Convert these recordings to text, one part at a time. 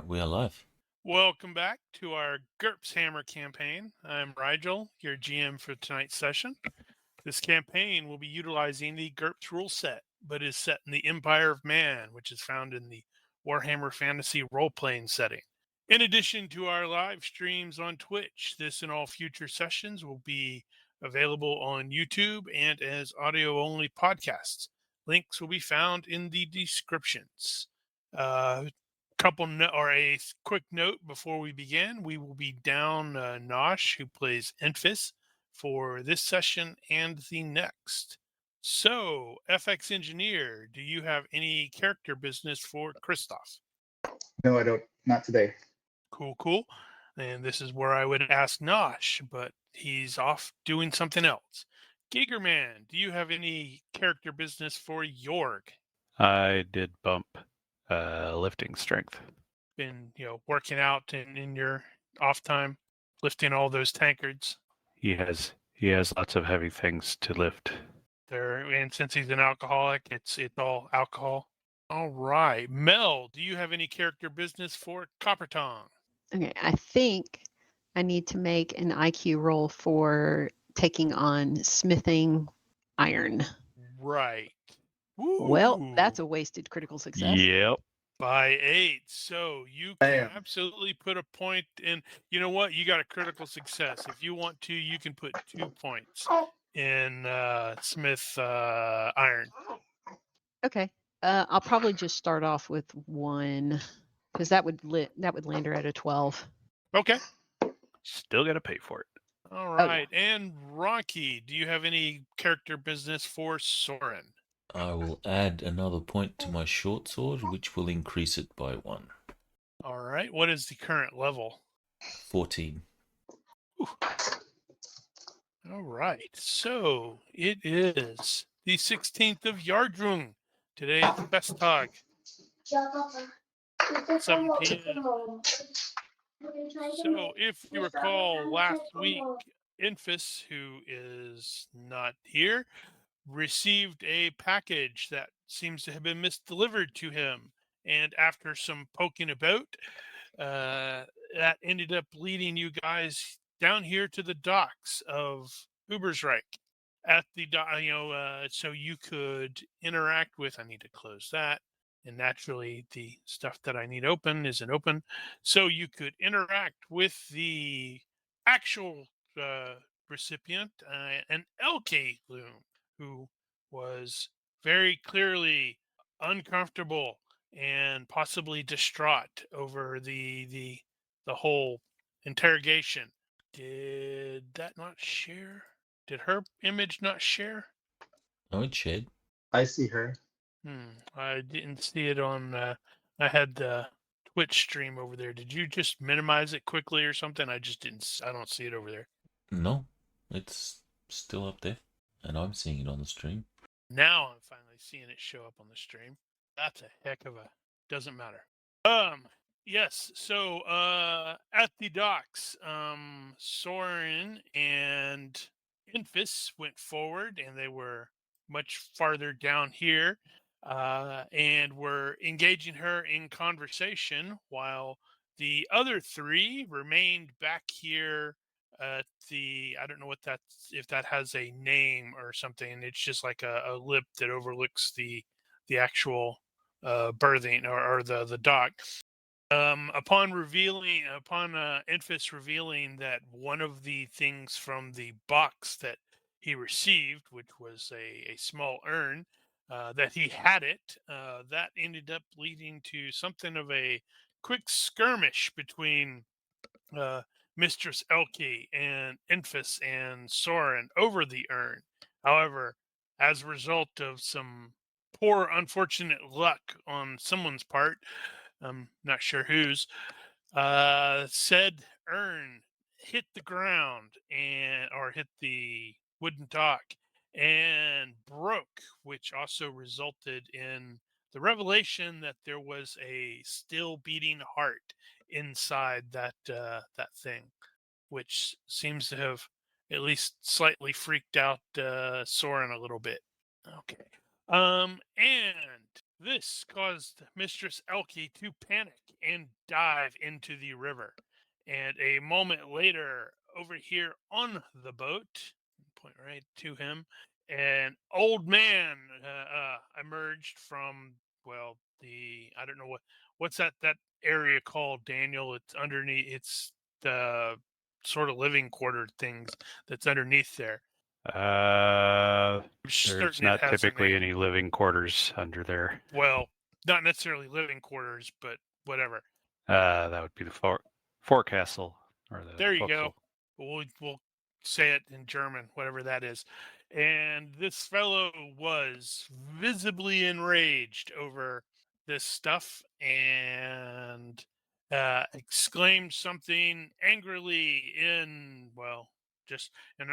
Alright, we are live. Welcome back to our GURPS Hammer campaign. I'm Rigel, your GM for tonight's session. This campaign will be utilizing the GURPS rule set, but is set in the Empire of Man, which is found in the Warhammer Fantasy role-playing setting. In addition to our live streams on Twitch, this and all future sessions will be available on YouTube and as audio-only podcasts. Links will be found in the descriptions. A quick note before we begin: we will be down Nosh, who plays Enfys, for this session and the next. So, FX Engineer, do you have any character business for Christoph? No, I don't. Not today. Cool. And this is where I would ask Nosh, but he's off doing something else. Gigerman, do you have any character business for Jorg? I did bump lifting strength. Been, working out in your off time, lifting all those tankards. He has lots of heavy things to lift. And since he's an alcoholic, it's all alcohol. All right. Mel, do you have any character business for Coppertongue? Okay, I think I need to make an IQ roll for taking on smithing iron. Right. Well, that's a wasted critical success. Yep. By 8. So you can absolutely put a point in. You know what? You got a critical success. If you want to, you can put 2 points in smith iron. Okay. I'll probably just start off with 1, because that would land her at a 12. Okay. Still got to pay for it. All right. Oh, yeah. And Rocky, do you have any character business for Soren? I will add another point to my short sword, which will increase it by 1. All right. What is the current level? 14. Ooh. All right. So it is the 16th of Yardrung. Today is the best tag. 7 p.m. So if you recall, last week, Enfys, who is not here, received a package that seems to have been misdelivered to him. And after some poking about, that ended up leading you guys down here to the docks of Ubersreik. At the so you could interact with. I need to close that. And naturally, the stuff that I need open isn't open. So you could interact with the actual recipient, an LK Loom, who was very clearly uncomfortable and possibly distraught over the whole interrogation. Did that not share? Did her image not share? No, it shared. I see her. I didn't see it on. I had the Twitch stream over there. Did you just minimize it quickly or something? I just didn't. I don't see it over there. No, it's still up there, and I'm seeing it on the stream. Now I'm finally seeing it show up on the stream. That's a heck of a. Doesn't matter. Yes. So at the docks, Soren and Enfys went forward, and they were much farther down here, and were engaging her in conversation, while the other 3 remained back here at the, I don't know what that's, if that has a name or something. It's just like a lip that overlooks the actual berthing or the dock. Upon Enfys revealing that one of the things from the box that he received, which was a small urn, that he had it, that ended up leading to something of a quick skirmish between Mistress Elke and Enfys and Soren over the urn. However, as a result of some poor, unfortunate luck on someone's part, I'm not sure whose, said urn hit the ground or hit the wooden dock and broke, which also resulted in the revelation that there was a still beating heart inside that thing, which seems to have at least slightly freaked out Soren a little bit. Okay. And This caused Mistress Elke to panic and dive into the river. And a moment later, over here on the boat, point right to him, an old man emerged from, well, I don't know what's that area called, Daniel. It's underneath, it's the sort of living quarter things that's underneath there. There's Certain it not has a typically name. any living quarters under there. Well, not necessarily living quarters, but whatever. That would be the forecastle or the There you go. forecastle. We'll say it in German, whatever that is. And this fellow was visibly enraged over this stuff and exclaimed something angrily in, well, just an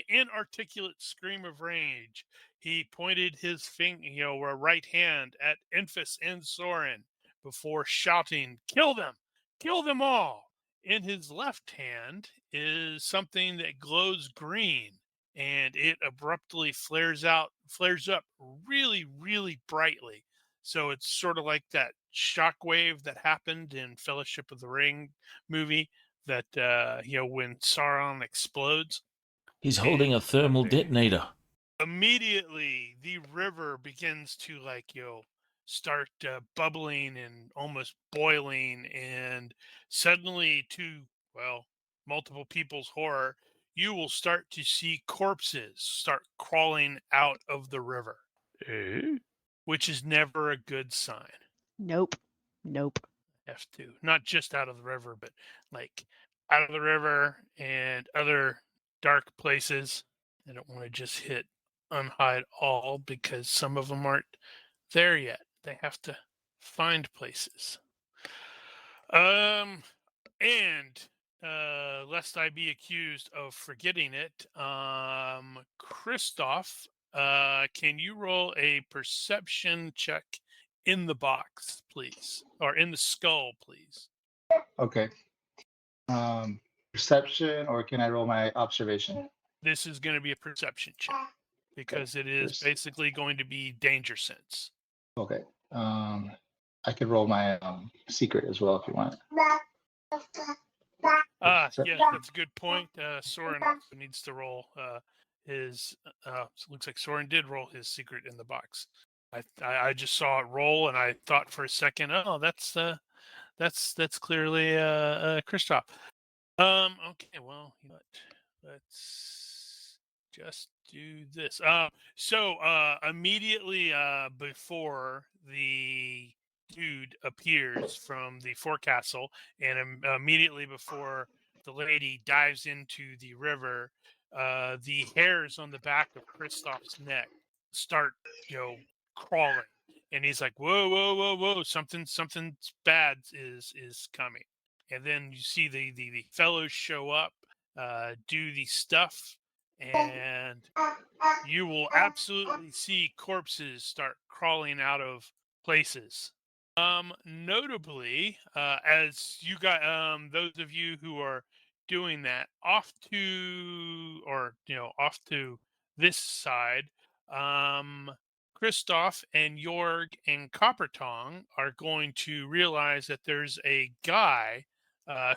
inarticulate scream of rage. He pointed his right hand at Enfys and Soren before shouting, "Kill them! Kill them all!" In his left hand is something that glows green, and it abruptly flares up really, really brightly. So it's sort of like that shockwave that happened in Fellowship of the Ring movie that when Sauron explodes. He's holding a thermal Okay. detonator. Immediately the river begins to start bubbling and almost boiling, and suddenly, to multiple people's horror, you will start to see corpses start crawling out of the river, which is never a good sign. Nope. Nope. F2, not just out of the river, but out of the river and other dark places. I don't want to just hit unhide all because some of them aren't there yet. They have to find places. And lest I be accused of forgetting it, Christoph, can you roll a perception check in the box, please, or in the skull, please? Okay. Perception, or can I roll my observation? This is going to be a perception check because it is basically going to be danger sense. Okay. I could roll my secret as well if you want. Yes, that's a good point. Soren also needs to roll his. Looks like Soren did roll his secret in the box. I just saw it roll, and I thought for a second, oh, that's clearly Christoph. Okay, well, you know what? Let's just do this. So immediately before the dude appears from the forecastle, and immediately before the lady dives into the river, the hairs on the back of Christoph's neck start, crawling, and he's like, "Whoa, whoa, whoa, whoa! Something bad is coming." And then you see the fellows show up, do the stuff, and you will absolutely see corpses start crawling out of places. Notably, as you got those of you who are doing that off to this side, Christoph and Jorg and Coppertong are going to realize that there's a guy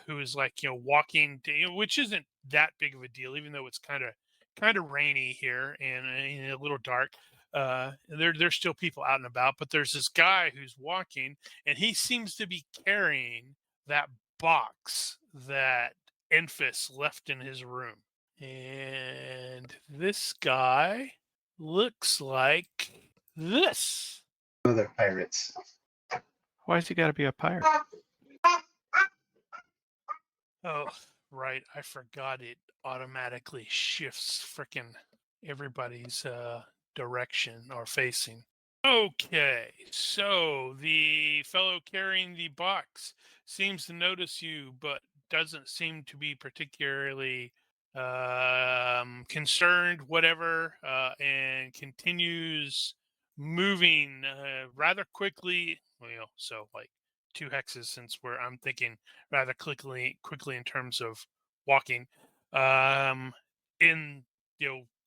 who is walking, which isn't that big of a deal, even though it's kind of rainy here and a little dark. There's still people out and about, but there's this guy who's walking, and he seems to be carrying that box that Enfys left in his room. And this guy looks like this. Oh, they're pirates. Why's he got to be a pirate? Oh, right. I forgot it automatically shifts frickin' everybody's direction or facing. Okay, so the fellow carrying the box seems to notice you, but doesn't seem to be particularly concerned, whatever, and continues moving rather quickly. So like 2 hexes, since I'm thinking rather quickly in terms of walking, in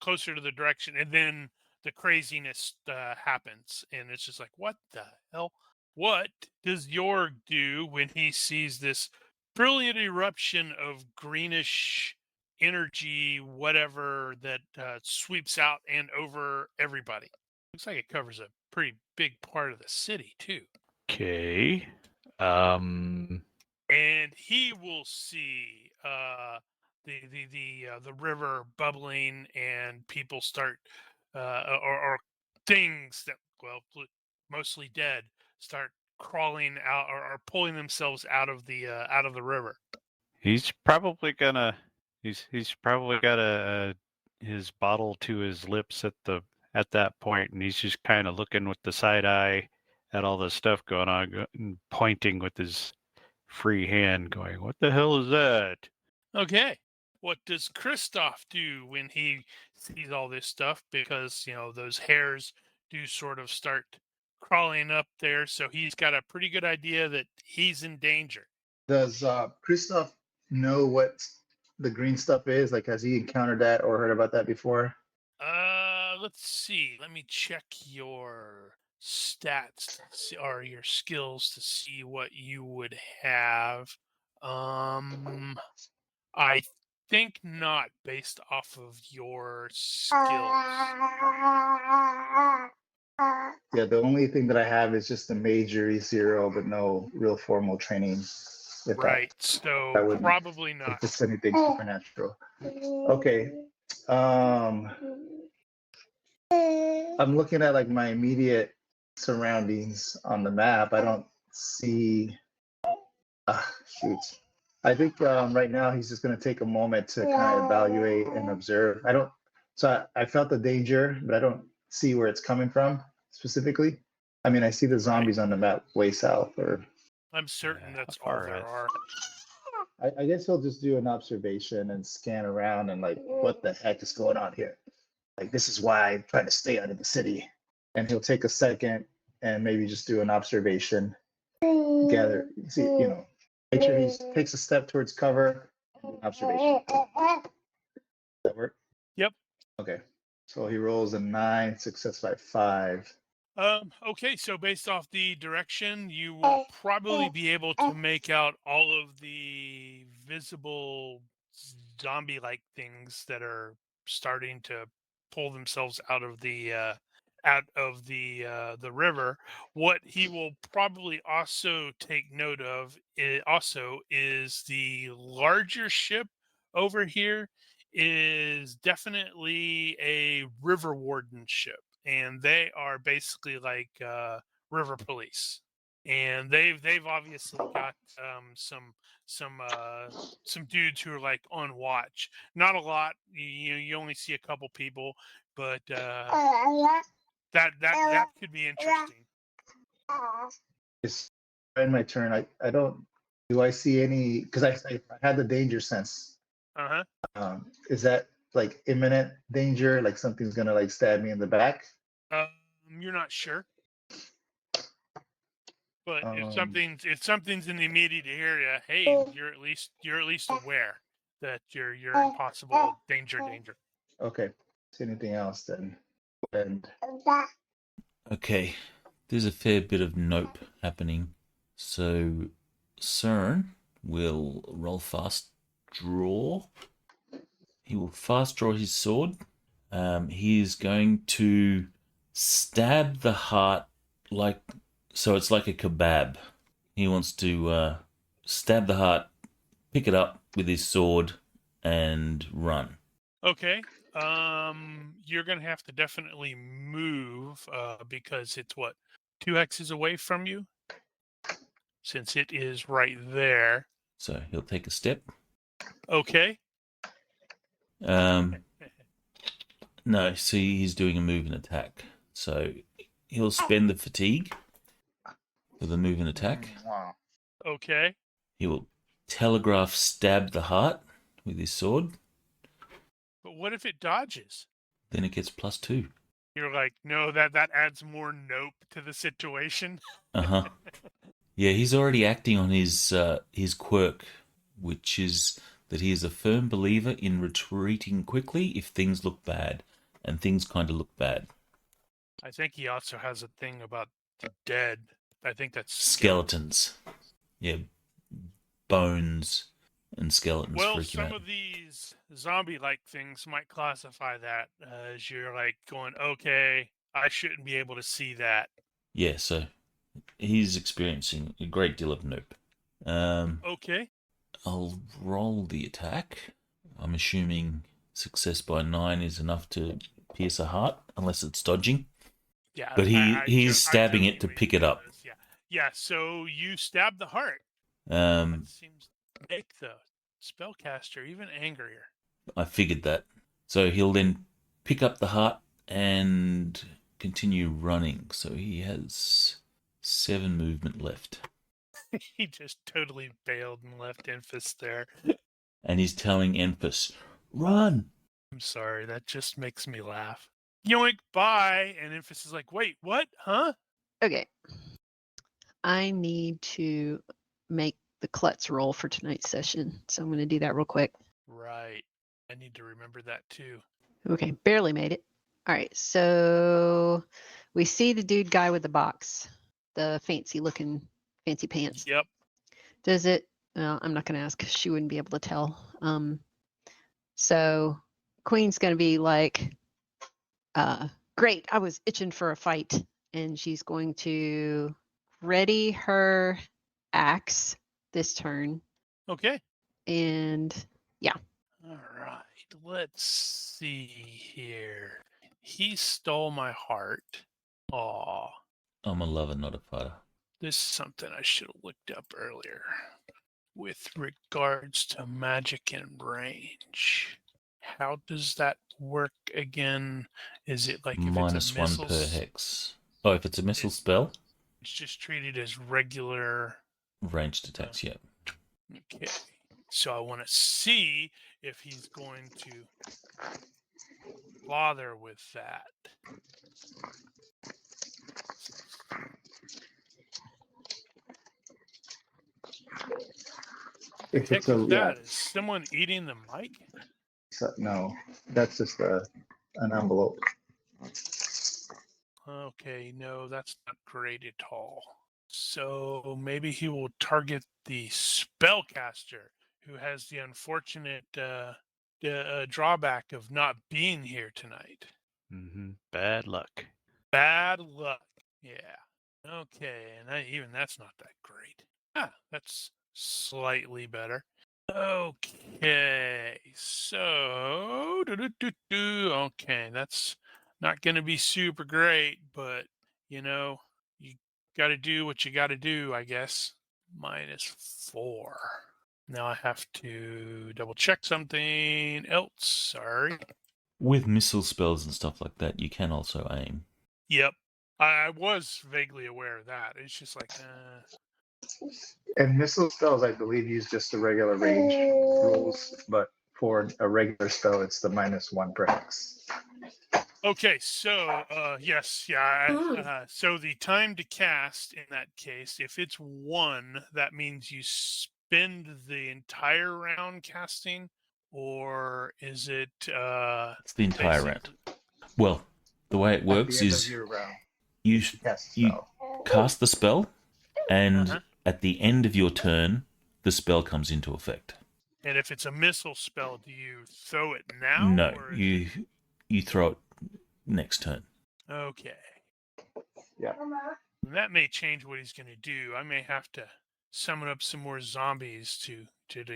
closer to the direction, and then the craziness happens, and it's just like, what the hell? What does Jorg do when he sees this brilliant eruption of greenish energy, whatever, that sweeps out and over everybody? Looks like it covers a pretty big part of the city too. Okay. And he will see the river bubbling, and people start or things that, well, mostly dead, start crawling out or pulling themselves out of the river. He's probably gonna. He's probably got his bottle to his lips at that point, and he's just kind of looking with the side eye at all the stuff going on, and pointing with his free hand, going, "What the hell is that?" Okay. What does Kristoff do when he sees all this stuff? Because, those hairs do sort of start crawling up there. So he's got a pretty good idea that he's in danger. Does Christoph know what the green stuff is? Like, has he encountered that or heard about that before? Let's see. Let me check your stats or your skills to see what you would have. I think not, based off of your skills. Yeah, the only thing that I have is just the major E0, but no real formal training. With Right. That. So That wouldn't- probably If not. it's anything supernatural. Okay. I'm looking at like my immediate surroundings on the map. I don't see. Shoot. I think right now he's just going to take a moment to kind of evaluate and observe. I felt the danger, but I don't see where it's coming from specifically. I mean, I see the zombies on the map way south, or I'm certain that's all Far there east. are. I guess he'll just do an observation and scan around and like, what the heck is going on here? Like, this is why I'm trying to stay out of the city. And he'll take a second and maybe just do an observation, gather, make sure he takes a step towards cover, observation. Does that work? Yep. Okay. So he rolls a 9, success by 5. Okay, so based off the direction, you will probably be able to make out all of the visible zombie-like things that are starting to pull themselves out of the river. What he will probably also take note of is the larger ship over here is definitely a river warden ship, and they are basically like river police, and they've obviously got some dudes who are like on watch. Not a lot. You only see a couple people, but that could be interesting. It's in my turn. I don't. Do I see any? Because I had the danger sense. Is that like imminent danger? Like something's gonna like stab me in the back? You're not sure, but if Um, something's in the immediate area, hey, you're at least aware that you're in possible danger. Okay. See anything else then? And Okay, there's a fair bit of nope happening. So CERN will roll fast draw. He will fast draw his sword. He is going to stab the heart so it's like a kebab. He wants to stab the heart, pick it up with his sword, and run. Okay. You're gonna have to definitely move because it's 2 hexes away from you, since it is right there. So he'll take a step. Okay. No, see, he's doing a move and attack. So he'll spend the fatigue for the move and attack. Okay. He will telegraph stab the heart with his sword. But what if it dodges? Then it gets +2. You're like, no, that adds more nope to the situation. Uh-huh. Yeah, he's already acting on his quirk, which is that he is a firm believer in retreating quickly if things look bad, and things kind of look bad. I think he also has a thing about the dead. I think that's Skeletons. Yeah, bones and skeletons Well, freak you some out. of these zombie-like things might classify that as you're like going, okay, I shouldn't be able to see that. Yeah, so he's experiencing a great deal of nope. Okay. I'll roll the attack. I'm assuming success by 9 is enough to pierce a heart, unless it's dodging. Yeah. But he's I stabbing it to jokingly pick it up. was, yeah. Yeah. So you stab the heart. That Um, seems to make the spellcaster even angrier. I figured that. So he'll then pick up the heart and continue running. So he has 7 movement left. He just totally bailed and left Enfys there. And he's telling Enfys, run! I'm sorry, that just makes me laugh. Yoink, bye. And Enfys is like, wait, what? Huh? Okay. I need to make the klutz roll for tonight's session. So I'm going to do that real quick. Right. I need to remember that too. Okay, barely made it. All right, so we see the dude guy with the box, the fancy looking, fancy pants. Yep. Does it? Well, I'm not going to ask. She wouldn't be able to tell. So Queen's going to be like, great, I was itching for a fight. And she's going to ready her axe this turn. Okay. And All right. Let's see here. He stole my heart. Aw. I'm a lover, not a fighter. This is something I should have looked up earlier. With regards to magic and range. How does that work again? Is it like if it's a -1 missile per hex. Oh, if it's a missile spell, it's just treated as regular. ranged attacks, yeah. Okay. So I want to see if he's going to bother with that. If Heck it's a is that? Is someone eating the mic? no, that's just an envelope. Okay, no, that's not great at all. So maybe he will target the spellcaster, who has the unfortunate drawback of not being here tonight. Mm-hmm. Bad luck. Bad luck. Yeah. Okay, and even that's not that great. Ah, that's slightly better. Okay, so okay, that's not going to be super great, but you know, you got to do what you got to do, I guess. -4. Now I have to double check something else. Sorry. With missile spells and stuff like that, you can also aim. Yep. I was vaguely aware of that. It's just like, And missile spells, I believe, use just the regular range rules, but for a regular spell, it's the -1 per hex. okay, so yes, yeah. So the time to cast in that case, if it's 1, that means you spend the entire round casting, or is it It's the entire round. Well, the way it At works the end is of your round, you cast a you spell. cast the spell, and Uh-huh. at the end of your turn, the spell comes into effect. And if it's a missile spell, do you throw it now? No, or is you throw it next turn. Okay. Yeah. And that may change what he's going to do. I may have to summon up some more zombies to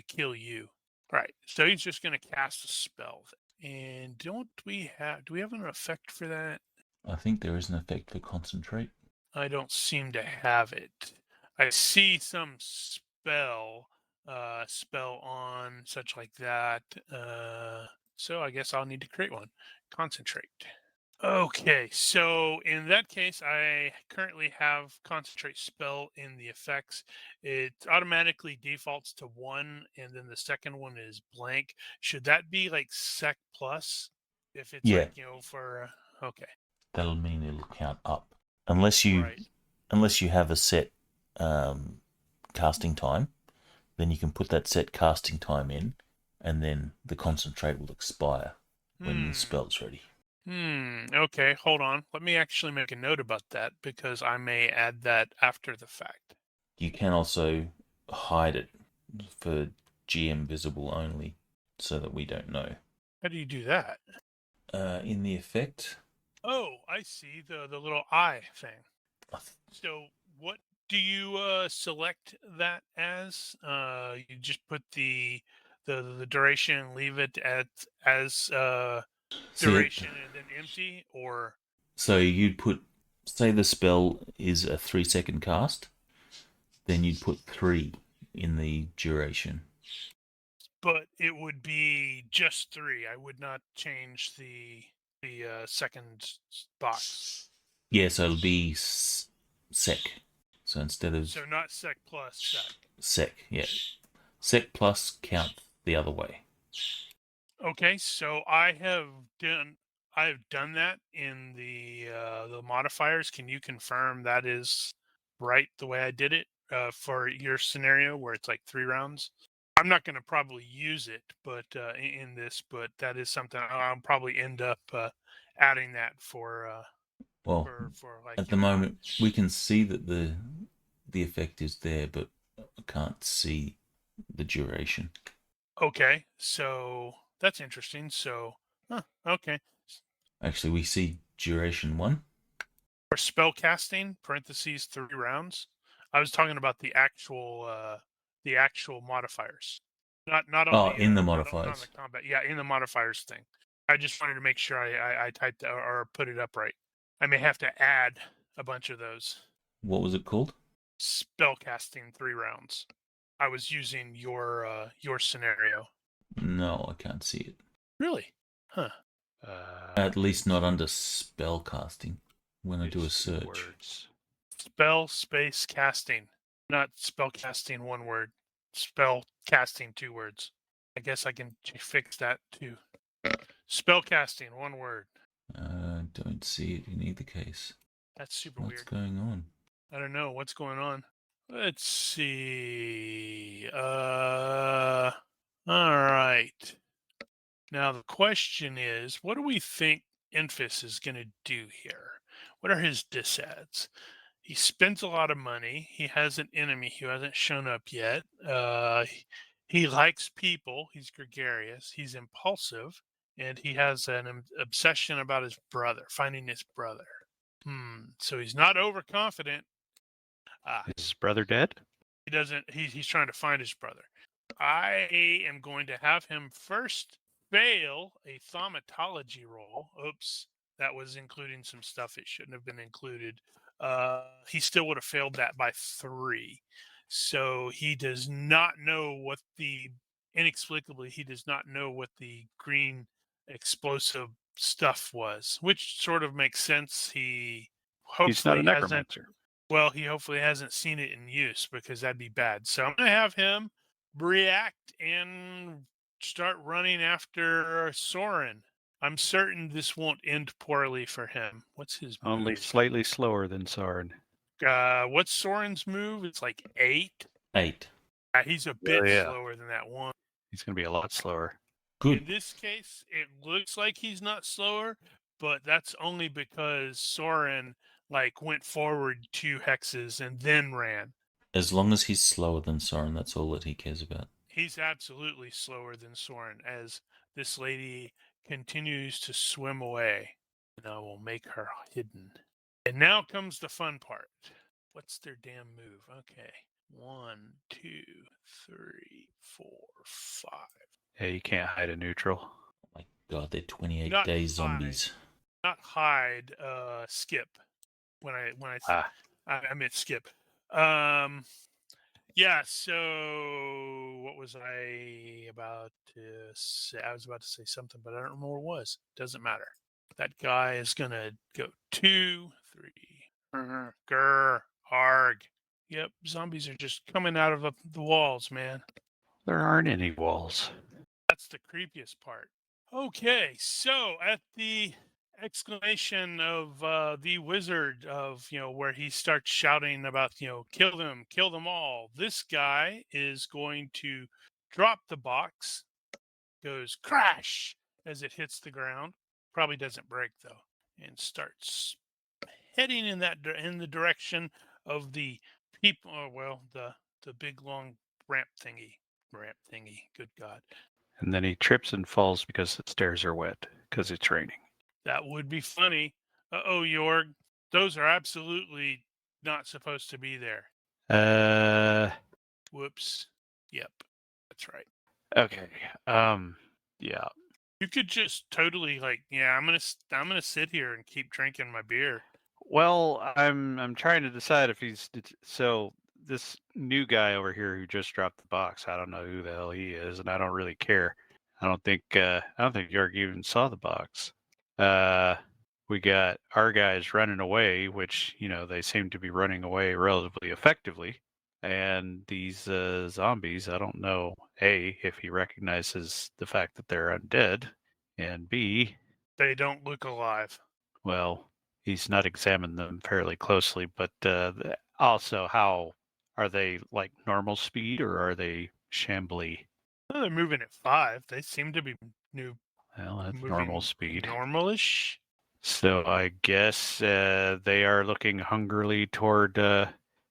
kill you. All right. So he's just going to cast a spell. And do we have an effect for that? I think there is an effect for concentrate. I don't seem to have it. I see some spell on such like that. So I guess I'll need to create one. Concentrate. Okay, so in that case, I currently have concentrate spell in the effects. It automatically defaults to 1, and then the second one is blank. Should that be like sec plus? If it's Yeah. like, for okay. That'll mean it'll count up. Unless you have a set casting time, then you can put that set casting time in, and then the concentrate will expire when the spell's ready. Okay, hold on. Let me actually make a note about that because I may add that after the fact. You can also hide it for GM visible only, so that we don't know. How do you do that? In the effect, Oh, I see the little eye thing. I So what do you select that as? You just put the duration and leave it at as see it. duration and then empty, or So you'd put, say the spell is a 3-second cast, then you'd put 3 in the duration. but it would be just 3. I would not change the second box. Yeah, so it'll be sec. So instead of So not sec plus sec. sec, yeah. Sec plus count the other way. Okay, so I have done that in the modifiers. Can you confirm that is right the way I did it for your scenario where it's like 3 rounds? I'm not going to probably use it, but in this, but that is something I'll probably end up adding that for Well, like at the moment, we can see that the effect is there, but I can't see the duration. Okay, so that's interesting. So, okay. Actually, we see duration 1. For spell casting, parentheses 3 rounds. I was talking about the actual modifiers, not on Oh, the in the not on modifiers. the combat. Yeah, in the modifiers thing. I just wanted to make sure I typed or put it up right. I may have to add a bunch of those. What was it called? Spell casting 3 rounds. I was using your scenario. No, I can't see it. Really? Huh. At least not under spell casting when I do a it's 2 search. words. Spell space casting, not spell casting 1 word. Spell casting 2 words. I guess I can fix that too. Spell casting 1 word. Don't see it in either case. That's super What's weird. going on? I don't know what's going on. Let's see. All right. Now the question is, what do we think Infus is going to do here? What are his disads? He spends a lot of money. He has an enemy who hasn't shown up yet. He likes people. He's gregarious. He's impulsive, and he has an obsession about his brother, finding his brother. So he's not overconfident. Is his brother dead? He doesn't. He's trying to find his brother. I am going to have him first fail a thaumatology roll. Oops, that was including some stuff it shouldn't have been included. He still would have failed that by 3. So he does not know what inexplicably, he does not know what the green explosive stuff was, which sort of makes sense. He's Hopefully not a necromancer. well, he hopefully hasn't seen it in use because that'd be bad. So I'm going to have him react and start running after Soren. I'm certain this won't end poorly for him. What's his Only move? slightly slower than Soren. What's Soren's move? It's like 8. 8. He's a bit yeah. slower than that 1. He's going to be a lot slower. Good. In this case, it looks like he's not slower, but that's only because Soren went forward 2 hexes and then ran. As long as he's slower than Soren, that's all that he cares about. He's absolutely slower than Soren as this lady continues to swim away. And I will make her hidden. And now comes the fun part. What's their damn move? Okay. 1, 2, 3, 4, 5. Yeah, you can't hide a neutral. Oh my god, they're 28 Not day hide. zombies. Not hide, skip. When I meant skip. Yeah, so what was I about to say? I was about to say something, but I don't remember what it was. Doesn't matter. That guy is going to go 2, 3. Grr, arg. Yep, zombies are just coming out of the walls, man. There aren't any walls. That's the creepiest part. Okay, so at the exclamation of the wizard of where he starts shouting about kill them all, this guy is going to drop the box, goes crash as it hits the ground, Probably doesn't break though, and starts heading in the direction of the people. Oh, well, the big long ramp thingy. Good God, And then he trips and falls because the stairs are wet because it's raining. that would be funny. Oh, Jorg, those are absolutely not supposed to be there. Whoops. Yep, that's right. Okay. Yeah. You could just totally yeah, I'm gonna sit here and keep drinking my beer. Well, I'm trying to decide if so this new guy over here who just dropped the box. I don't know who the hell he is, and I don't really care. I don't think Jorg even saw the box. We got our guys running away, which they seem to be running away relatively effectively. And these zombies, I don't know, A, if he recognizes the fact that they're undead, and B, They don't look alive. well, he's not examined them fairly closely, but also, how are they, like normal speed, or are they shambly? Well, they're moving at 5. They seem to be Well, that's moving normal speed. normalish. So I guess they are looking hungrily toward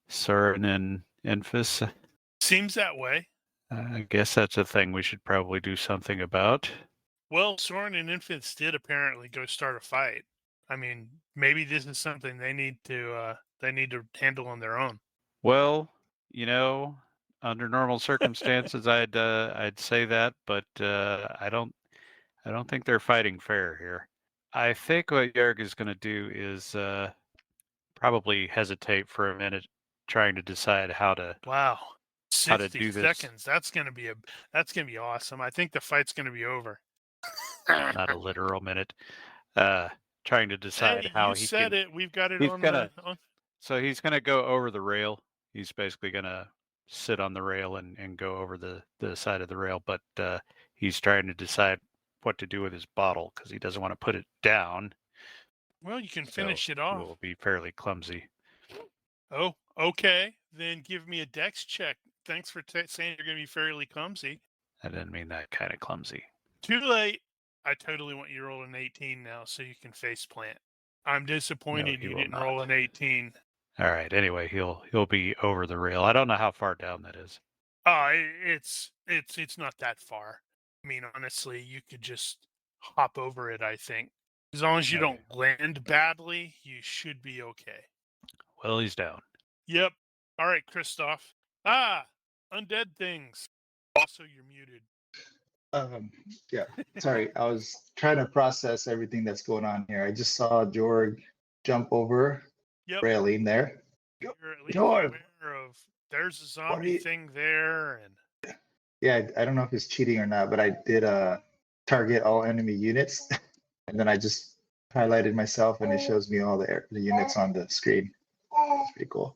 Soren and Enfys. Seems that way. I guess that's a thing we should probably do something about. Well, Soren and Infants did apparently go start a fight. I mean, maybe this is something they need to handle on their own. Well, under normal circumstances, I'd say that, but I don't think they're fighting fair here. I think what Jörg is going to do is probably hesitate for a minute, trying to decide how to Wow. how to 60 do this. seconds. That's gonna be awesome. I think the fight's gonna be over. Not a literal minute. Trying to decide Hey, how you he said can. it. We've got it He's on gonna. on. So he's gonna go over the rail. He's basically gonna sit on the rail and go over the side of the rail, but he's trying to decide what to do with his bottle because he doesn't want to put it down. Well, you can So finish it It off. will be fairly clumsy. Oh, okay. Then give me a dex check. Thanks for saying you're going to be fairly clumsy. I didn't mean that kind of clumsy. Too late. I totally want you to roll an 18 now so you can face plant. I'm disappointed he you will didn't not. roll an 18. All right. Anyway, he'll be over the rail. I don't know how far down that is. It's not that far. I mean, honestly, you could just hop over it, I think. As long as you Okay. don't land badly, you should be okay. Well, he's down. Yep. All right, Christoph. Undead things. Also, you're muted. Yeah, sorry. I was trying to process everything that's going on here. I just saw Jorg jump over Yep. railing there. You're at least Jorg, aware of there's a zombie thing there, and yeah, I don't know if it's cheating or not, but I did target all enemy units, and then I just highlighted myself, and it shows me all the units on the screen. It's pretty cool.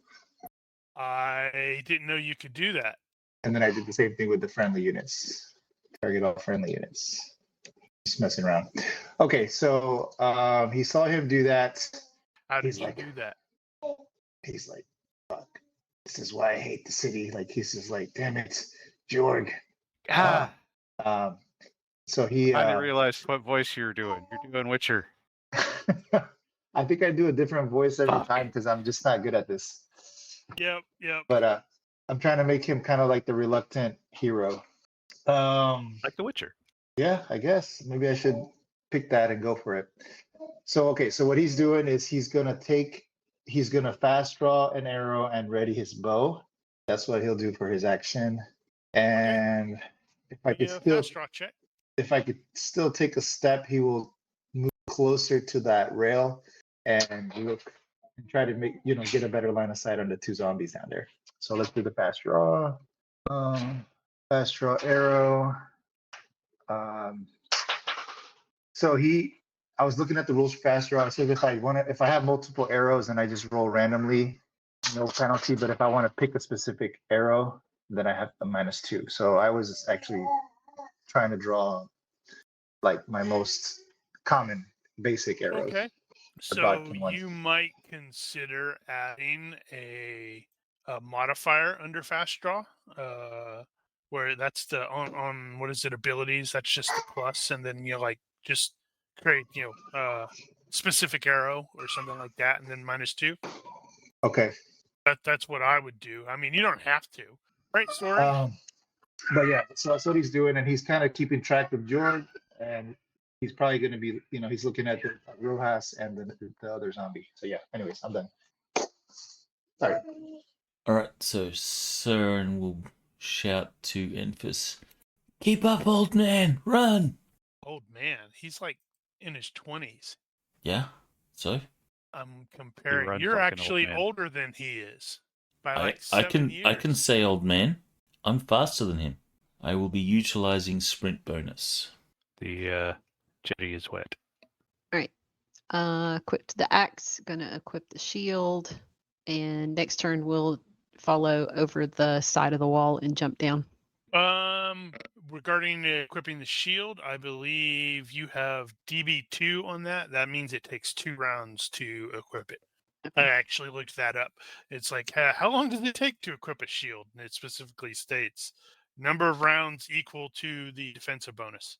I didn't know you could do that. And then I did the same thing with the friendly units. Target all friendly units. Just messing around. Okay, so he saw him do that. How did He's you like- do that? He's like, fuck. This is why I hate the city. Like, he's just like, damn it, Jorg. So he. I didn't realize what voice you were doing. You're doing Witcher. I think I do a different voice every Fuck. time because I'm just not good at this. Yep. But I'm trying to make him kind of like the reluctant hero. Like The Witcher. Yeah, I guess maybe I should pick that and go for it. So okay, so what he's doing is he's gonna fast draw an arrow and ready his bow. That's what he'll do for his action. And if I could Fast draw check. take a step, he will move closer to that rail and look and try to make get a better line of sight on the two zombies down there. So let's do the fast draw. Fast draw arrow. So I was looking at the rules for fast draw. I said if I have multiple arrows and I just roll randomly, no penalty. But if I want to pick a specific arrow, then I have a -2. So I was actually trying to draw like my most common basic arrows. Okay. The So vodka one. you might consider adding a modifier under fast draw, where that's the on what is it, abilities? That's just the plus, and then just create, specific arrow or something like that, and then -2. Okay. That's what I would do. I mean, you don't have to, right, Soren? But yeah, so that's what he's doing, and he's kind of keeping track of George, and he's probably going to be, he's looking at the Rojas and the other zombie. So yeah. Anyways, I'm done. Sorry. All right, so Søren will shout to Enfys, "Keep up, old man! Run!" Old man, he's like in his 20s. Yeah. So I'm comparing. runs You're like an old actually man. older than he is by I like I 7 can years. I can say, old man, I'm faster than him. I will be utilizing sprint bonus. The jetty is wet. Equipped the axe, gonna equip the shield, and next turn we'll follow over the side of the wall and jump down. Regarding equipping the shield, I believe you have DB2 on that. That means it takes 2 rounds to equip it. I actually looked that up. It's like, how long does it take to equip a shield? And it specifically states number of rounds equal to the defensive bonus.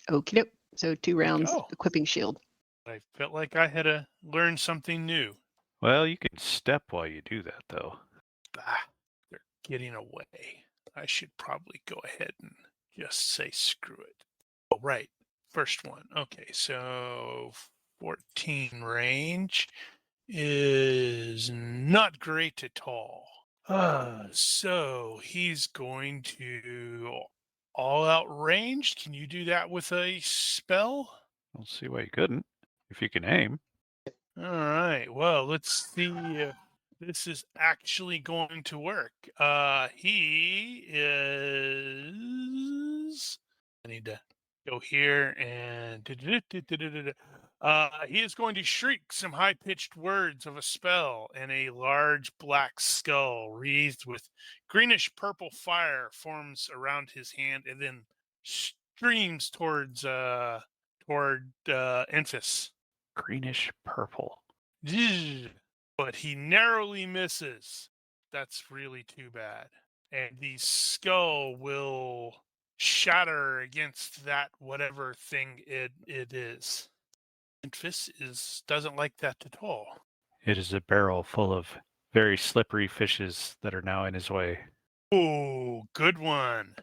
Okie doke. So 2 rounds go. equipping shield. I felt like I had to learn something new. Well, you can step while you do that, though. They're getting away. I should probably go ahead and just say screw it. Oh, right. First one. Okay, so 14 range is not great at all. So he's going to all out ranged. Can you do that with a spell? I'll see why you couldn't, if you can aim. All right. Well, let's see if this is actually going to work. He is. I need to go here and. He is going to shriek some high-pitched words of a spell, and a large black skull wreathed with greenish-purple fire forms around his hand, and then streams towards Enfys. Greenish purple. But he narrowly misses. That's really too bad. And the skull will shatter against that whatever thing it is. Enfys doesn't like that at all. It is a barrel full of very slippery fishes that are now in his way. Oh, good one.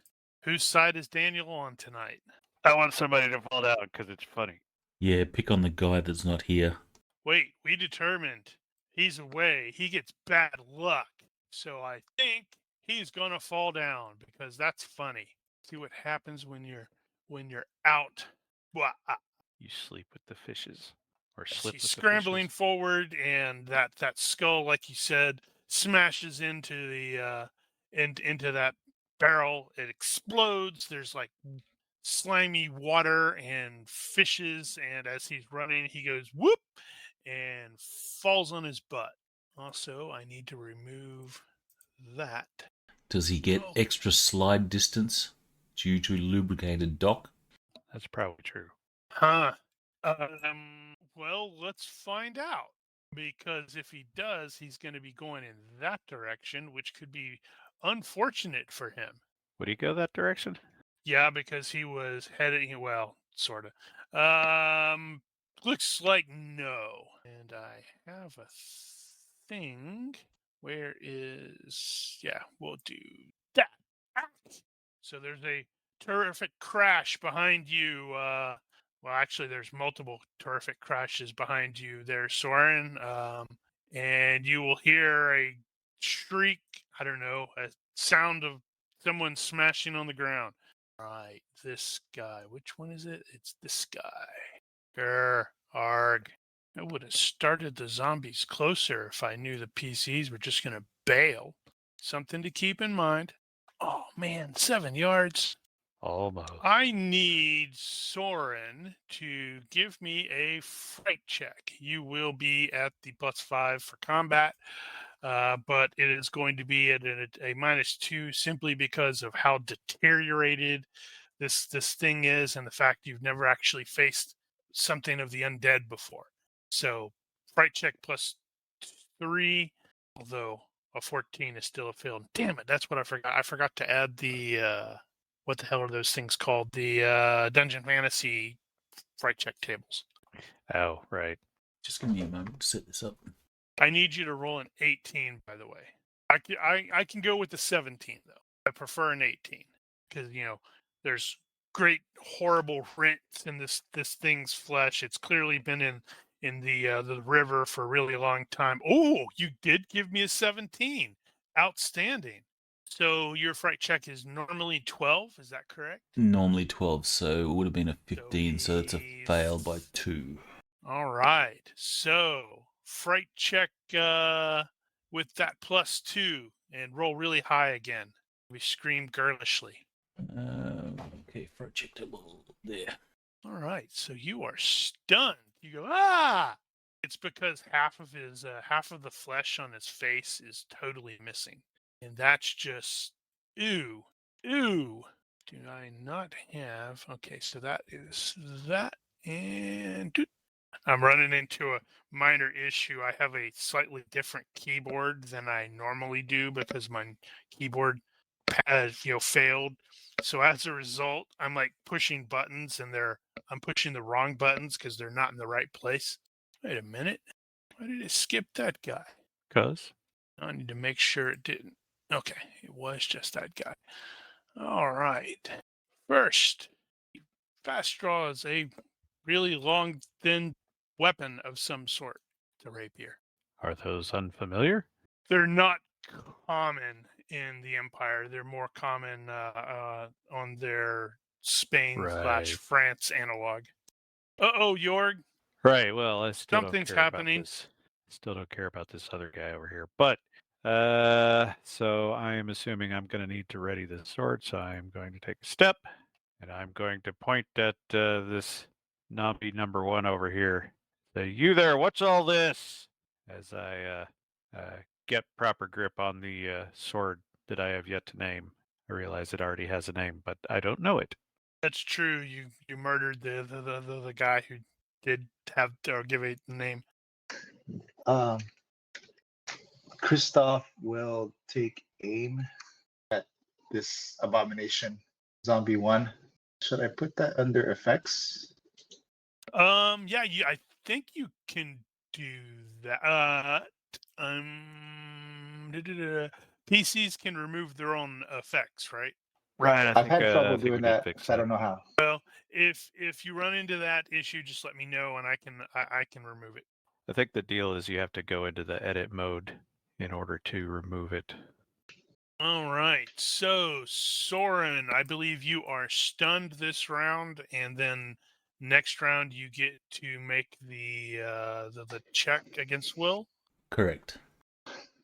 Whose side is Daniel on tonight? I want somebody to fall down because it's funny. Yeah, pick on the guy that's not here. Wait, we determined he's away. He gets bad luck. So I think he's gonna fall down because that's funny. See what happens when you're out. You sleep with the fishes, or He's slip with scrambling the fishes. forward, and that skull, like you said, smashes into the into that barrel. It explodes. There's like slimy water and fishes, and as he's running, he goes whoop and falls on his butt. Also, I need to remove that. Does he get extra slide distance due to lubricated dock? That's probably true. Huh. Well, let's find out. Because if he does, he's going to be going in that direction, which could be unfortunate for him. Would he go that direction? Yeah, because he was heading, well, sort of. Looks like no. And I have a thing. Where is, yeah, we'll do that. So there's a terrific crash behind you. Well, actually, there's multiple terrific crashes behind you there, Soren. And you will hear a shriek, I don't know, a sound of someone smashing on the ground. Right, this guy. Which one is it? It's this guy. Grr, arg. I would have started the zombies closer if I knew the PCs were just going to bail. Something to keep in mind. Oh, man, 7 yards. Almost. I need Soren to give me a fright check. You will be at the +5 for combat, but it is going to be at a -2 simply because of how deteriorated this thing is and the fact you've never actually faced something of the undead before. So fright check +3, although a 14 is still a fail. Damn it, that's what I forgot. I forgot to add the what the hell are those things called? The Dungeon Fantasy fright check tables. Oh, right. Just give me a moment to set this up. I need you to roll an 18, by the way. I can go with the 17 though. I prefer an 18 because there's great horrible rents in this thing's flesh. It's clearly been in the river for a really long time. Oh, you did give me a 17. Outstanding. So your fright check is normally 12. Is that correct? Normally 12, so it would have been a 15, so it's a he's- fail by 2. All right. So fright check with that +2 and roll really high again. We scream girlishly. Okay, fright check table there. All right. So you are stunned. You go, ah! It's because half of the flesh on his face is totally missing. And that's just ew. Ew. Do I not have okay, so that is that and I'm running into a minor issue. I have a slightly different keyboard than I normally do because my keyboard has, failed. So as a result, I'm like pushing buttons and I'm pushing the wrong buttons because they're not in the right place. Wait a minute. Why did it skip that guy? 'Cause I need to make sure it didn't. Okay, it was just that guy. All right. First, fast draw is a really long, thin weapon of some sort. It's a rapier. are those unfamiliar? They're not common in the Empire. They're more common on their Spain / Right. France analog. Uh-oh, Jorg. Right. Well, I still Something's don't care happening. about this. Still don't care about this other guy over here. But so I am assuming I'm going to need to ready the sword. So I am going to take a step, and I'm going to point at this Nambi number 1 over here. Say, "You there? What's all this?" As I get proper grip on the sword that I have yet to name. I realize it already has a name, but I don't know it. That's true. You murdered the guy who did have or give it the name. Christoph will take aim at this abomination, zombie 1. Should I put that under effects? Yeah, I think you can do that. PCs can remove their own effects, right? Right. I've had trouble I think we doing did that, fix so I don't know how. Well, if you run into that issue, just let me know and I can remove it. I think the deal is you have to go into the edit mode in order to remove it. All right. So, Soren, I believe you are stunned this round, and then next round you get to make the check against Will. Correct.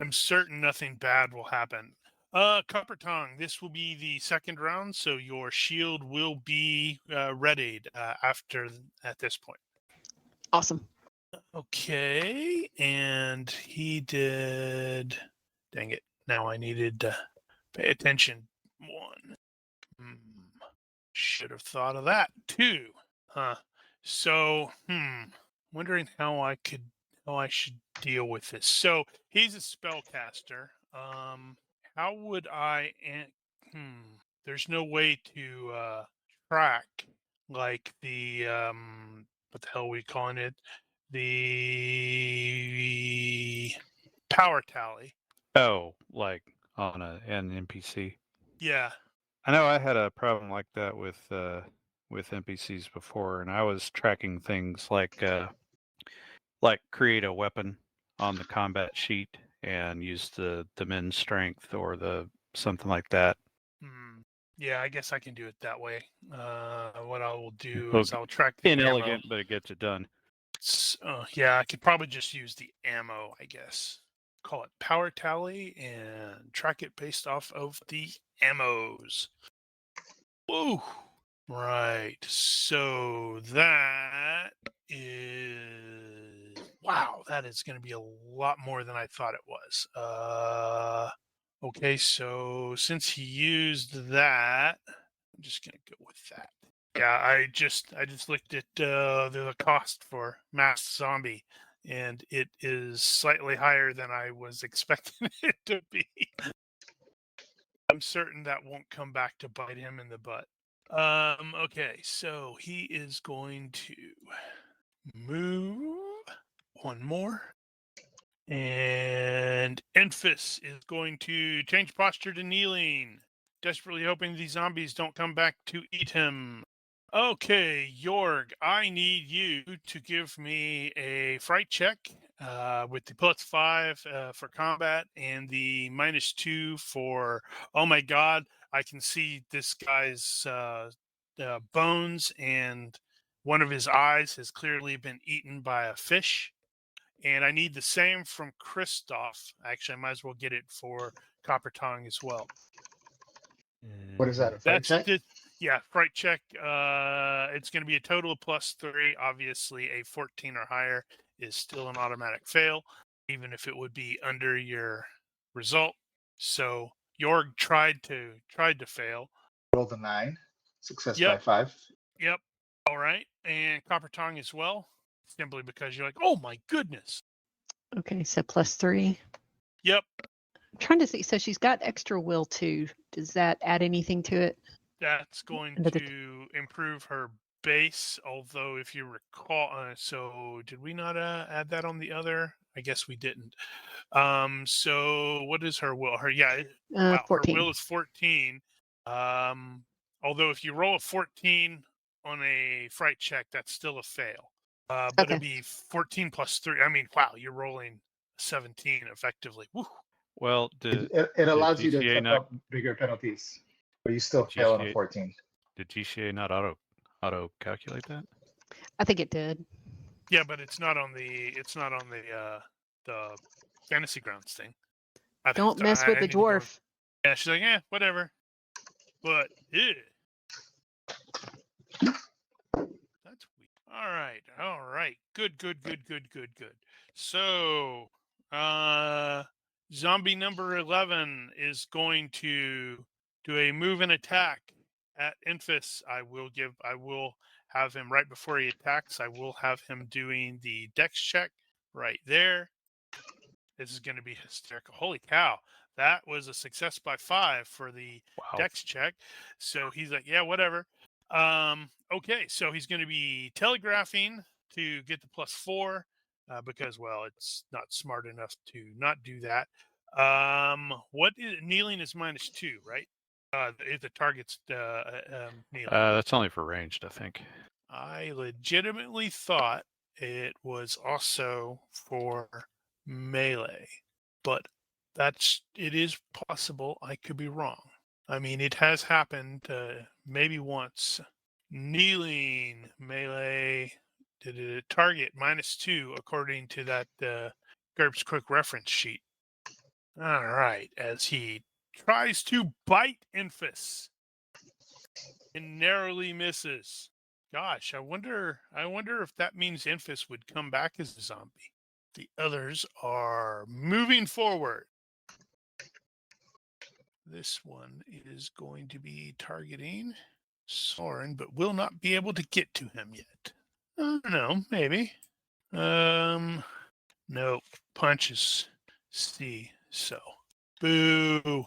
I'm certain nothing bad will happen. Copper Tongue, this will be the second round, so your shield will be readied at this point. Awesome. Okay, and he did. Dang it! Now I needed to pay attention. 1. Should have thought of that. 2. So, wondering how I should deal with this. So he's a spellcaster. How would I? There's no way to track like the what the hell are we calling it? The power tally. Oh, like on an NPC. Yeah. I know I had a problem like that with NPCs before, and I was tracking things like create a weapon on the combat sheet and use the men's strength or the something like that. Yeah, I guess I can do it that way. What I will do Well, is I'll track the inelegant, ammo. but it gets it done. Yeah, I could probably just use the ammo, I guess. Call it power tally and track it based off of the ammos. Whoa. Right. So that is wow, that is going to be a lot more than I thought it was. Okay, so since he used that, I'm just going to go with that. Yeah, I just looked at the cost for masked zombie, and it is slightly higher than I was expecting it to be. I'm certain that won't come back to bite him in the butt. Okay, so he is going to move one more. And Enfys is going to change posture to kneeling, desperately hoping these zombies don't come back to eat him. Okay, Jorg, I need you to give me a fright check with the +5 for combat and the -2 for, oh my god, I can see this guy's bones, and one of his eyes has clearly been eaten by a fish. And I need the same from Christoph. Actually, I might as well get it for Copper Tongue as well. What is that? A fright check? Yeah, fright check. It's going to be a total of +3. Obviously, a 14 or higher is still an automatic fail, even if it would be under your result. So Jorg tried to fail. Rolled a 9. Success Yep. by 5. Yep. All right, and Copper Tongue as well, simply because you're like, oh my goodness. Okay, so +3. Yep. I'm trying to see. So she's got extra will too. Does that add anything to it? That's going Another to improve her base. Although, if you recall, so did we not add that on the other? I guess we didn't. So what is her will? Wow, 14. her will is 14. Although if you roll a 14 on a fright check, that's still a fail. But Okay. it'd be 14 +3. I mean, wow, you're rolling 17 effectively. Woo. Well, It allows you to GCA chuck not- up bigger penalties, but you still fail on a GCA 14. Did GCA not auto calculate that? I think it did. Yeah, but it's not on the fantasy grounds thing. Don't mess with the need to go- dwarf. Yeah, she's like, whatever. But that's weak. All right. Good. So, zombie number 11 is going to do a move and attack at Enfys. I will have him right before he attacks. I will have him doing the dex check right there. This is going to be hysterical. Holy cow. That was a success by 5 for the dex check. So he's like, yeah, whatever. Okay, so he's going to be telegraphing to get the +4 because, well, it's not smart enough to not do that. What is kneeling is -2, right? If the target's kneeling. That's only for ranged, I think. I legitimately thought it was also for melee, but it is possible. I could be wrong. I mean, it has happened maybe once. Kneeling melee did it target -2 according to that GURPS quick reference sheet. All right, as he tries to bite Enfys and narrowly misses. Gosh, I wonder if that means Enfys would come back as a zombie. The others are moving forward. This one is going to be targeting Soren, but will not be able to get to him yet. I don't know, maybe. No, punches C. So, boo.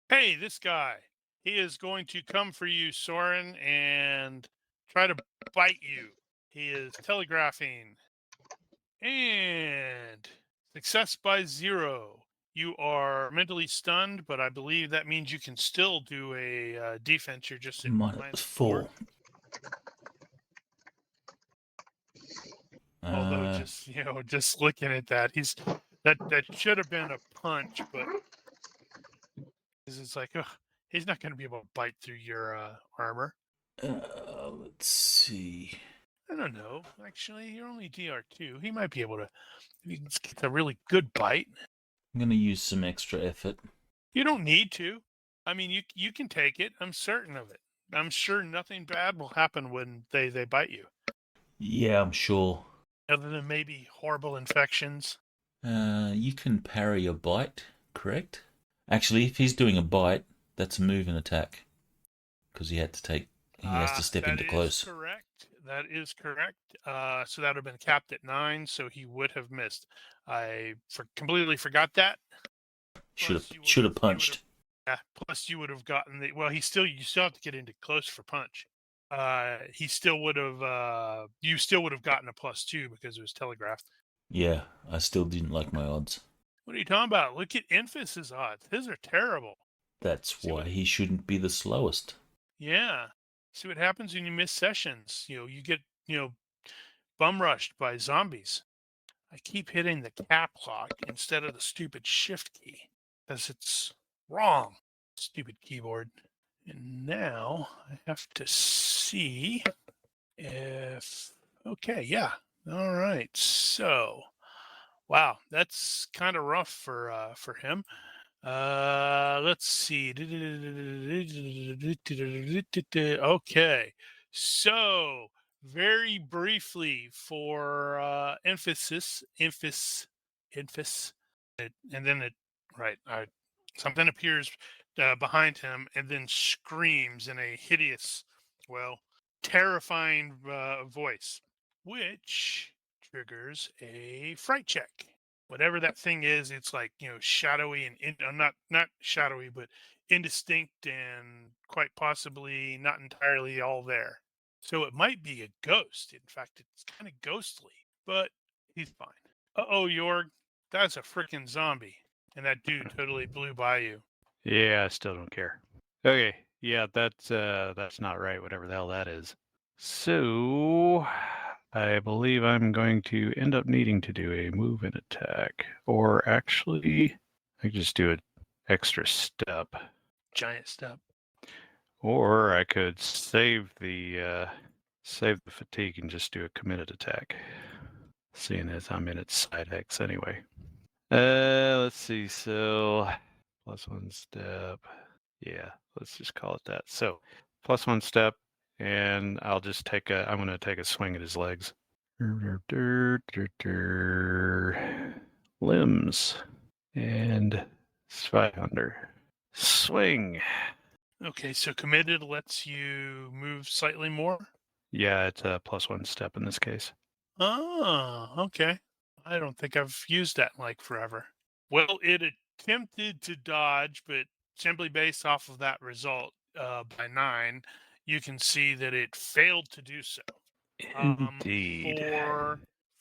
Hey, this guy. He is going to come for you, Soren, and try to bite you. He is telegraphing. And success by 0. You are mentally stunned, but I believe that means you can still do a defense. You're just at -4. Although just looking at that, that should have been a punch, but it's like, he's not going to be able to bite through your armor. Let's see. I don't know. Actually, you're only DR2. He might be able to. If he gets a really good bite. I'm going to use some extra effort. You don't need to. I mean, you can take it. I'm certain of it. I'm sure nothing bad will happen when they bite you. Yeah, I'm sure. Other than maybe horrible infections. You can parry a bite, correct? Actually, if he's doing a bite, that's a move and attack. Because he has to step into close. That is correct. So that would have been capped at 9, so he would have missed. I completely forgot that. Should have punched. Yeah. Plus, you would have gotten the. Well, you still have to get into close for punch. He still would have. You still would have gotten a +2 because it was telegraphed. Yeah, I still didn't like my odds. What are you talking about? Look at Infus's odds. His are terrible. That's See why what- he shouldn't be the slowest. Yeah. See what happens when you miss sessions. You get bum rushed by zombies. I keep hitting the cap lock instead of the stupid shift key because it's wrong. Stupid keyboard. And now I have to see if. Okay, yeah. All right. So, wow, that's kind of rough for him. Let's see. Okay. So, very briefly for emphasis, and then right, something appears behind him and then screams in a hideous, well, terrifying voice, which triggers a fright check. Whatever that thing is, it's like shadowy and not shadowy, but indistinct and quite possibly not entirely all there. So it might be a ghost. In fact, it's kind of ghostly, but he's fine. Uh-oh, Jorg, that's a freaking zombie, and that dude totally blew by you. Yeah, I still don't care. Okay, yeah, that's not right, whatever the hell that is. So I believe I'm going to end up needing to do a move and attack. Or actually, I could just do an extra step. Giant step. Or I could save the fatigue and just do a committed attack. Seeing as I'm in its side X anyway. Let's see, so +1 step. Yeah, let's just call it that. So +1 step, and I'm gonna take a swing at his legs. Limbs. And 500. Swing. Okay, so committed lets you move slightly more. Yeah, it's a +1 step in this case. Oh, okay. I don't think I've used that in like forever. Well, it attempted to dodge, but simply based off of that result by 9, you can see that it failed to do so. Indeed.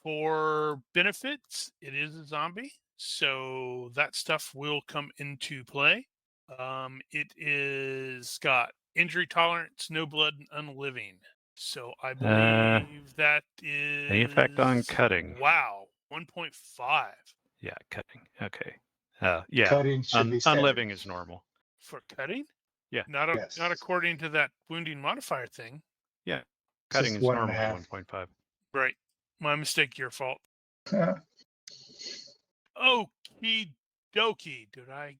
For benefits, it is a zombie, so that stuff will come into play. It is got injury tolerance, no blood, and unliving. So I believe that is any effect on cutting? Wow, 1.5 Yeah, cutting. Okay. Yeah. Cutting should be standard. Unliving is normal. for cutting. Yeah. Not Yes. not according to that wounding modifier thing. Yeah. Cutting Just is 1.5. normal. 1.5. Right, my mistake. Your fault. Okie dokie. Do they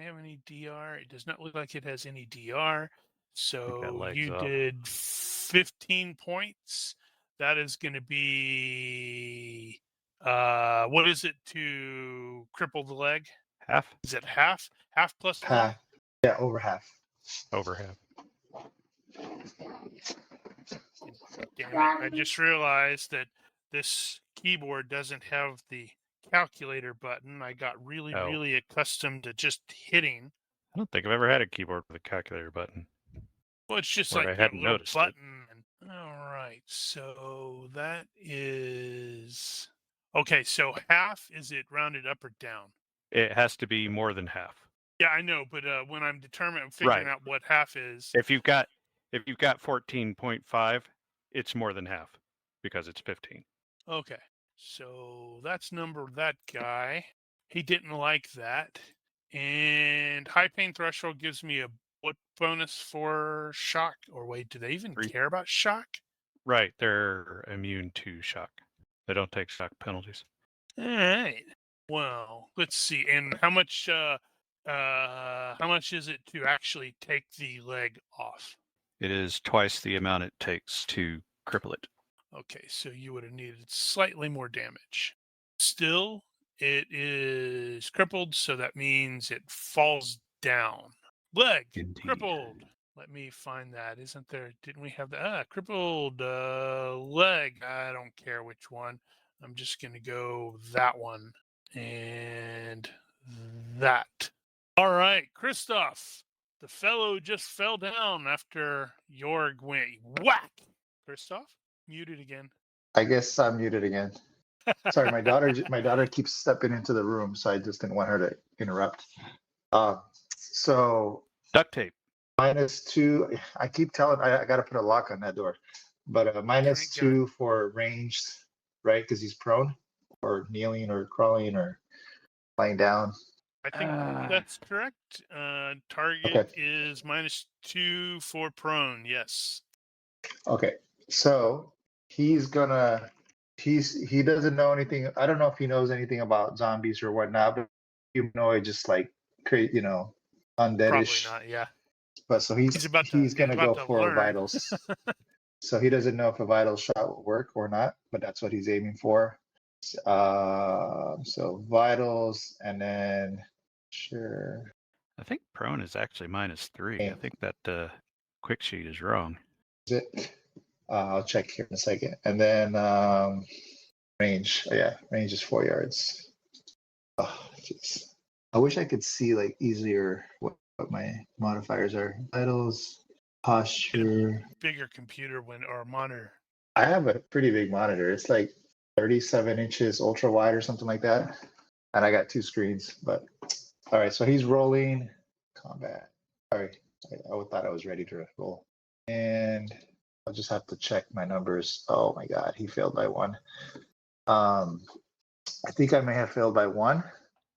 have any DR? It does not look like it has any DR. So legs you up. did 15 points. That is going to be what is it to cripple the leg? Half? Is it half? Half plus one? Half. Yeah, over half. Over half. Damn it. I just realized that this keyboard doesn't have the calculator button. I got really accustomed to just hitting. I don't think I've ever had a keyboard with a calculator button. Well, it's just Or like I a hadn't little noticed it. button. All right, so that is okay. So half, is it rounded up or down? It has to be more than half. Yeah, I know, but when I'm figuring Right. out what half is, If you've got 14.5, it's more than half because it's 15. okay. So that's that guy. He didn't like that. And high pain threshold gives me a what bonus for shock? Or wait, do they even 3. care about shock? Right, they're immune to shock. They don't take shock penalties. All right. Well, let's see. And how much is it to actually take the leg off? It is twice the amount it takes to cripple it. Okay, so you would have needed slightly more damage. Still, it is crippled, so that means it falls down. Leg Indeed. crippled. Let me find that. Isn't there? Didn't we have the crippled leg? I don't care which one. I'm just gonna go that one and that. All right, Christoph. The fellow just fell down after Jorg went whack. Christoph, muted again. I guess I'm muted again. Sorry, my daughter keeps stepping into the room, so I just didn't want her to interrupt. So Duct tape. -2. I keep telling I got to put a lock on that door, but -2 for ranged, right? Because he's prone, or kneeling, or crawling, or lying down. I think that's correct. Target Okay. is -2 for prone. Yes. Okay, so he doesn't know anything. I don't know if he knows anything about zombies or whatnot, but humanoid, just like Probably undeadish. not. Yeah. But so he's gonna go for learn. vitals. So he doesn't know if a vital shot will work or not, but that's what he's aiming for. So vitals, and then sure. I think prone is actually -3. Okay. I think that quick sheet is wrong. Is it? I'll check here in a second. And then range. Oh, yeah, range is 4 yards. Oh, jeez. I wish I could see like easier what my modifiers are. Vitals, posture. Bigger computer or monitor. I have a pretty big monitor. It's like 37 inches ultra wide or something like that. And I got 2 screens. But all right, so he's rolling combat. Sorry, I thought I was ready to roll. And I'll just have to check my numbers. Oh my God, he failed by 1. I think I may have failed by 1.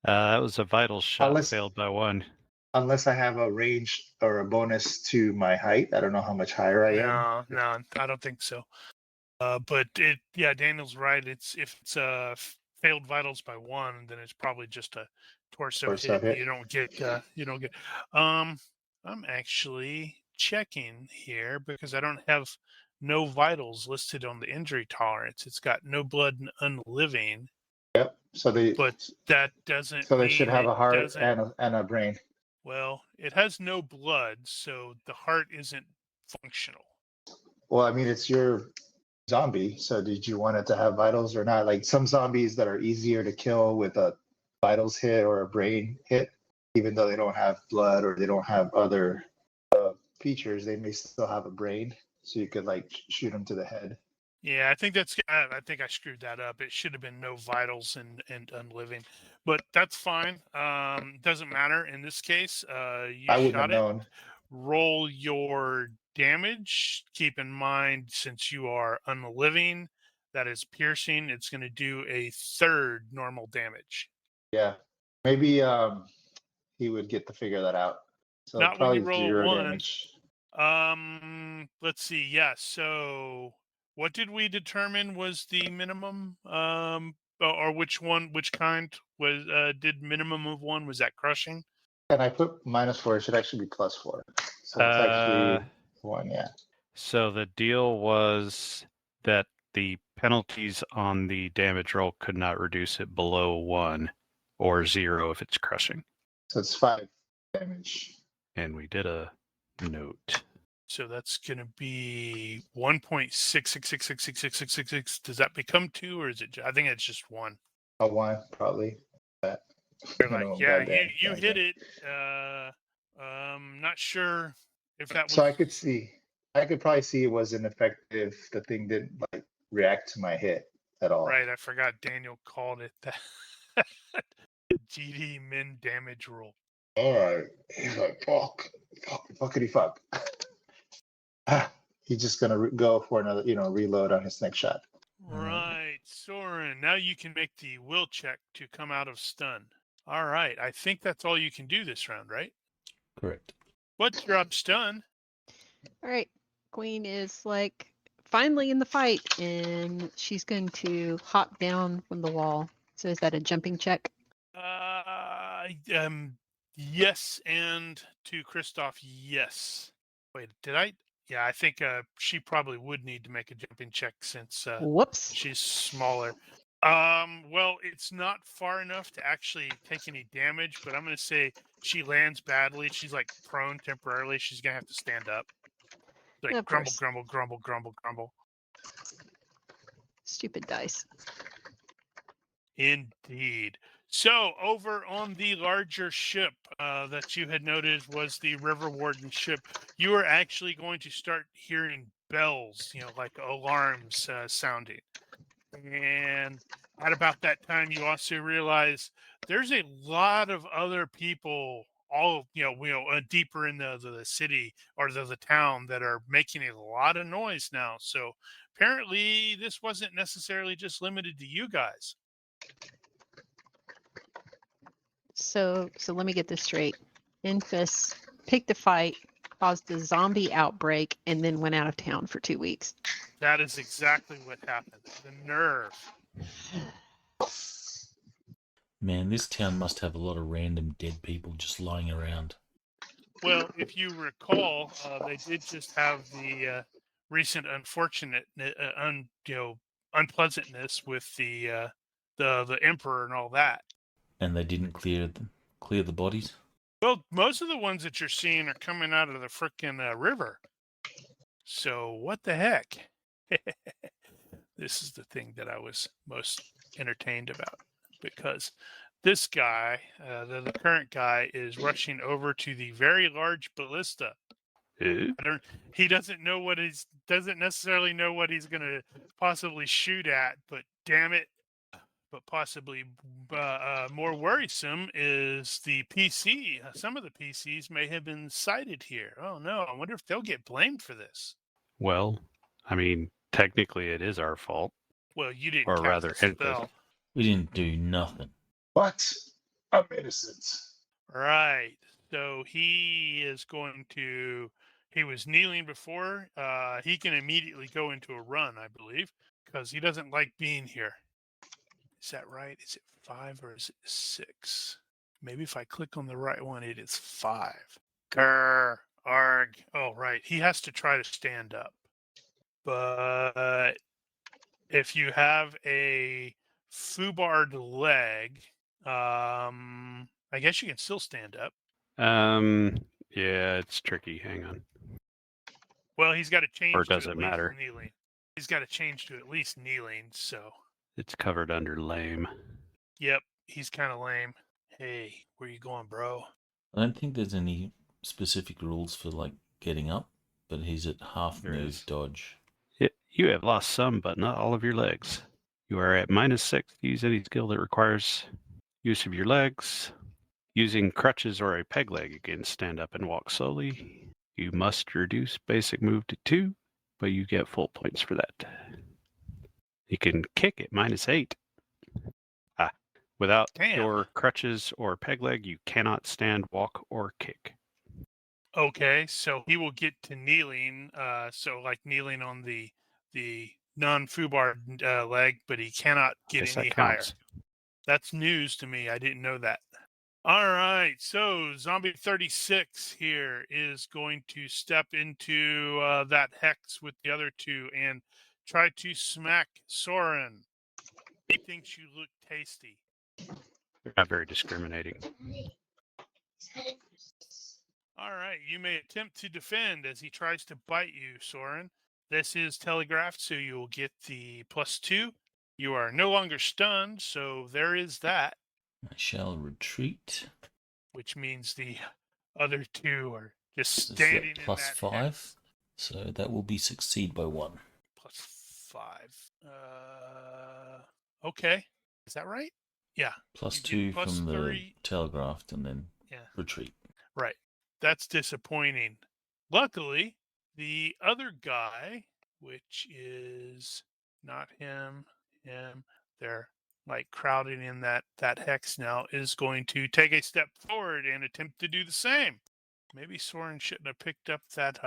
That was a vital shot. Unless- Failed by 1. Unless I have a range or a bonus to my height. I don't know how much higher I am. No, I don't think so. But Daniel's right. If it's failed vitals by 1, then it's probably just a torso hit. You don't get. I'm actually checking here because I don't have no vitals listed on the injury tolerance. It's got no blood and unliving. Yep. But that doesn't. So they mean should have a heart doesn't- and a brain. Well, it has no blood, so the heart isn't functional. Well, I mean, it's your zombie. So did you want it to have vitals or not? Like some zombies that are easier to kill with a vitals hit or a brain hit, even though they don't have blood or they don't have other features, they may still have a brain. So you could like shoot them to the head. Yeah, I think I screwed that up. It should have been no vitals and unliving, but that's fine. Doesn't matter in this case. You I wouldn't shot have it. known. Roll your damage. Keep in mind, since you are unliving, that is piercing. It's going to do a 3rd normal damage. Yeah, maybe he would get to figure that out. So Not when probably you roll 0 1. damage. Let's see. Yeah. So what did we determine was the minimum? Or which kind was did minimum of 1? Was that crushing? And I put -4. It should actually be +4. So it's actually 1. Yeah. So the deal was that the penalties on the damage roll could not reduce it below 1 or 0 if it's crushing. So it's 5 damage. And we did a note. So that's going to be 1.666666666. Does that become 2, or is it? I think it's just 1. A 1 probably. That. You're like, you hit it. Not sure if that was. So I could probably see it wasn't effective. The thing didn't like react to my hit at all. Right, I forgot Daniel called it that. GD min damage roll. All right. He's like, fuckity fuck. He's just gonna go for another, reload on his next shot. Right, Soren. Now you can make the will check to come out of stun. All right, I think that's all you can do this round, right? Correct. What's your up stun? All right. Queen is like finally in the fight, and she's going to hop down from the wall. So is that a jumping check? Yes, and to Christoph, yes. Wait, did I? Yeah, I think she probably would need to make a jumping check since Whoops. she's smaller. Well, it's not far enough to actually take any damage, but I'm going to say she lands badly. She's like prone temporarily. She's going to have to stand up. Like Of grumble, course. grumble, grumble, grumble, grumble. Stupid dice. Indeed. So, over on the larger ship that you had noted was the River Warden ship, you are actually going to start hearing bells, like alarms sounding. And at about that time, you also realize there's a lot of other people, all deeper in the city or the town, that are making a lot of noise now. So apparently, this wasn't necessarily just limited to you guys. So let me get this straight. Infus picked a fight, caused a zombie outbreak, and then went out of town for 2 weeks. That is exactly what happened. The nerve. Man, this town must have a lot of random dead people just lying around. Well, if you recall, they did just have the recent unfortunate, unpleasantness with the emperor and all that. And they didn't clear the bodies? Well, most of the ones that you're seeing are coming out of the frickin' river. So what the heck? This is the thing that I was most entertained about, because this guy, the current guy, is rushing over to the very large ballista. He doesn't necessarily know what he's going to possibly shoot at, but damn it. But possibly more worrisome is the PC. Some of the PCs may have been sighted here. Oh no, I wonder if they'll get blamed for this. Well, I mean, technically it is our fault. Well, you didn't Or cast rather, the spell. We didn't do nothing. But I'm innocent. Right. So he is going to. He was kneeling before. He can immediately go into a run, I believe, because he doesn't like being here. Is that right? Is it 5 or is it 6? Maybe if I click on the right one, it is 5. Grr, arg. Oh, right. He has to try to stand up. But if you have a foobarred leg, I guess you can still stand up. Yeah, it's tricky. Hang on. Well, he's got to change Or to does at it least matter? kneeling. He's got to change to at least kneeling, so. It's covered under lame. Yep, he's kind of lame. Hey, where you going, bro? I don't think there's any specific rules for, like, getting up, but he's at half There move is. dodge. You have lost some, but not all of your legs. You are at -6 to use any skill that requires use of your legs. Using crutches or a peg leg, you can stand up and walk slowly. You must reduce basic move to 2, but you get full points for that. You can kick at -8. Without Damn. your crutches or peg leg, you cannot stand, walk, or kick. Okay, so he will get to kneeling, so like kneeling on the non-foobar leg, but he cannot get Guess any that higher. counts. That's news to me. I didn't know that. All right, so Zombie 36 here is going to step into that hex with the other two and try to smack Soren. He thinks you look tasty. They're not very discriminating. All right, you may attempt to defend as he tries to bite you, Soren. This is telegraphed, so you will get the +2. You are no longer stunned, so there is that. I shall retreat. Which means the other two are just So standing in plus that 5. hex. So that will be succeed by 1. +5. Okay. Is that right? Yeah. Plus You 2 get from the +3. telegraphed and then Yeah. retreat. Right. That's disappointing. Luckily, the other guy, which is not him, they're like crowding in that hex now, is going to take a step forward and attempt to do the same. Maybe Soren shouldn't have picked up that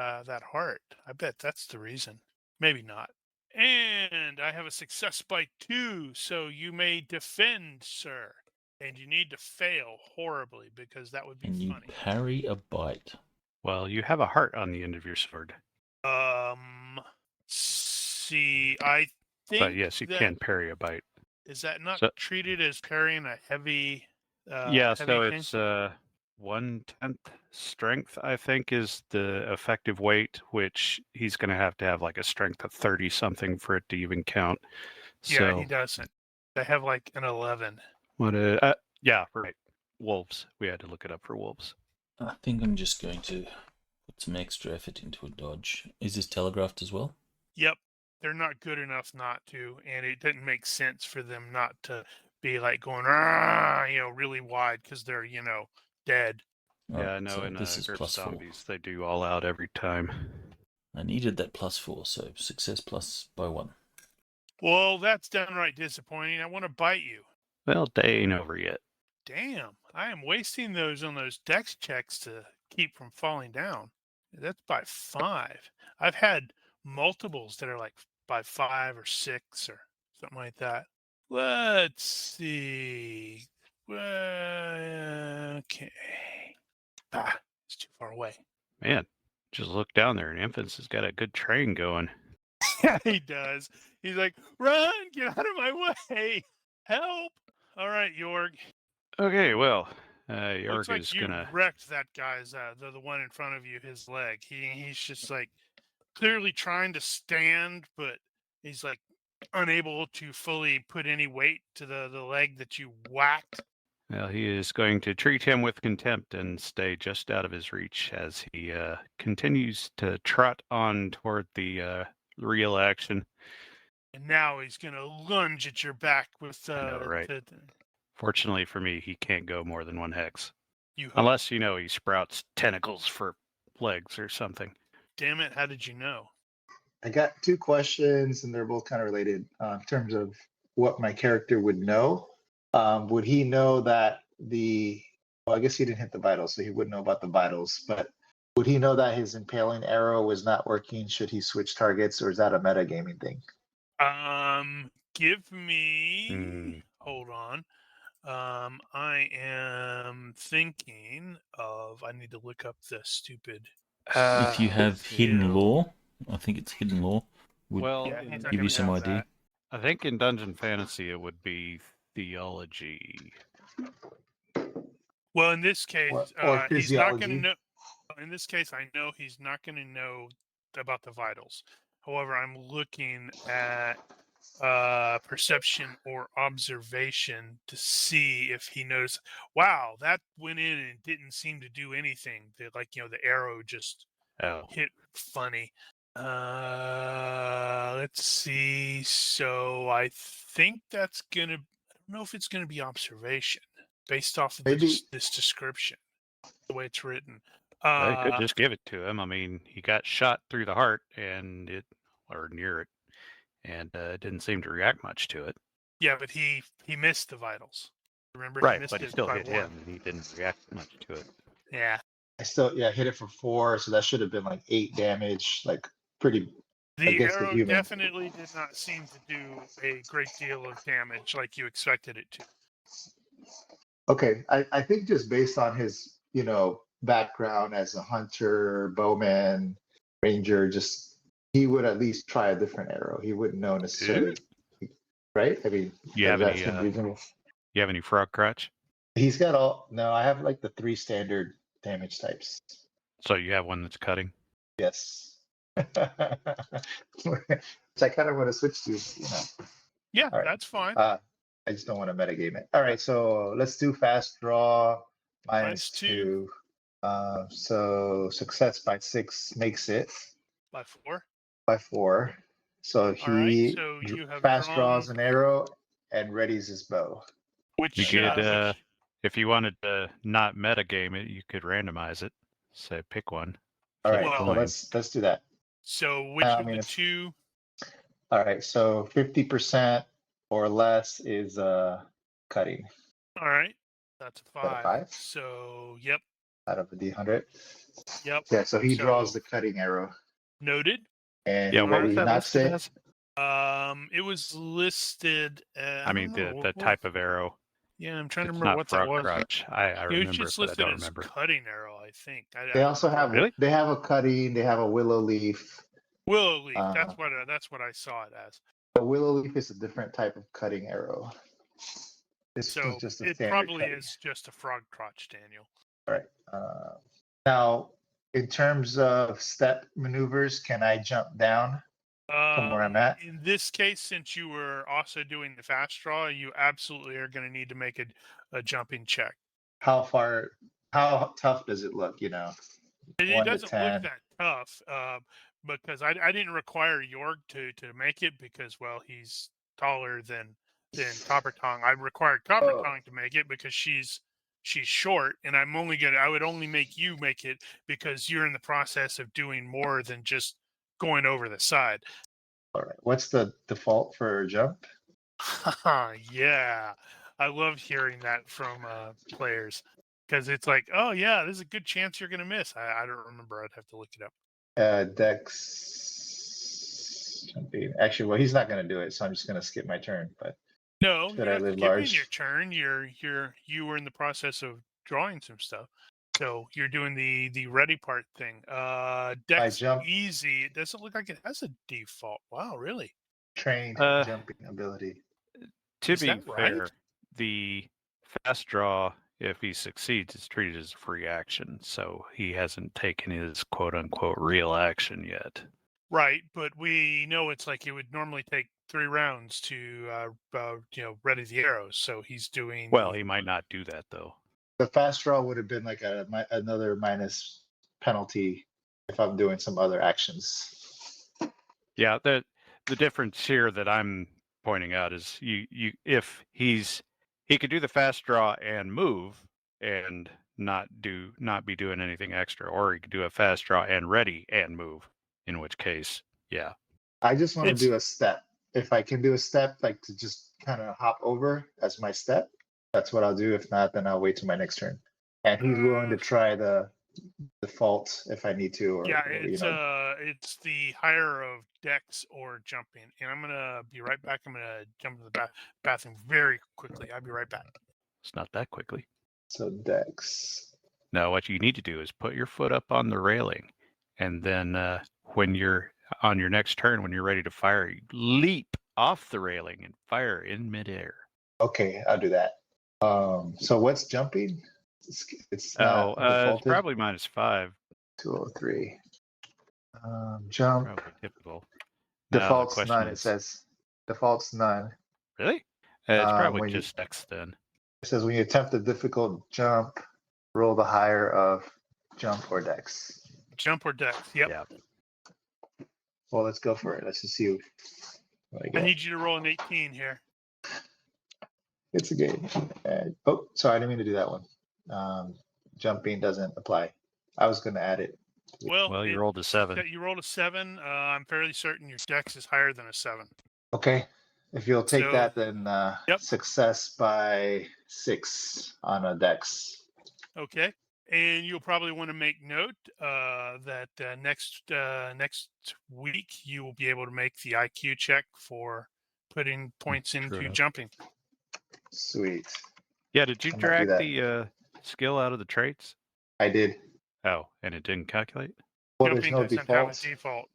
heart. I bet that's the reason. Maybe not. And I have a success by 2, so you may defend, sir. And you need to fail horribly because that would be And you funny. parry a bite. Well, you have a heart on the end of your sword. See, I think. But yes, you can parry a bite. Is that not So- treated as parrying a heavy? Yeah, heavy so thing? it's 1/10 strength, I think, is the effective weight, which he's going to have like a strength of 30 something for it to even count. Yeah, So he doesn't. They have like an 11. what? Yeah, right. Wolves. We had to look it up for wolves. I think I'm just going to put some extra effort into a dodge. Is this telegraphed as well? Yep, they're not good enough not to, and it didn't make sense for them not to be like going, really wide because they're, dead. Yeah, I Alright, know so in this is GURPS +4. Zombies, they do all out every time. I needed that +4, so success plus by 1. Well, that's downright disappointing. I want to bite you. Well, day ain't over yet. Damn, I am wasting those on those dex checks to keep from falling down. That's by 5. I've had multiples that are like by 5 or 6 or something like that. Let's see. Okay. It's too far away. Man, just look down there, and Infants has got a good train going. Yeah, he does. He's like, run, get out of my way. Help. All right, Jorg. Okay, well, Looks Jorg like is you gonna. wrecked that guy's, the one in front of you, his leg. He's just like clearly trying to stand, but he's like unable to fully put any weight to the leg that you whacked. Well, he is going to treat him with contempt and stay just out of his reach as he continues to trot on toward the real action. And now he's gonna lunge at your back with I know, right? Fortunately for me, he can't go more than 1 hex. You hope. Unless, he sprouts tentacles for legs or something. Damn it, how did you know? I got 2 questions, and they're both kind of related in terms of what my character would know. Would he know that well, I guess he didn't hit the vitals, so he wouldn't know about the vitals, but would he know that his impaling arrow was not working should he switch targets, or is that a metagaming thing? Give me, hold on. I am thinking of, I need to look up the stupid. If you have hidden lore, I think it's hidden lore, would give you some idea. I think in Dungeon Fantasy it would be theology. Well, in this case, or he's not going to physiology. know. In this case, I know he's not going to know about the vitals. However, I'm looking at perception or observation to see if he knows. Wow, that went in and didn't seem to do anything. The arrow just hit funny. Let's see. So I think that's gonna. I don't know if it's gonna be observation based off of this description, the way it's written. I could just give it to him. I mean, he got shot through the heart or near it, and didn't seem to react much to it. Yeah, but he missed the vitals. Remember, right? He missed but he it still by hit 1. him, and he didn't react much to it. Yeah. I still hit it for 4, so that should have been like 8 damage, like pretty. The arrow definitely did not seem to do a great deal of damage like you expected it to. Okay, I think just based on his background as a hunter, bowman, ranger, just he would at least try a different arrow. He wouldn't know necessarily, right? I mean, You have any? reasonable? You have any frog crotch? He's got all. No, I have like the 3 standard damage types. So you have one that's cutting? Yes. Which I kind of want to switch to. Yeah, right. That's fine. I just don't want to metagame it. All right, so let's do fast draw -2. So success by 6 makes it by 4. By 4. So he so you have fast drawn... draws an arrow and readies his bow. Which you could, if you wanted to not metagame it, you could randomize it. Say pick one. All right, so let's do that. So which of the 2? All right, so 50% or less is cutting. All right, that's a 5. 5? So yep. Out of the D100. Yep. Yeah, so he draws the cutting arrow. Noted. And what did that not say? It was listed. I mean the type of arrow. Yeah, I'm trying to remember what that was. Crotch. I remember, it was just listed but I don't as remember. cutting arrow, I think. They also have they have a cutting. They have a willow leaf. Willow leaf. That's what I saw it as. The willow leaf is a different type of cutting arrow. This is just a it probably is just a frog crotch, Daniel. All right. Now, in terms of step maneuvers, can I jump down? from where I'm at? In this case, since you were also doing the fast draw, you absolutely are going to need to make a jumping check. How tough does it look? It 1 to doesn't look 10. that tough, because I didn't require Yorg to make it because, well, he's taller than Copper Tongue. I required Copper Oh. Tongue to make it because she's short, and I would only make you make it because you're in the process of doing more than just going over the side. All right. What's the default for jump? Yeah, I love hearing that from players because it's like, oh yeah, there's a good chance you're gonna miss. I don't remember. I'd have to look it up. Dex jumping. Actually, well, he's not going to do it, so I'm just going to skip my turn. But No, should you're I not live skipping large? your turn. You were in the process of drawing some stuff, so you're doing the ready part thing. Dex jump. easy. It doesn't look like it has a default. Wow, really? Trained Uh, jumping ability. To Is be that right? fair, the fast draw, if he succeeds, is treated as a free action, so he hasn't taken his quote unquote real action yet. Right, but we know it's like it would normally take 3 rounds to ready the arrows. So he's doing. Well, he might not do that though. The fast draw would have been like another minus penalty if I'm doing some other actions. Yeah, the difference here that I'm pointing out is he could do the fast draw and move and not be doing anything extra, or he could do a fast draw and ready and move, in which case, yeah. I just want to It's- do a step. If I can do a step, like to just kind of hop over as my step, that's what I'll do. If not, then I'll wait till my next turn. And he's willing to try the default if I need to. Or, Yeah, it's the higher of Dex or jumping, and I'm gonna be right back. I'm gonna jump to the bathroom very quickly. I'll be right back. It's not that quickly. So Dex. No, what you need to do is put your foot up on the railing, and then when you're on your next turn, when you're ready to fire, you leap off the railing and fire in midair. Okay, I'll do that. So what's jumping? It's not It's defaulted. probably -5. 203. Jump. Probably typical. Now, the Default's question none. It is- says default's none. Really? It's probably when you- just Dex then. It says when you attempt a difficult jump, roll the higher of jump or Dex. Jump or Dex. Yep. Yeah. Well, let's go for it. Let's just see what I I get. need you to roll an 18 here. It's a game. Oh, sorry, I didn't mean to do that one. Jumping doesn't apply. I was going to add it. Well, you rolled a 7. You rolled a 7. I'm fairly certain your Dex is higher than a 7. Okay. If you'll take So- that, then Yep. success by 6 on a Dex. Okay. And you'll probably want to make note that next week you will be able to make the IQ check for putting points into True. jumping. Sweet. Yeah, did you I might do drag that. the skill out of the traits? I did. Oh, and it didn't calculate? Well, there's Jumping no doesn't defaults. have a default.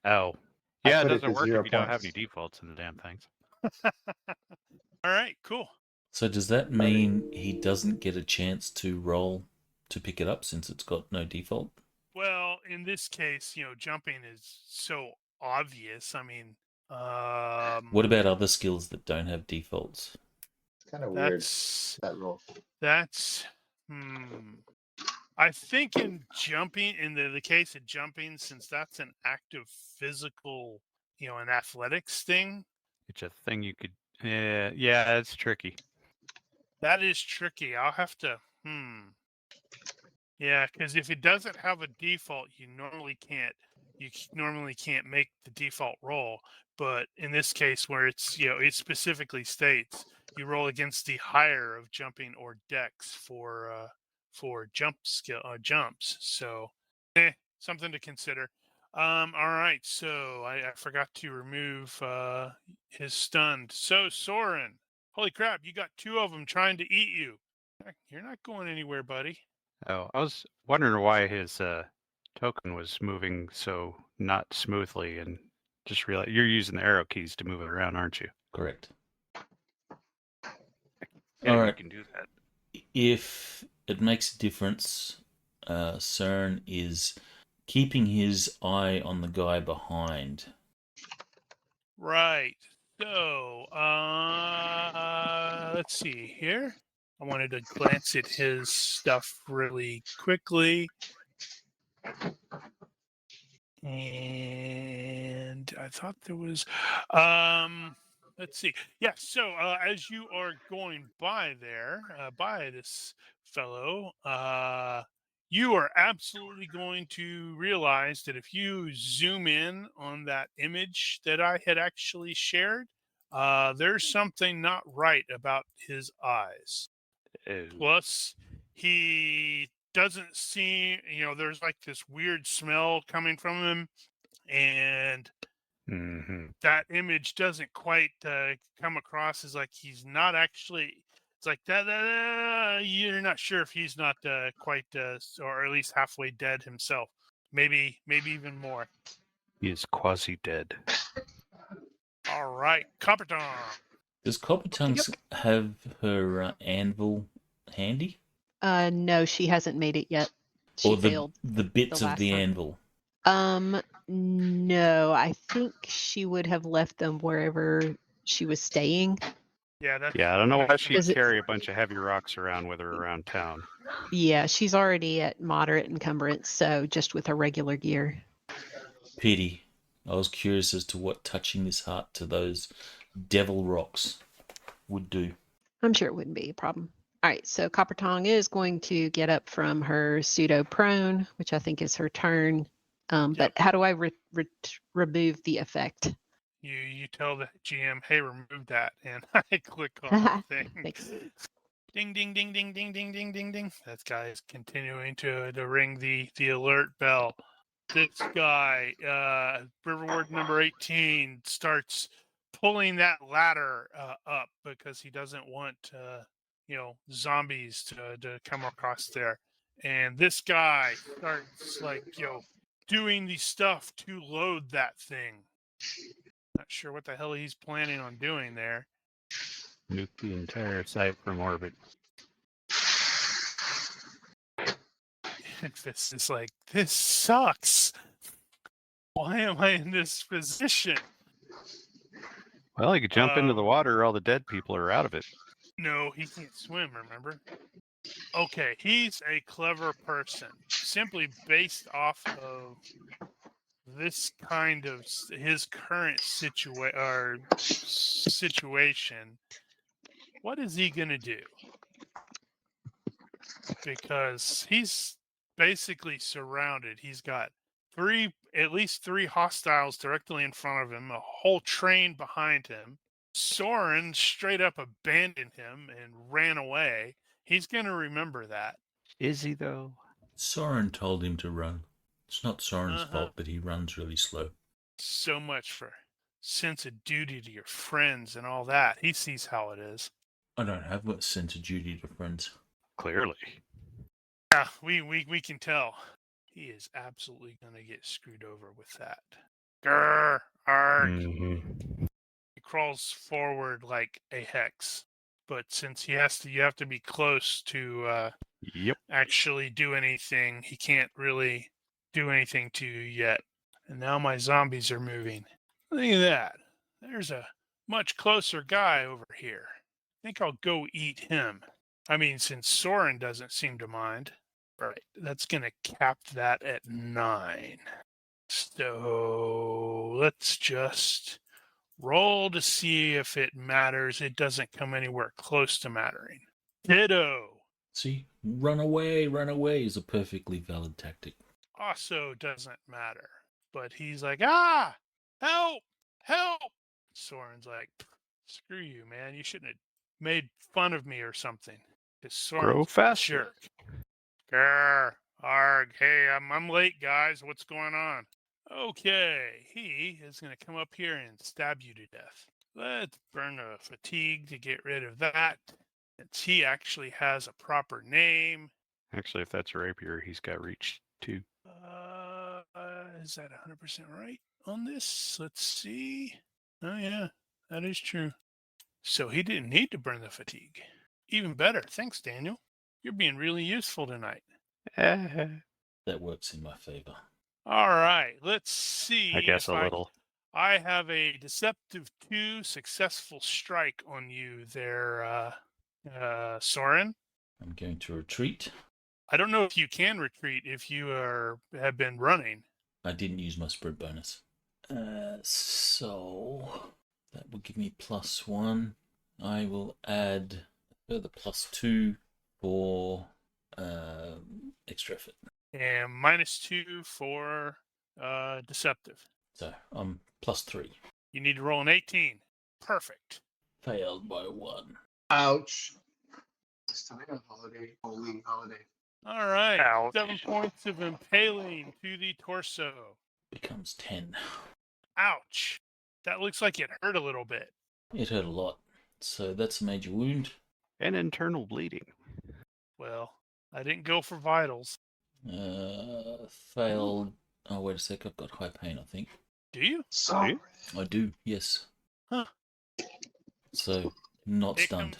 Oh. I Yeah, it put it doesn't to work 0 if you don't have points. any defaults in the damn things. All right, cool. So does that mean he doesn't get a chance to roll to pick it up since it's got no default? Well, in this case, jumping is so obvious. I mean, What about other skills that don't have defaults? It's kind of weird, that's that roll. that's I think in jumping, in the case of jumping, since that's an active physical, an athletics thing, It's a thing you could. Yeah, it's tricky. that is tricky. I'll have to. Yeah, because if it doesn't have a default, you normally can't make the default roll. But in this case, where it's it specifically states you roll against the higher of jumping or Dex for jumps. So, something to consider. All right. So I forgot to remove his stunned. So Soren, holy crap! You got 2 of them trying to eat you. You're not going anywhere, buddy. Oh, I was wondering why his token was moving so not smoothly, and just realized you're using the arrow keys to move it around, aren't you? Correct. Yeah, Alright. you can do that. If it makes a difference, CERN is keeping his eye on the guy behind. Right. So, let's see here. I wanted to glance at his stuff really quickly. And I thought there was, let's see. Yeah. So, as you are going by there, by this fellow, you are absolutely going to realize that if you zoom in on that image that I had actually shared, there's something not right about his eyes. Oh. Plus, he doesn't seem, there's like this weird smell coming from him, and Mm-hmm. that image doesn't quite come across as like he's not actually. It's like that. You're not sure if he's not quite, or at least halfway dead himself. Maybe even more. He is quasi-dead. All right, Copper Tom. Does Coppertongue have her anvil handy? No, she hasn't made it yet. She Or failed. the bits the of last the time. anvil? No, I think she would have left them wherever she was staying. Yeah, that's. Yeah, I don't know why she'd Is it- carry a bunch of heavy rocks around with her around town. Yeah, she's already at moderate encumbrance, so just with her regular gear. Pity. I was curious as to what touching this heart to those devil rocks would do. I'm sure it wouldn't be a problem. All right, so Copper Tongue is going to get up from her pseudo prone, which I think is her turn. But how do I remove the effect? You tell the GM, hey, remove that, and I click on the thing. Thanks. Ding, ding, ding, ding, ding, ding, ding, ding, ding. That guy is continuing to ring the alert bell. This guy, River Ward number 18, starts pulling that ladder up because he doesn't want, zombies to come across there. And this guy starts doing the stuff to load that thing. Not sure what the hell he's planning on doing there. Nuke the entire site from orbit. This is like, this sucks. Why am I in this position? Well, you could jump into the water, all the dead people are out of it. No, he can't swim, remember? Okay, he's a clever person. Simply based off of this kind of his current situation, what is he going to do? Because he's basically surrounded. He's got at least three hostiles directly in front of him, a whole train behind him. Soren straight up abandoned him and ran away. He's going to remember that. Is he, though? Soren told him to run. It's not Soren's fault that he runs really slow. So much for sense of duty to your friends and all that. He sees how it is. I don't have a sense of duty to friends. Clearly. Yeah, we can tell. He is absolutely going to get screwed over with that. Grr, arg. Mm-hmm. He crawls forward like a hex. But since you have to be close to actually do anything, he can't really do anything to you yet. And now my zombies are moving. Look at that. There's a much closer guy over here. I think I'll go eat him. I mean, since Soren doesn't seem to mind. Right, that's going to cap that at 9. So let's just roll to see if it matters. It doesn't come anywhere close to mattering. Ditto. See, run away is a perfectly valid tactic. Also doesn't matter. But he's like, help! Soren's like, screw you, man. You shouldn't have made fun of me or something. Grow faster. Jerk. Grr, arg, hey, I'm late, guys. What's going on? Okay, he is going to come up here and stab you to death. Let's burn a fatigue to get rid of that. Since he actually has a proper name. Actually, if that's a rapier, he's got reach too. Is that 100% right on this? Let's see. Oh, yeah, that is true. So he didn't need to burn the fatigue. Even better. Thanks, Daniel. You're being really useful tonight. That works in my favor. All right, let's see. I guess a little. I have a deceptive 2 successful strike on you there, Soren. I'm going to retreat. I don't know if you can retreat if you have been running. I didn't use my spread bonus. So that will give me +1. I will add a further +2 for extra effort. And -2 for deceptive. So I'm +3. You need to roll an 18. Perfect. Failed by 1. Ouch. It's time a holiday. Holy holiday. All right. Ouch. 7 points of impaling to the torso. Becomes 10. Ouch. That looks like it hurt a little bit. It hurt a lot. So that's a major wound. And internal bleeding. Well, I didn't go for vitals. Failed. Oh, wait a sec. I've got high pain, I think. Do you? So I do, yes. Huh. So, not It stunned.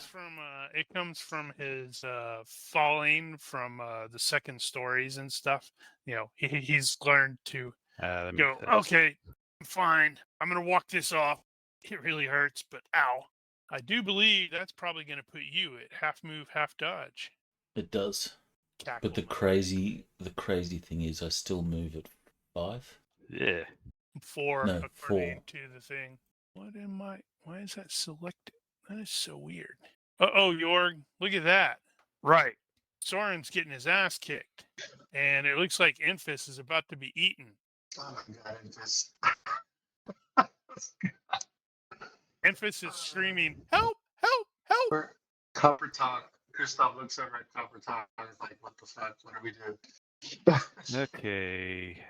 comes from his falling from the second stories and stuff. You know, he's learned to That go, makes sense. okay, I'm fine. I'm going to walk this off. It really hurts, but ow. I do believe that's probably going to put you at half move, half dodge. It does. Cackle. But the crazy thing is I still move at 5. Yeah. 4 No, according 4. to the thing. Why is that selected? That is so weird. Uh-oh, Jorg, look at that. Right. Soren's getting his ass kicked. And it looks like Enfys is about to be eaten. Oh my god, I'm just Enfys is screaming, help, help, help. Copper talk. Kristoff looks over at Copper talk and is like, what the fuck? What do we do? Okay.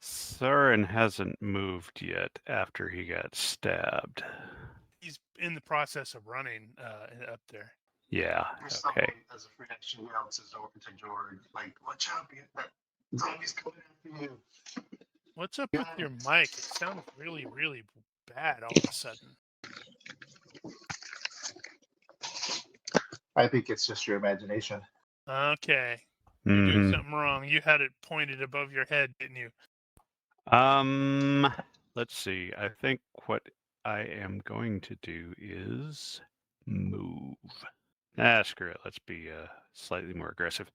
Soren hasn't moved yet after he got stabbed. He's in the process of running up there. Yeah. Kristoff, Okay. as a reaction, yells to George, like, watch out, zombies coming after you. What's up with your mic? It sounds really, really bad all of a sudden. I think it's just your imagination. Okay. You're doing Mhm. something wrong. You had it pointed above your head, didn't you? Let's see. I think what I am going to do is move. Screw it. Let's be slightly more aggressive.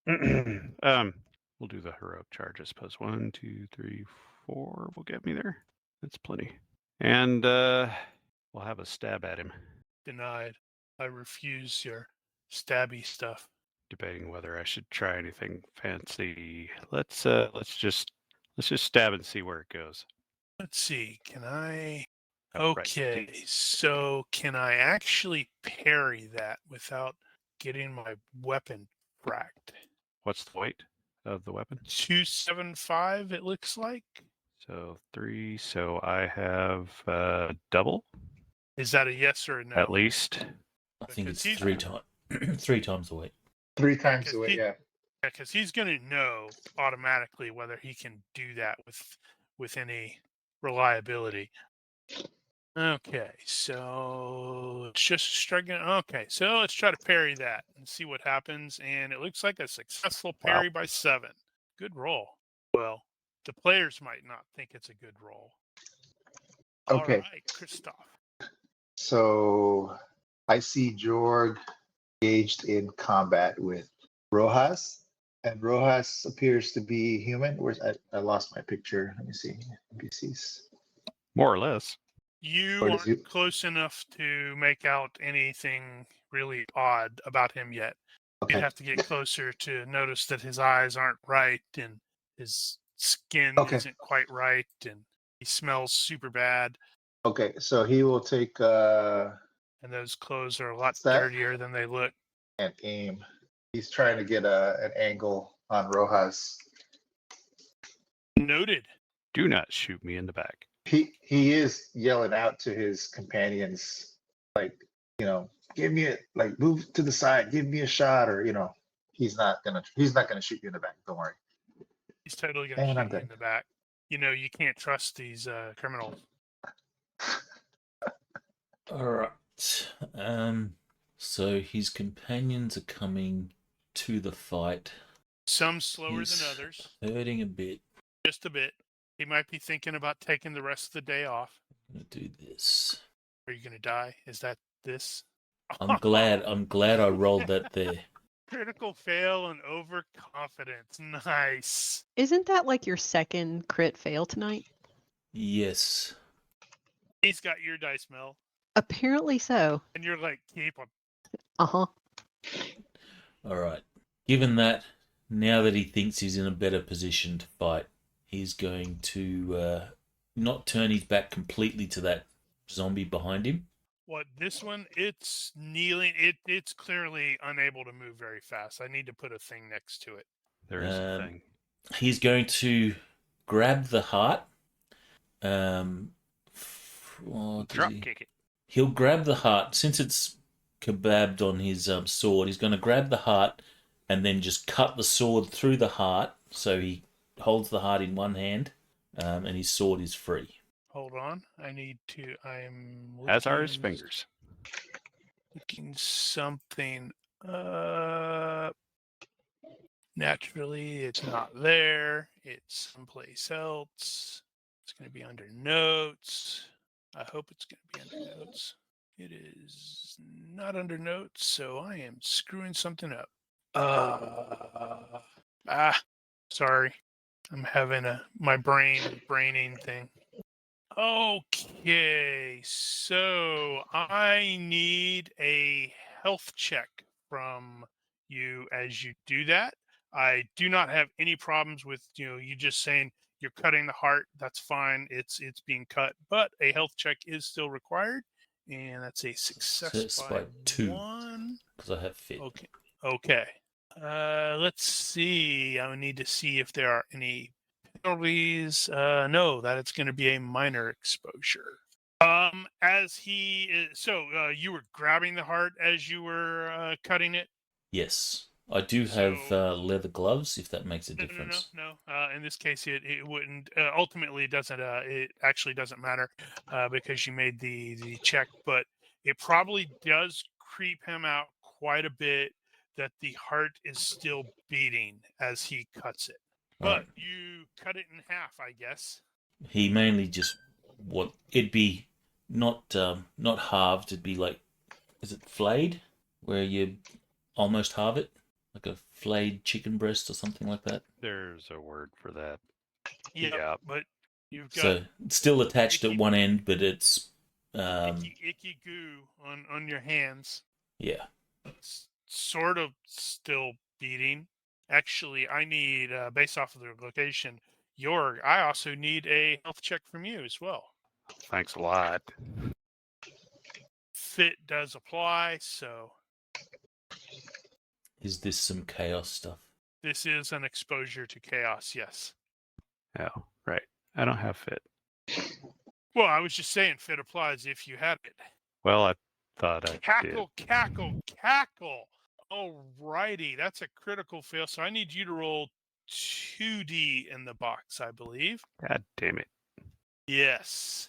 We'll do the heroic charge, I suppose. 1, 2, 3, 4 will get me there. That's plenty. And we'll have a stab at him, Denied. I refuse your stabby stuff. debating whether I should try anything fancy. Let's just stab and see where it goes. Let's see. Can I? Oh, right. Okay. So can I actually parry that without getting my weapon fracked? What's the weight of the weapon? 275. It looks like. So 3. So I have double Is that a yes or a no? at least. I think it's Because 3 times 3 times the weight. 3 times Because the weight, he- yeah. Because he's going to know automatically whether he can do that with any reliability. Okay, so it's just struggling. Okay, so let's try to parry that and see what happens. And it looks like a successful Wow. parry by 7. Good roll. Well, the players might not think it's a good roll. Okay. All right, Kristoff. So I see Jorg engaged in combat with Rojas, and Rojas appears to be human. I lost my picture. Let me see. NPCs. More or less. You Or does aren't you- close enough to make out anything really odd about him yet. Okay. You'd have to get closer to notice that his eyes aren't right and his skin Okay. isn't quite right and he smells super bad Okay. So he will take and those clothes are a lot What's that? dirtier than they look. and aim. He's trying to get an angle on Rojas. Noted. Do not shoot me in the back. He is yelling out to his companions, like, give me move to the side, give me a shot, or he's not gonna shoot you in the back. Don't worry. He's totally going And to I'm shoot you done. in the back. You can't trust these criminals. All right. So his companions are coming to the fight. Some slower He's than others, hurting a bit. just a bit. He might be thinking about taking the rest of the day off. I'm gonna do this. Are you gonna die? Is that this? I'm glad I rolled that there. Critical fail and overconfidence. Nice. Isn't that like your second crit fail tonight? Yes. He's got your dice, Mel, Apparently so. and you're like, keep him. Uh-huh. All right. Given that, now that he thinks he's in a better position to fight, he's going to not turn his back completely to that zombie behind him. What, this one? It's kneeling. It's clearly unable to move very fast. I need to put a thing next to it. There is a thing. He's going to grab the heart. Drop kick it. He'll grab the heart. Since it's kebabbed on his sword, he's going to grab the heart and then just cut the sword through the heart. So he holds the heart in one hand and his sword is free. Hold on. I'm As are his looking- fingers. Looking something up. Naturally, it's not there. It's someplace else. It's going to be under notes. I hope it's going to be under notes. It is not under notes, so I am screwing something up. Sorry. I'm having my braining thing. Okay, so I need a health check from you as you do that. I do not have any problems with you just saying you're cutting the heart. That's fine. It's being cut, but a health check is still required, and that's a success by 2 1. because I have fit. Okay. Let's see. I need to see if there are any penalties. No, that it's going to be a minor exposure. As he is, so you were grabbing the heart as you were cutting it. Yes. I do have leather gloves, if that makes a difference. No. In this case, it wouldn't. Ultimately, it doesn't. It actually doesn't matter because you made the check. But it probably does creep him out quite a bit that the heart is still beating as he cuts it. But you cut it in half, I guess. He mainly just it'd be not halved. It'd be like, is it flayed, where you almost halve it? Like a flayed chicken breast or something like that. There's a word for that. Yeah. But you've got So it's still attached at one end, but it's icky goo on your hands. Yeah. It's sort of still beating. Actually, I need based off of the location, Jorg, I also need a health check from you as well. Thanks a lot. Fit does apply, so Is this some chaos stuff? this is an exposure to chaos, yes. Oh, right. I don't have fit. Well, I was just saying fit applies if you had it. Well, I thought I Cackle. Alrighty, that's a critical fail. So I need you to roll 2D in the box, I believe. did. God damn it. Yes.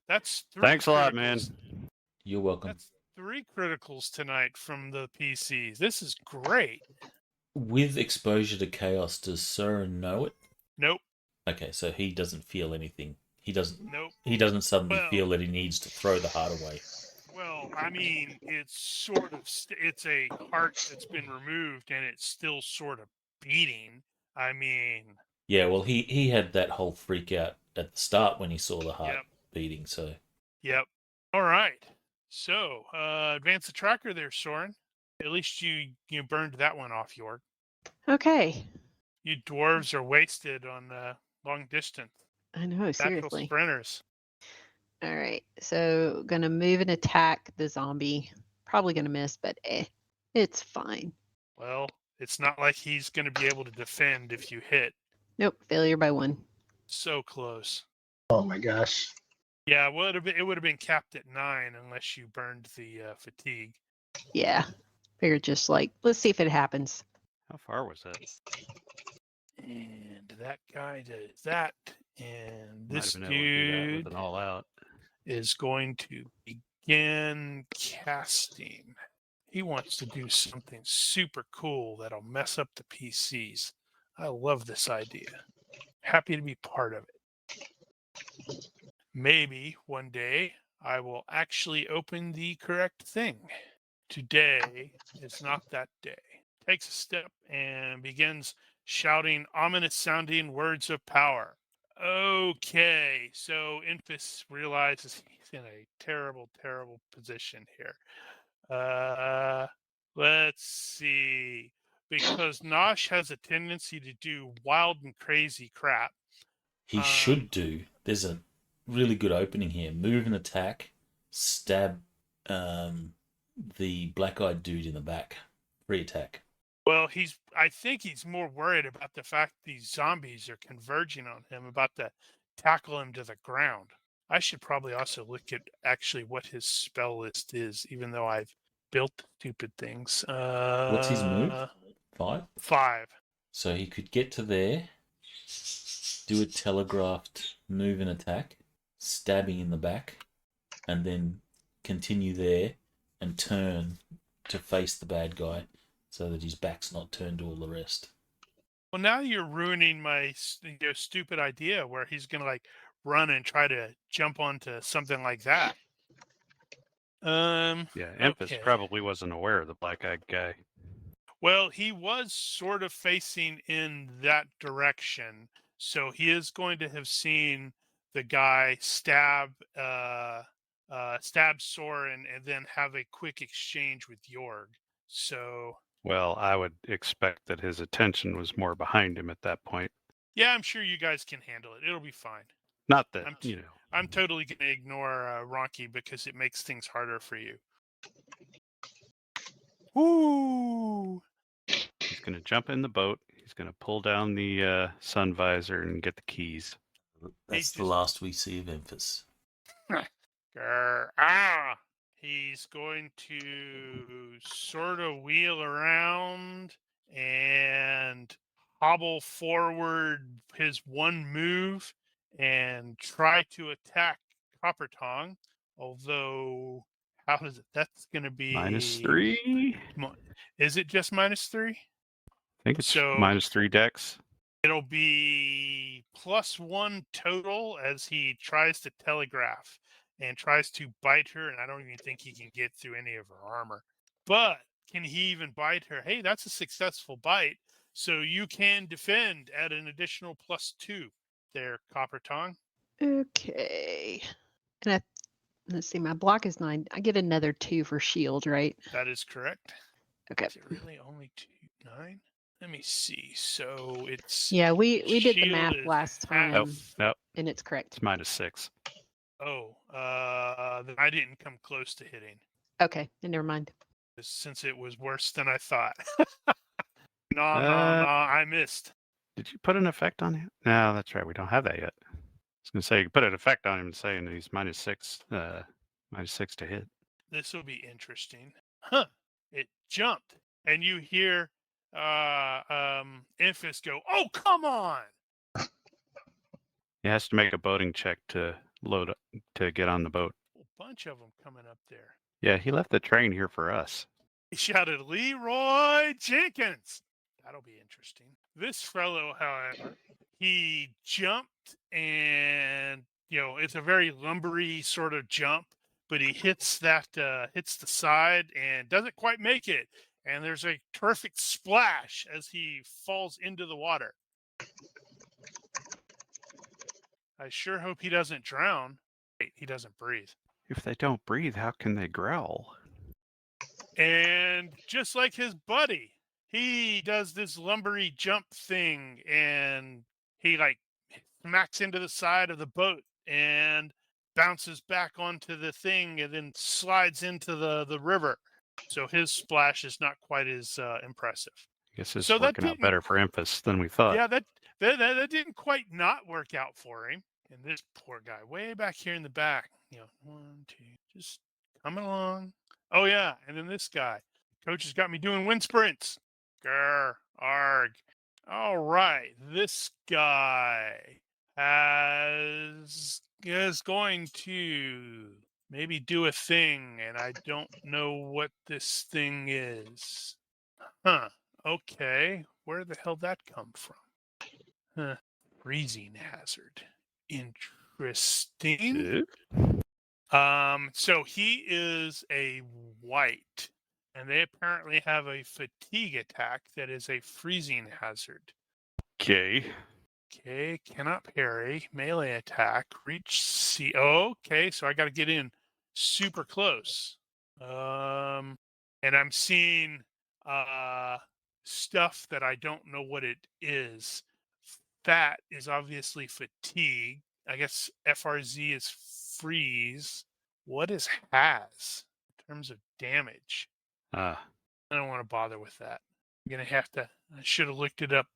That's 3 Thanks a lot, man. criticals. You're welcome. That's 3 criticals tonight from the PCs. This is great. With exposure to chaos, does Søren know it? Nope. Okay, so he doesn't feel anything. He doesn't suddenly Well- feel that he needs to throw the heart away. Well, I mean, it's sort of it's a heart that's been removed, and it's still sort of beating. I mean, Yeah, well, he had that whole freak out at the start when he saw the heart Yep. beating, so... yep. All right. So, advance the tracker there, Soren. At least you burned that one off, Jorg. Okay. You dwarves are wasted on long distance. I know, Natural seriously. sprinters. All right. So gonna move and attack the zombie. Probably gonna miss, but it's fine. Well, it's not like he's going to be able to defend if you hit. Nope, failure by 1. So close. Oh my gosh. Yeah, well, it would have been capped at 9 unless you burned the fatigue. Yeah. Figured just like, let's see if it happens. How far was that? And that guy does that. And Might this have been able to do that dude with an all out. is going to begin casting. He wants to do something super cool that'll mess up the PCs. I love this idea. Happy to be part of it. Maybe one day I will actually open the correct thing. Today is not that day. Takes a step and begins shouting ominous sounding words of power. Okay, so Infus realizes he's in a terrible, terrible position here. Let's see. Because Nosh has a tendency to do wild and crazy crap. He should do. There's a really good opening here. Move and attack. Stab the black-eyed dude in the back. Free attack. Well, I think he's more worried about the fact these zombies are converging on him, about to tackle him to the ground. I should probably also look at actually what his spell list is, even though I've built stupid things. What's his move? 5? 5. So he could get to there, do a telegraphed move and attack, stabbing in the back, and then continue there and turn to face the bad guy so that his back's not turned to all the rest. Well, now you're ruining my stupid idea where he's going to like run and try to jump onto something like that. Yeah, Emphasis okay. probably wasn't aware of the black-eyed guy. Well, he was sort of facing in that direction, so he is going to have seen the guy stab Soren and then have a quick exchange with Jorg. So, well, I would expect that his attention was more behind him at that point. Yeah, I'm sure you guys can handle it. It'll be fine. Not that, I'm totally going to ignore Ronki because it makes things harder for you. Woo! He's going to jump in the boat. He's going to pull down the sun visor and get the keys. That's the last we see of Emphasis. He's going to sort of wheel around and hobble forward his one move and try to attack Copper Tongue. Although, how does it? That's going to be -3. Is it just -3? I think it's -3 dex. It'll be +1 total as he tries to telegraph and tries to bite her, and I don't even think he can get through any of her armor. But can he even bite her? Hey, that's a successful bite. So you can defend at an additional +2 there, Copper Tongue. Okay. And let's see, my block is 9. I get another 2 for shield, right? That is correct. Okay. Is it really only 9? Let me see. So it's... Yeah, we did the math last time. Nope. And it's correct. It's -6. Oh, then I didn't come close to hitting. Okay, then never mind. Since it was worse than I thought. No, I missed. Did you put an effect on him? No, that's right. We don't have that yet. I was going to say, you put an effect on him saying that he's -6 to hit. This will be interesting. Huh. It jumped. And you hear Infus go, "Oh, come on!" He has to make a boating check to load up, to get on the boat. A bunch of them coming up there. Yeah, he left the train here for us. He shouted, "Leroy Jenkins!" That'll be interesting. This fellow, however, he jumped and, it's a very lumbery sort of jump, but he hits the side and doesn't quite make it. And there's a terrific splash as he falls into the water. I sure hope he doesn't drown. Wait, he doesn't breathe. If they don't breathe, how can they growl? And just like his buddy, he does this lumbery jump thing and he smacks into the side of the boat and bounces back onto the thing and then slides into the river. So his splash is not quite as impressive. I guess it's working out better for Emphasis than we thought. Yeah, that didn't quite not work out for him. And this poor guy, way back here in the back, 1, 2, just coming along. Oh yeah, and then this guy, coach has got me doing wind sprints. Grr, arg. All right, this guy is going to maybe do a thing, and I don't know what this thing is. Huh, okay, where the hell did that come from? Freezing hazard. Interesting. Uh, So he is a white, and they apparently have a fatigue attack that is a freezing hazard. Okay. Okay, cannot parry, melee attack, reach C. Oh, okay, so I got to get in super close. And I'm seeing stuff that I don't know what it is. That is obviously fatigue. I guess FRZ is freeze. What is has in terms of damage? Ah. I don't want to bother with that. I'm gonna have to. I should have looked it up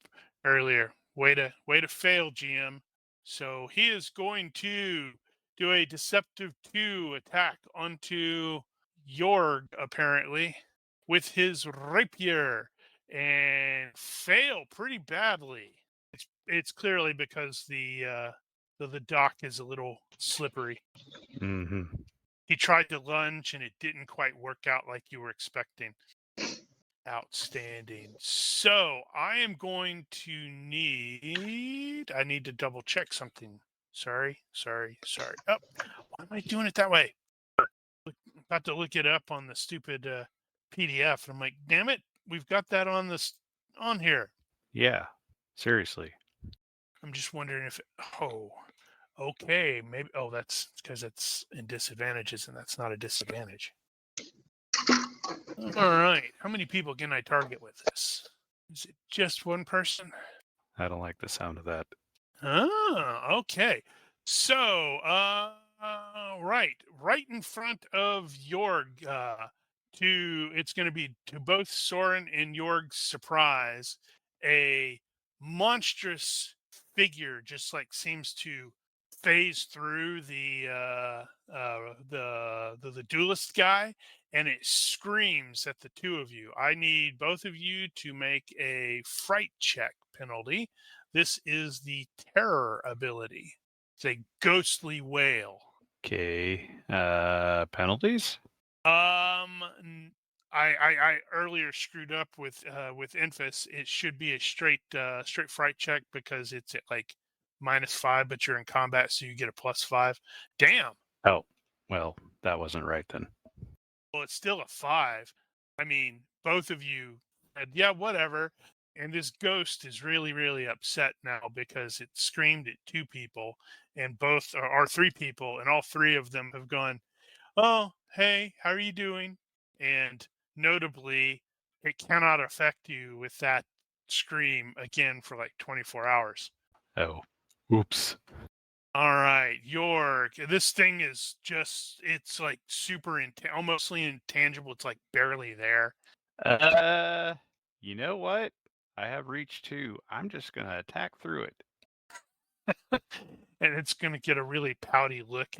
earlier. Way to fail, GM. So he is going to do a deceptive 2 attack onto Jorg, apparently, with his rapier, and fail pretty badly. It's clearly because the dock is a little slippery. Mm-hmm. He tried to lunge and it didn't quite work out like you were expecting. Outstanding. So I am going to I need to double check something. Sorry. Oh, why am I doing it that way? About to look it up on the stupid PDF. And I'm like, damn it, we've got that on here. Yeah. Seriously. I'm just wondering if okay, maybe. Oh, that's because it's in disadvantages, and that's not a disadvantage. All right. How many people can I target with this? Is it just one person? I don't like the sound of that. Oh, okay. So, right in front of Jorg, it's going to be to both Soren and Jorg's surprise, a monstrous figure just like seems to phase through the duelist guy, and it screams at the two of you. I need both of you to make a fright check penalty. This is the terror ability. It's a ghostly wail. Okay. Penalties? I earlier screwed up with Infus. It should be a straight fright check because it's at like -5, but you're in combat, so you get a +5. Damn. Oh, well, that wasn't right then. Well, it's still a 5. I mean, both of you said, yeah, whatever. And this ghost is really, really upset now because it screamed at 2 people and both are 3 people, and all 3 of them have gone, oh, hey, how are you doing? And notably, it cannot affect you with that scream again for like 24 hours. Oh, oops. All right, York. This thing is it's like super almost intangible. It's like barely there. You know what? I have reach 2. I'm just going to attack through it. And it's going to get a really pouty look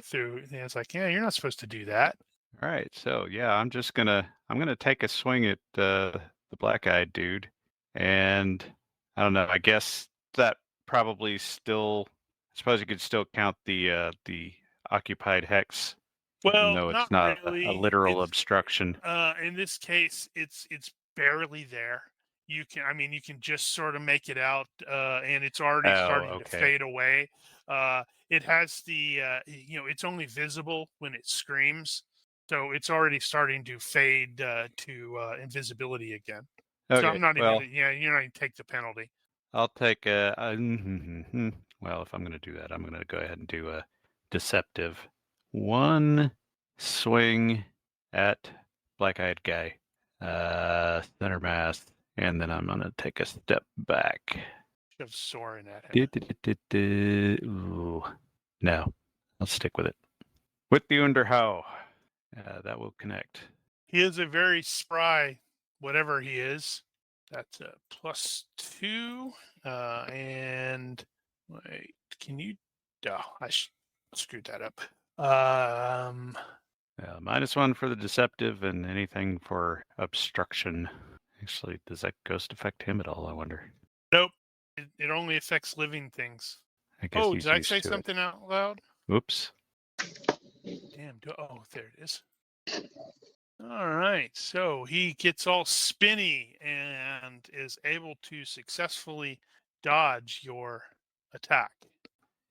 through. And it's like, yeah, you're not supposed to do that. All right. So, yeah, I'm going to take a swing at the black-eyed dude. And I don't know. I guess that probably still, I suppose you could still count the occupied hex. Well, even though it's not really. a literal obstruction. In this case, it's barely there. You can just sort of make it out, and it's already starting to fade away. It has the, it's only visible when it screams, so it's already starting to fade to invisibility again. Okay, so I'm not well, even, you're not going to take the penalty. I'll take well, if I'm going to do that, I'm going to go ahead and do a deceptive. 1 swing at black-eyed guy, center mass, and then I'm going to take a step back. Shove Soren at him. Ooh. No, I'll stick with it. With the Underhow, that will connect. He is a very spry, whatever he is. That's a +2. And wait, can you? Oh, I screwed that up. -1 for the deceptive and anything for obstruction. Actually, does that ghost affect him at all, I wonder? Nope. It only affects living things. I guess did I say something out loud? Oops. Damn. There it is. All right. So he gets all spinny and is able to successfully dodge your attack.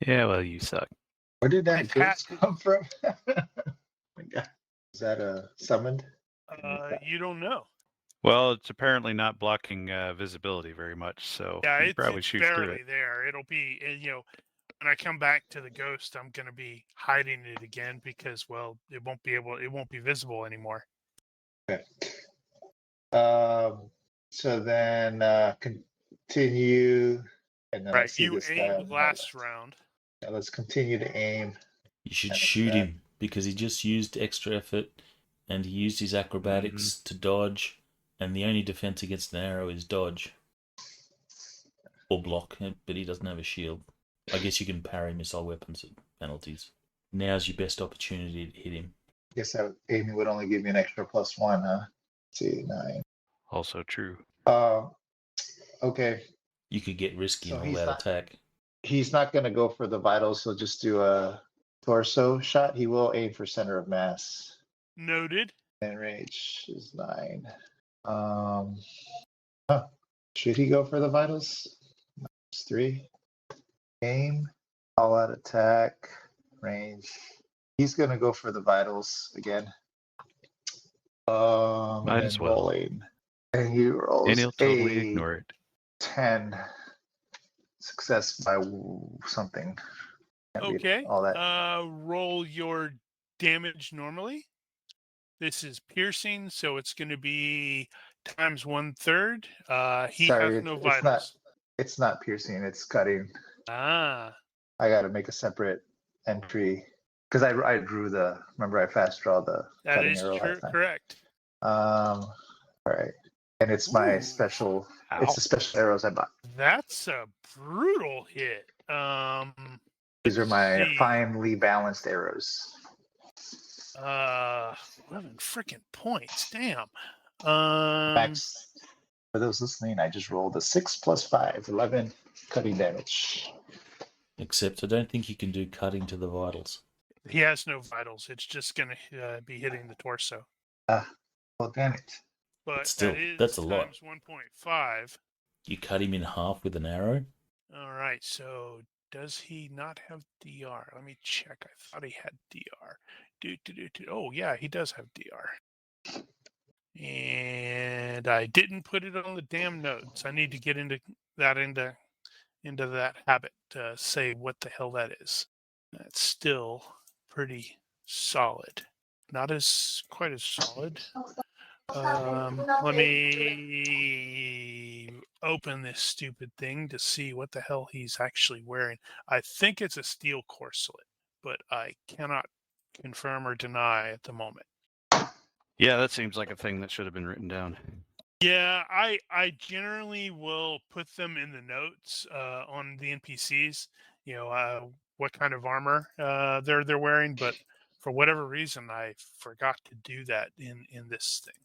Yeah, well, you suck. Where did that I've had GURPS come from? My God. Is that summoned? you don't know. Well, it's apparently not blocking visibility very much, so Yeah, you probably it's shoot through barely it. there. It'll be, when I come back to the ghost, I'm going to be hiding it again because, well, it won't be visible anymore. Okay. So then continue, and then I Right. see You this guy. aimed on the last left. round. Now let's continue to aim. You should And shoot attack. him because he just used extra effort and he used his acrobatics to dodge, and the only defense against an arrow is dodge or block, but he doesn't have a shield. I guess you can parry missile weapons at penalties. Now's your best opportunity to hit him. Guess aiming would only give me an extra +1, huh? Let's see, 9. Also true. Okay. You could get risky So and all he's that not- attack. He's not going to go for the vitals. He'll just do a torso shot. He will aim for center of mass. Noted. And range is 9. Should he go for the vitals? -3. Aim. All out attack. Range. He's going to go for the vitals again. Might as well. Rolling. And he rolls And he'll totally a ignore it. 10. Success by something. Can't read Okay. all that. Roll your damage normally. This is piercing, so it's going to be times 1/3. He Sorry, has no it's not- vitals. It's not piercing, it's cutting. Ah, I got to make a separate entry because I drew remember I fast draw the that cutting is arrow last time. correct. All right. And it's my Ooh. special, Ow. it's the special arrows I bought. That's a brutal hit. These are my see. finely balanced arrows. 11 freaking points. Damn. Max, for those listening, I just rolled a 6 + 5, 11 cutting damage. Except I don't think you can do cutting to the vitals. He has no vitals. It's just going to be hitting the torso. Well, damn it. But Still, that is that's a lot. times 1.5. You cut him in half with an arrow. All right. So does he not have DR? Let me check. I thought he had DR. Oh, yeah, he does have DR. And I didn't put it on the damn notes. I need to get into that habit to say what the hell that is. That's still pretty solid. Not quite as solid. Let me open this stupid thing to see what the hell he's actually wearing. I think it's a steel corselet, but I cannot confirm or deny at the moment. Yeah, that seems like a thing that should have been written down. Yeah, I generally will put them in the notes on the NPCs. What kind of armor they're wearing, but for whatever reason, I forgot to do that in this thing.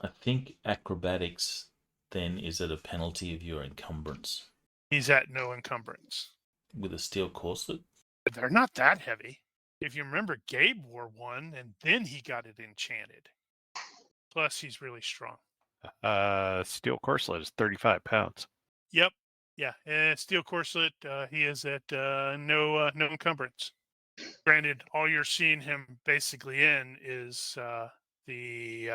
I think acrobatics then is at a penalty of your encumbrance He's at no encumbrance. with a steel corselet. But they're not that heavy. If you remember, Gabe wore one, and then he got it enchanted. Plus, he's really strong. Steel corselet is 35 pounds. Yep. Yeah. Steel corselet. He is at no encumbrance. Granted, all you're seeing him basically in is the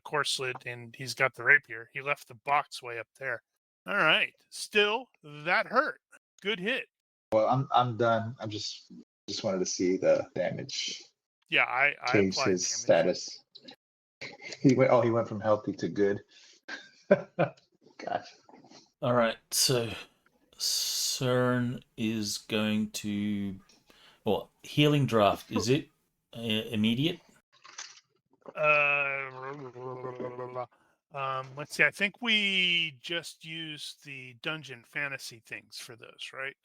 corselet, and he's got the rapier. He left the box way up there. All right. Still, that hurt. Good hit. Well, I'm done. I'm just wanted to see the damage. Yeah, I Change applied his damage. status. He went from healthy to good. Gosh. All right, so CERN is going to, well, healing draft. Is it immediate? Let's see. I think we just used the dungeon fantasy things for those, right?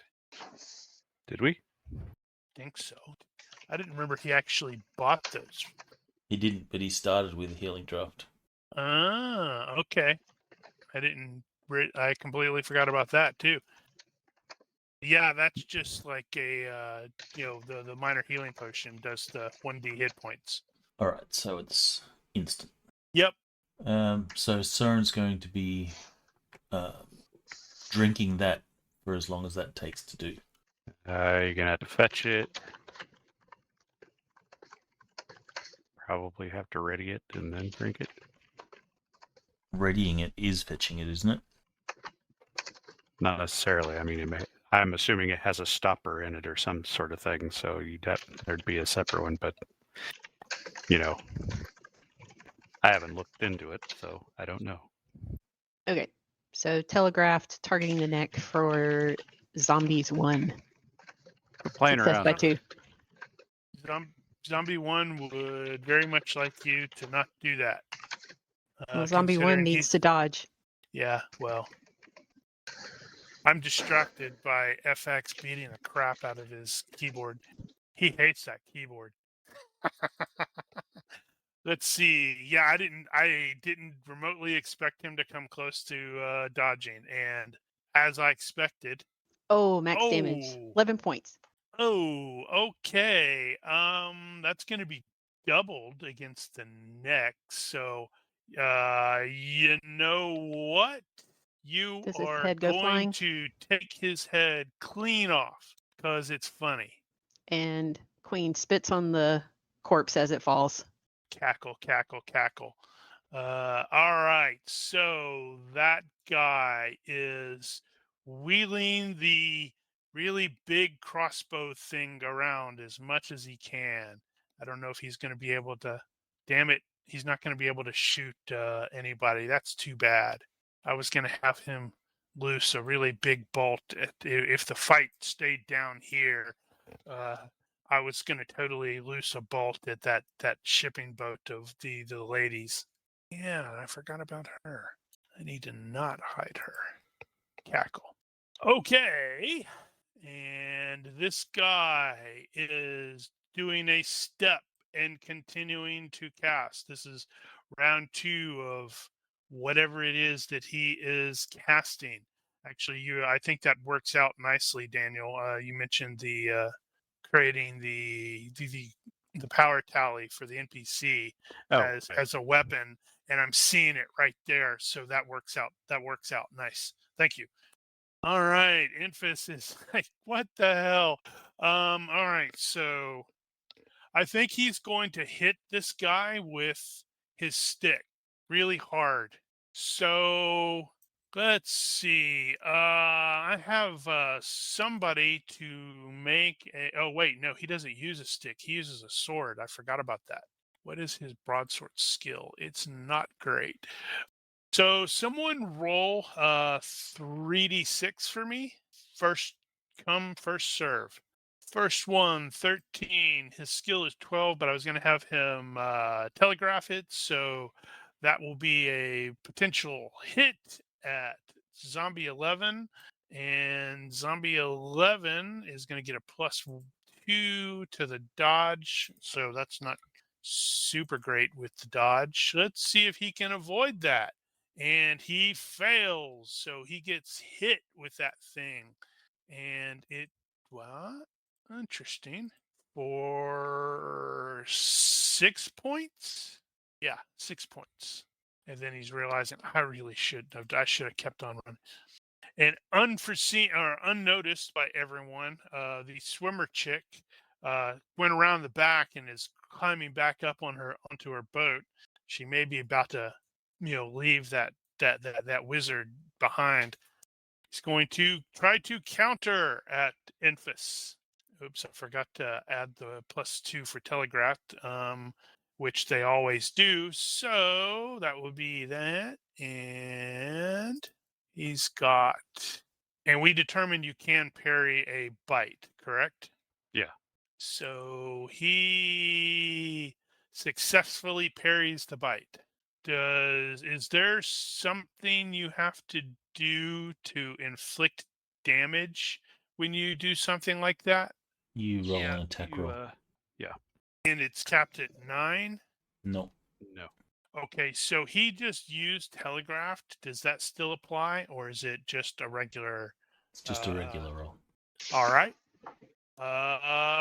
Did we? Think so. I didn't remember he actually bought those. He didn't, but he started with a healing draft. Ah, okay. I completely forgot about that too. Yeah, that's just like a the minor healing potion does the 1d hit points. All right, so it's instant. Yep. So CERN's going to be drinking that for as long as that takes to do. You're gonna have to fetch it. Probably have to ready it and then drink it. Readying it is fetching it, isn't it? Not necessarily. I mean, I'm assuming it has a stopper in it or some sort of thing, so there'd be a separate one. But I haven't looked into it, so I don't know. Okay. So telegraphed, targeting the neck for zombies 1. We're playing Success around. by 2. Zombie 1 would very much like you to not do that. Well, zombie 1 considering needs to dodge. Yeah, well, I'm distracted by FX beating the crap out of his keyboard. He hates that keyboard. Let's see. Yeah, I didn't remotely expect him to come close to dodging, and as I expected. Oh, max damage. 11 points. Oh, okay. That's going to be doubled against the neck. So, you know what? You Does his are head go going flying? to take his head clean off because it's funny. And Queen spits on the corpse as it falls. Cackle, cackle, cackle. All right. So that guy is wheeling the really big crossbow thing around as much as he can. I don't know if he's going to be able to. Damn it. He's not going to be able to shoot anybody. That's too bad. I was going to have him loose a really big bolt. If the fight stayed down here, I was going to totally loose a bolt at that shipping boat of the ladies. Yeah, I forgot about her. I need to not hide her. Cackle. Okay. And this guy is doing a step and continuing to cast. This is round 2 of whatever it is that he is casting. Actually, I think that works out nicely, Daniel. You mentioned the creating the power tally for the NPC as a weapon, and I'm seeing it right there. So that works out. Nice. Thank you. All right, Infus is like, what the hell? All right, so I think he's going to hit this guy with his stick really hard. So let's see. I have somebody to make a. Oh wait, no, he doesn't use a stick. He uses a sword. I forgot about that. What is his broadsword skill? It's not great. So someone roll 3d6 for me. First come, first serve. First one, 13. His skill is 12, but I was going to have him telegraph it. So that will be a potential hit at Zombie 11. And Zombie 11 is going to get a +2 to the dodge. So that's not super great with the dodge. Let's see if he can avoid that. And he fails. So he gets hit with that thing. And what? Interesting. For 6 points? Yeah, 6 points. And then he's realizing I should have kept on running. And unforeseen or unnoticed by everyone, the swimmer chick went around the back and is climbing back up onto her boat. She may be about to, leave that wizard behind. He's going to try to counter at Infus. Oops, I forgot to add the +2 for telegraphed, which they always do. So that will be that. And he's got. And we determined you can parry a bite, correct? Yeah. So he successfully parries the bite. Is there something you have to do to inflict damage when you do something like that? You roll an attack roll. And it's capped at 9? No. No. Okay, so he just used telegraphed. Does that still apply, or is it just a regular? It's just a regular roll. All right.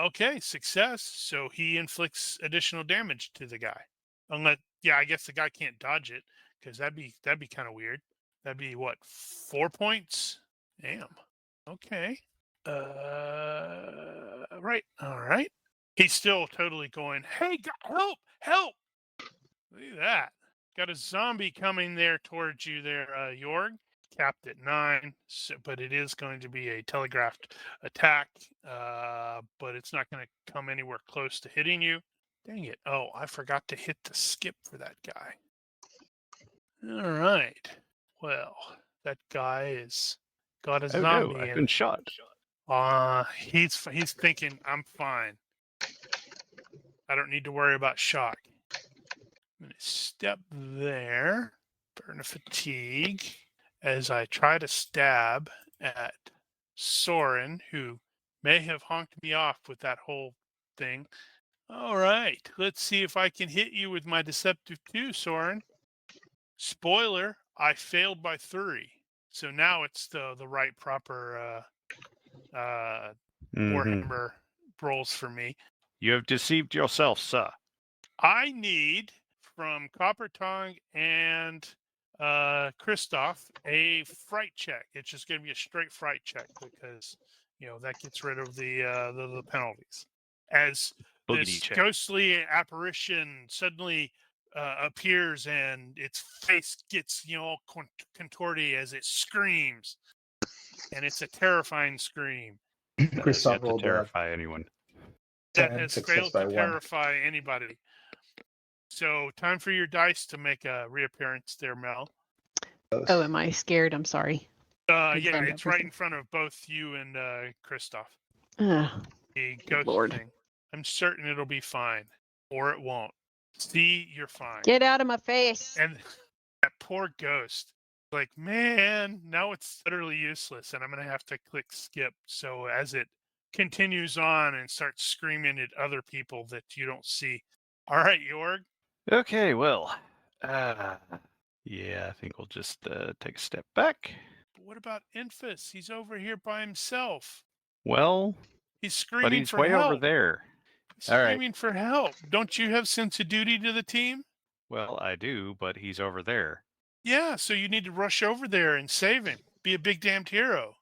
Okay, success. So he inflicts additional damage to the guy. Unless, I guess the guy can't dodge it because that'd be kind of weird. That'd be what, 4 points? Damn. Okay. Right. All right. He's still totally going, hey, help, help. Look at that. Got a zombie coming there towards you there, Jorg. Capped at 9, but it is going to be a telegraphed attack, but it's not going to come anywhere close to hitting you. Dang it. Oh, I forgot to hit the skip for that guy. All right. Well, that guy is got a Oh zombie no, I've in been it. shot. He's thinking, I'm fine. I don't need to worry about shock. I'm going to step there, burn a fatigue, as I try to stab at Soren, who may have honked me off with that whole thing. All right, let's see if I can hit you with my Deceptive 2, Soren. Spoiler, I failed by 3. So now it's the right proper Warhammer rolls for me. You have deceived yourself, sir. I need from Copper Tongue and Christoph a fright check. It's just going to be a straight fright check because that gets rid of the penalties. As Boogity this check. ghostly apparition suddenly appears and its face gets all contorty as it screams, and it's a terrifying scream That has Christoph yet to rolled terrify anyone. that 10 has success failed by to 1. terrify anybody. So, time for your dice to make a reappearance there, Mel. Oh, am I scared? I'm sorry. Yeah, stand up it's for right some- in front of both you and Christoph. Ugh, The Good ghost Lord. thing. I'm certain it'll be fine, or it won't. See, you're fine. get out of my face. And that poor ghost, like, man, now it's utterly useless, and I'm gonna have to click skip. So as it continues on and starts screaming at other people that you don't see. All right, Jorg. Okay, well, yeah, I think we'll just take a step back. But what about Infus? He's over here by himself. Well, He's but screaming he's for way help. over there. He's All right. screaming for help. Don't you have sense of duty to the team? Well, I do, but he's over there. Yeah, so you need to rush over there and save him. Be a big damned hero.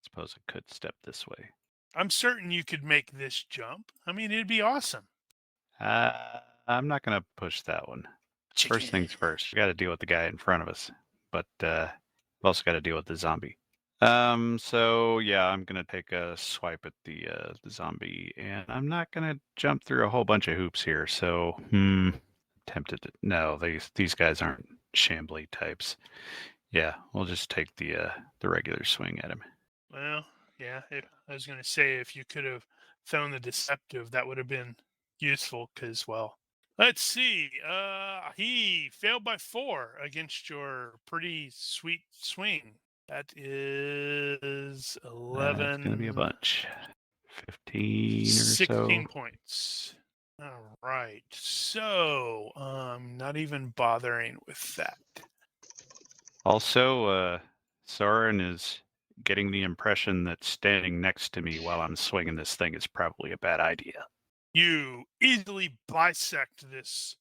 Suppose I could step this way. I'm certain you could make this jump. I mean, it'd be awesome. I'm not going to push that one. First things first, we got to deal with the guy in front of us, but we've also got to deal with the zombie. So yeah, I'm gonna take a swipe at the zombie, and I'm not gonna jump through a whole bunch of hoops here. So, tempted to. No, these guys aren't shambly types. Yeah, we'll just take the regular swing at him. Well, yeah, I was going to say if you could have thrown the deceptive, that would have been useful because, well, let's see. He failed by 4 against your pretty sweet swing. That is 11. It's gonna be a bunch. 15 or 16 so. points. All right. So, not even bothering with that. Also, Soren is getting the impression that standing next to me while I'm swinging this thing is probably a bad idea. You easily bisect this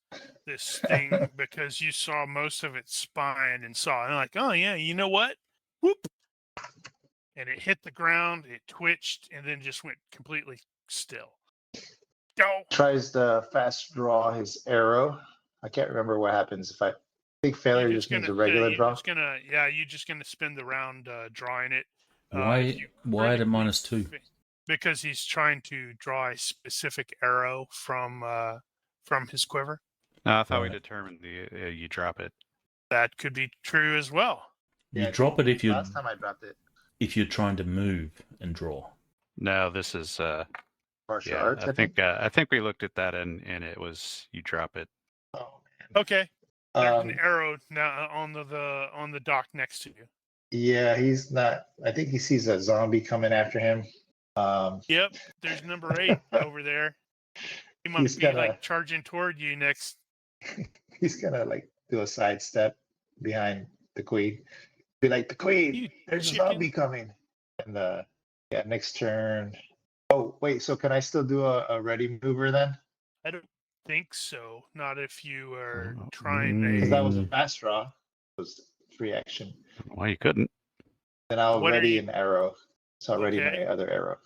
thing because you saw most of its spine and saw, and like, oh yeah, you know what? Whoop! And it hit the ground, it twitched, and then just went completely still. Go! Tries to fast draw his arrow. I can't remember what happens if I. Big failure just means a regular draw. You're just gonna spend the round drawing it. Why at a -2? Because he's trying to draw a specific arrow from his quiver. No, I thought we Right. determined you drop it. That could be true as well. You drop it if you Last time I dropped it. if you're trying to move and draw. No, this is Martial yeah. arts. I think we looked at that and it was you drop it. Oh Okay. There's man. an arrow now on the dock next to you. Yeah, he's not. I think he sees a zombie coming after him. Yep, there's number 8 over there. He might He's be gonna- like charging toward you next. He's gonna like do a sidestep behind the queen. Be like, the queen, You there's a chicken. zombie coming. And yeah, next turn. Oh wait, so can I still do a ready mover then? I don't think so. Not if you are Oh, trying Because that was a Mm. fast draw. It was free action. Why you couldn't? And I'll What are ready you? an arrow. So I'll ready my Okay. other arrow.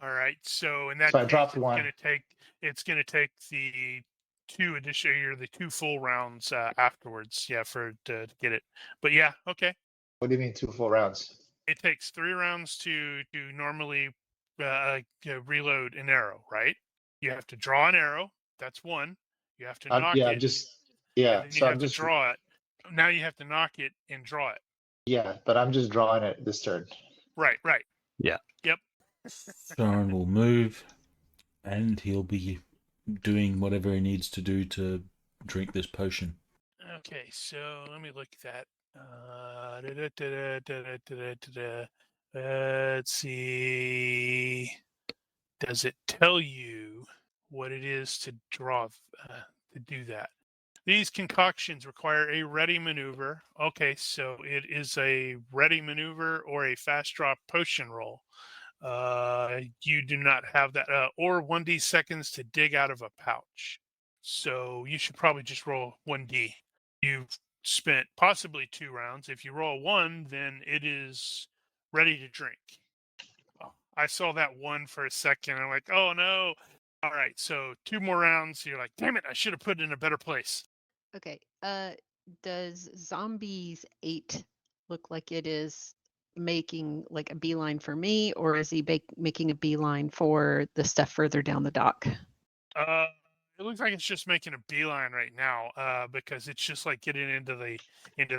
All right. So in that So I case, dropped it's one. gonna take the 2 additional or the 2 full rounds afterwards. Yeah, for to get it. But yeah, okay. What do you mean 2 full rounds? It takes 3 rounds to normally reload an arrow, right? You have to draw an arrow. That's one. You have to knock Yeah, it, I'm just and then you So have I'm to just draw it. Now you have to knock it and draw it. but I'm just drawing it this turn. Right. Yeah. Yep. Soren will move, and he'll be doing whatever he needs to do to drink this potion. Okay, so let me look at that. Let's see. Does it tell you what it is to draw to do that? These concoctions require a ready maneuver. Okay, so it is a ready maneuver or a fast draw potion roll. You do not have that, or 1d seconds to dig out of a pouch. So you should probably just roll 1d. You've spent possibly 2 rounds. If you roll 1, then it is ready to drink. Oh, I saw that 1 for a second. I'm like, oh no. All right, so 2 more rounds. You're like, damn it, I should have put it in a better place. Okay. Does Zombies 8 look like it is making like a beeline for me, or is he making a beeline for the stuff further down the dock? It looks like it's just making a beeline right now, because it's just like getting into the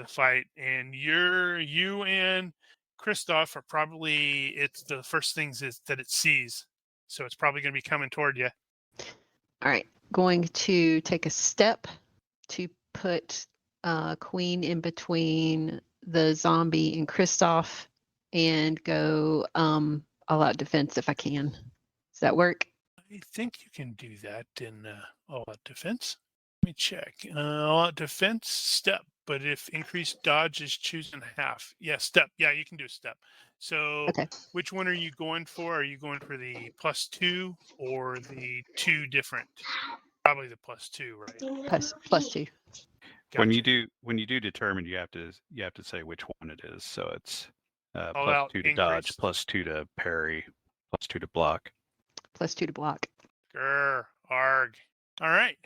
fight, and you and Christoph are probably it's the first things that it sees, so it's probably going to be coming toward you. All right, going to take a step to put Queen in between the zombie and Christoph, and go all out defense if I can. Does that work? I think you can do that in all out defense. Let me check. All out defense step, but if increased dodge is chosen half, yeah, step. Yeah, you can do a step. So, Okay. which one are you going for? Are you going for the +2 or the 2 different? Probably the +2, right? Plus 2. Gotcha. When you do determine, you have to say which one it is. So it's All out +2 to dodge, increased. +2 to parry, +2 to block. +2 to block. Grr, arg. All right.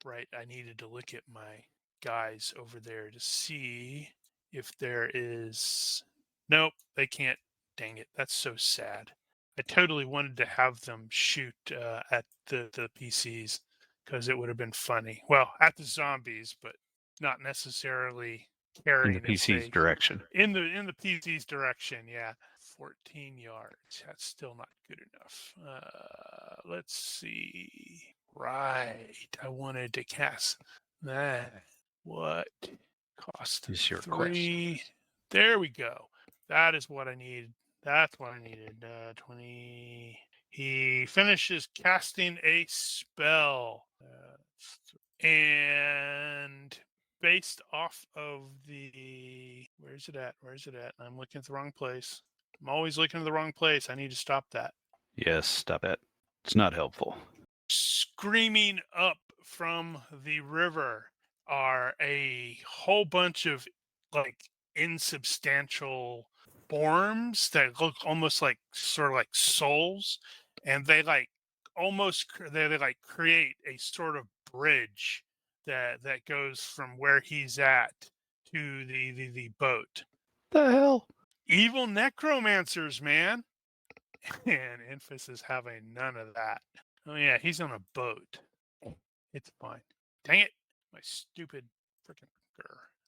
Right. I needed to look at my guys over there to see if there is. Nope, they can't. Dang it. That's so sad. I totally wanted to have them shoot at the PCs because it would have been funny. Well, at the zombies, but not necessarily carrying In the PC's if direction. in the PC's direction. Yeah, 14 yards. That's still not good enough. Let's see. Right, I wanted to cast that. What cost? Is your 3. There we go. That is what I needed. That's what I needed. 20. He finishes casting a spell. And based off of the. Where's it at? I'm looking at the wrong place. I'm always looking at the wrong place. I need to stop that. Yes, stop it. It's not helpful. Screaming up from the river are a whole bunch of like insubstantial forms that look almost like sort of like souls, and they like they like create a sort of bridge that goes from where he's at to the boat. The hell? Evil necromancers, man. And Infus is having none of that. Oh yeah, he's on a boat. It's fine. Dang it. My stupid freaking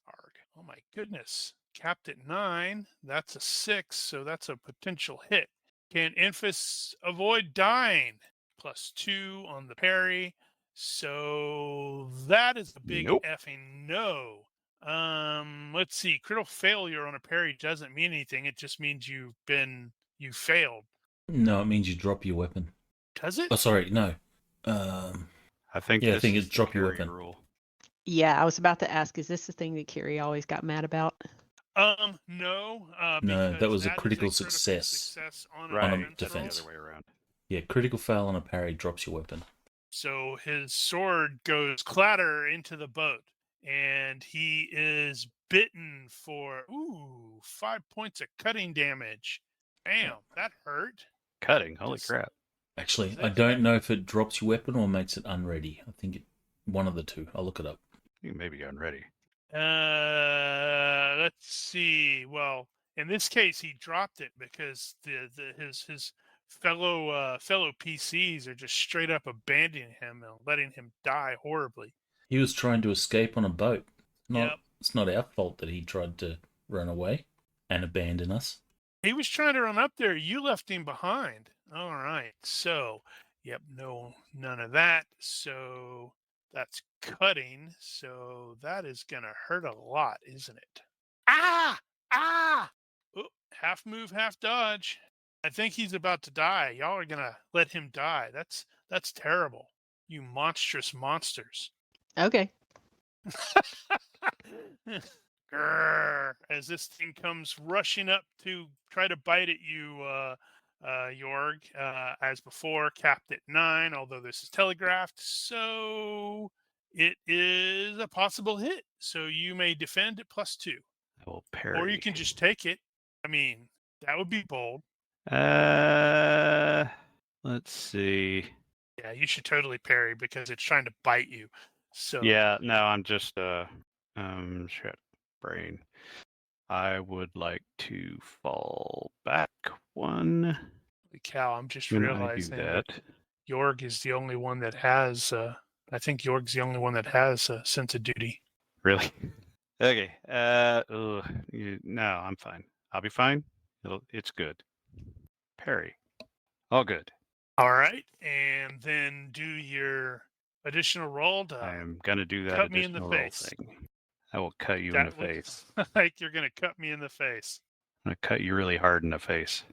arg. Oh my goodness. Capped at 9. That's a 6, so that's a potential hit. Can Infus avoid dying? +2 on the parry. So that is a big Nope. effing no. Let's see. Critical failure on a parry doesn't mean anything. It just means you failed. No, it means you drop your weapon. Does it? Oh, sorry, no. I think Yeah, I this think is it's the drop your carry weapon. rule. Yeah, I was about to ask, is this the thing that Kiri always got mad about? No. No, that because was a is critical success success on Right. on a defense roll. defense. The other way around. Yeah, critical fail on a parry drops your weapon. So his sword goes clatter into the boat, and he is bitten for 5 points of cutting damage. Damn, that hurt. Cutting. Holy Just- crap. Actually, I don't know if it drops your weapon or makes it unready. I think one of the two. I'll look it up. You may be unready. Let's see. Well, in this case, he dropped it because his fellow PCs are just straight up abandoning him and letting him die horribly. He was trying to escape on a boat. Yep. It's not our fault that he tried to run away and abandon us. He was trying to run up there. You left him behind. All right. So, none of that. So that's cutting. So that is going to hurt a lot, isn't it? Ah! Oh, half move, half dodge. I think he's about to die. Y'all are going to let him die. That's terrible. You monstrous monsters. Okay. Grrr, as this thing comes rushing up to try to bite at you, Jorg. As before, capped at 9, although this is telegraphed, so it is a possible hit. So you may defend at +2. I will parry. Or you can just take it. I mean, that would be bold. Let's see. Yeah, you should totally parry because it's trying to bite you. So Yeah, no, I'm just shit brain. I would like to fall back one. holy cow, I'm just When I do realizing that, Jorg is the only one that has. I think Jorg's the only one that has a sense of duty. really? Okay. No, I'm fine. I'll be fine. It's good. Parry. All good. All right, and then do your additional roll to I am gonna do that cut me in the additional roll face. thing. I will cut you in the That looks face. like you're gonna cut me in the face. I'm gonna cut you really hard in the face.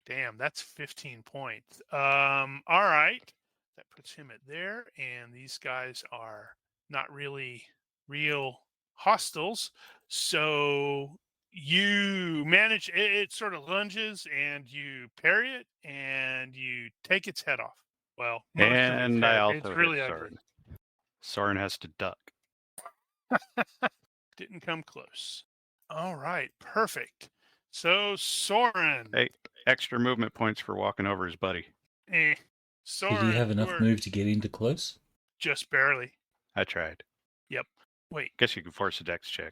Damn, that's 15 points. All right, that puts him at there, and these guys are not really real hostiles. So you manage it sort of lunges, and you parry it, and you take its head off. Well, most of its And I head. also It's hit really Soren. ugly. Soren has to duck. Didn't come close. All right, perfect. So Soren. Hey, extra movement points for walking over his buddy. Soren, Did he have enough we're move to get into close? just barely. I tried. Wait. Guess you can force a dex check.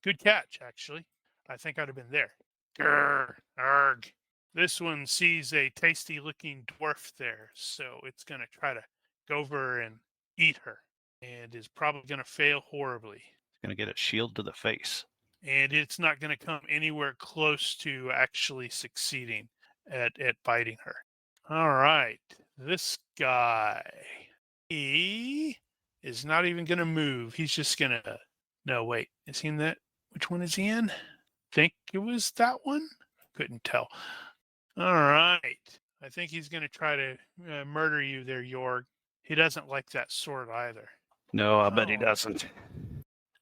Good catch, actually. I think I'd have been there. Grr, arg. This one sees a tasty-looking dwarf there, so it's going to try to go over and eat her, and is probably going to fail horribly. It's gonna get a shield to the face. And it's not going to come anywhere close to actually succeeding at biting her. All right, this guy, he is not even going to move. He's just going to, no, wait, is he in that? Which one is he in? Think it was that one? Couldn't tell. All right, I think he's going to try to murder you there, Jorg. He doesn't like that sword either. No, I bet he Oh. doesn't.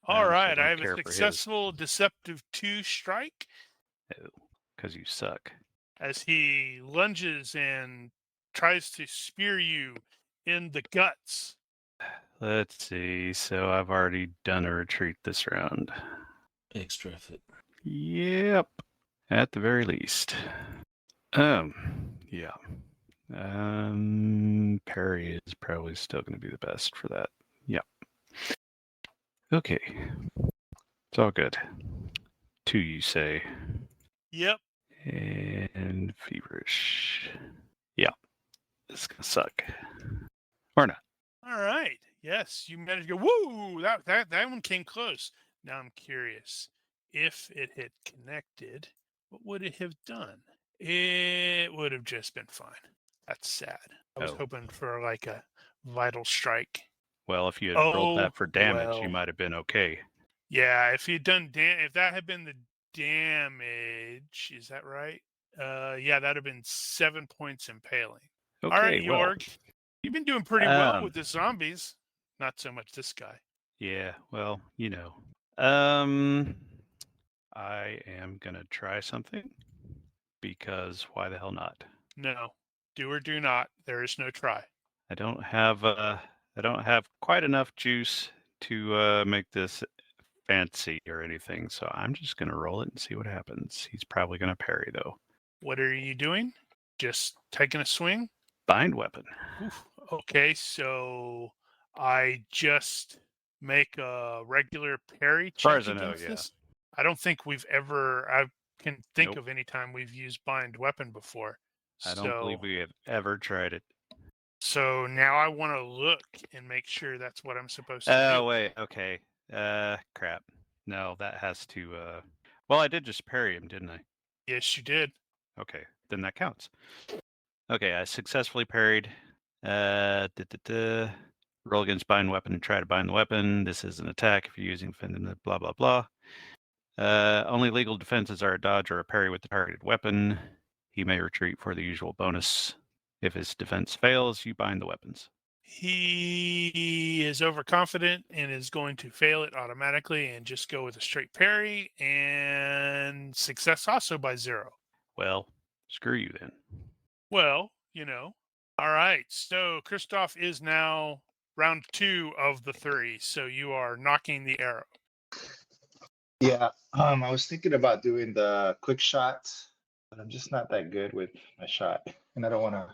All honestly right, don't I have care a for his. successful deceptive 2 strike. Because you suck. As he lunges and tries to spear you in the guts. Let's see. So I've already done a retreat this round. Extra effort. Yep. At the very least. Yeah. Parry is probably still going to be the best for that. Yep. Okay. It's all good. 2, you say. Yep. And feverish. Yeah. It's going to suck. Or not. All right. Yes, you managed to go. Woo! That one came close. Now I'm curious. If it had connected, what would it have done? It would have just been fine. That's sad. I was Oh. hoping for like a vital strike. Well, if you had rolled Oh, that for damage, well. you might have been okay. Yeah, if you'd done if that had been the damage, is that right? Yeah, that'd have been 7 points impaling. Okay, All right, well, Jorg, you've been doing pretty well Um, with the zombies. Not so much this guy. yeah, well, you know. I am gonna try something because why the hell not? No, do or do not. There is no try. I don't have quite enough juice to make this fancy or anything, so I'm just going to roll it and see what happens. He's probably going to parry, though. What are you doing? Just taking a swing? Bind weapon. Oof. Okay, so I just make a regular parry As far check as I know, against yeah. this? I don't think I can think Nope. of any time we've used bind weapon before. I don't believe we have ever tried it. So now I want to look and make sure that's what I'm supposed to Oh, do. wait. Okay. Crap. No, that has to, well, I did just parry him, didn't I? Yes, you did. Okay. Then that counts. Okay, I successfully parried. Roll against bind weapon and try to bind the weapon. This is an attack if you're using blah, blah, blah. Only legal defenses are a dodge or a parry with the targeted weapon. He may retreat for the usual bonus. If his defense fails, you bind the weapons. He is overconfident and is going to fail it automatically and just go with a straight parry and success also by 0. Well, screw you then. Well, All right. So Christoph is now round 2 of the 3. So you are knocking the arrow. Yeah, I was thinking about doing the quick shot, but I'm just not that good with my shot, and I don't want to.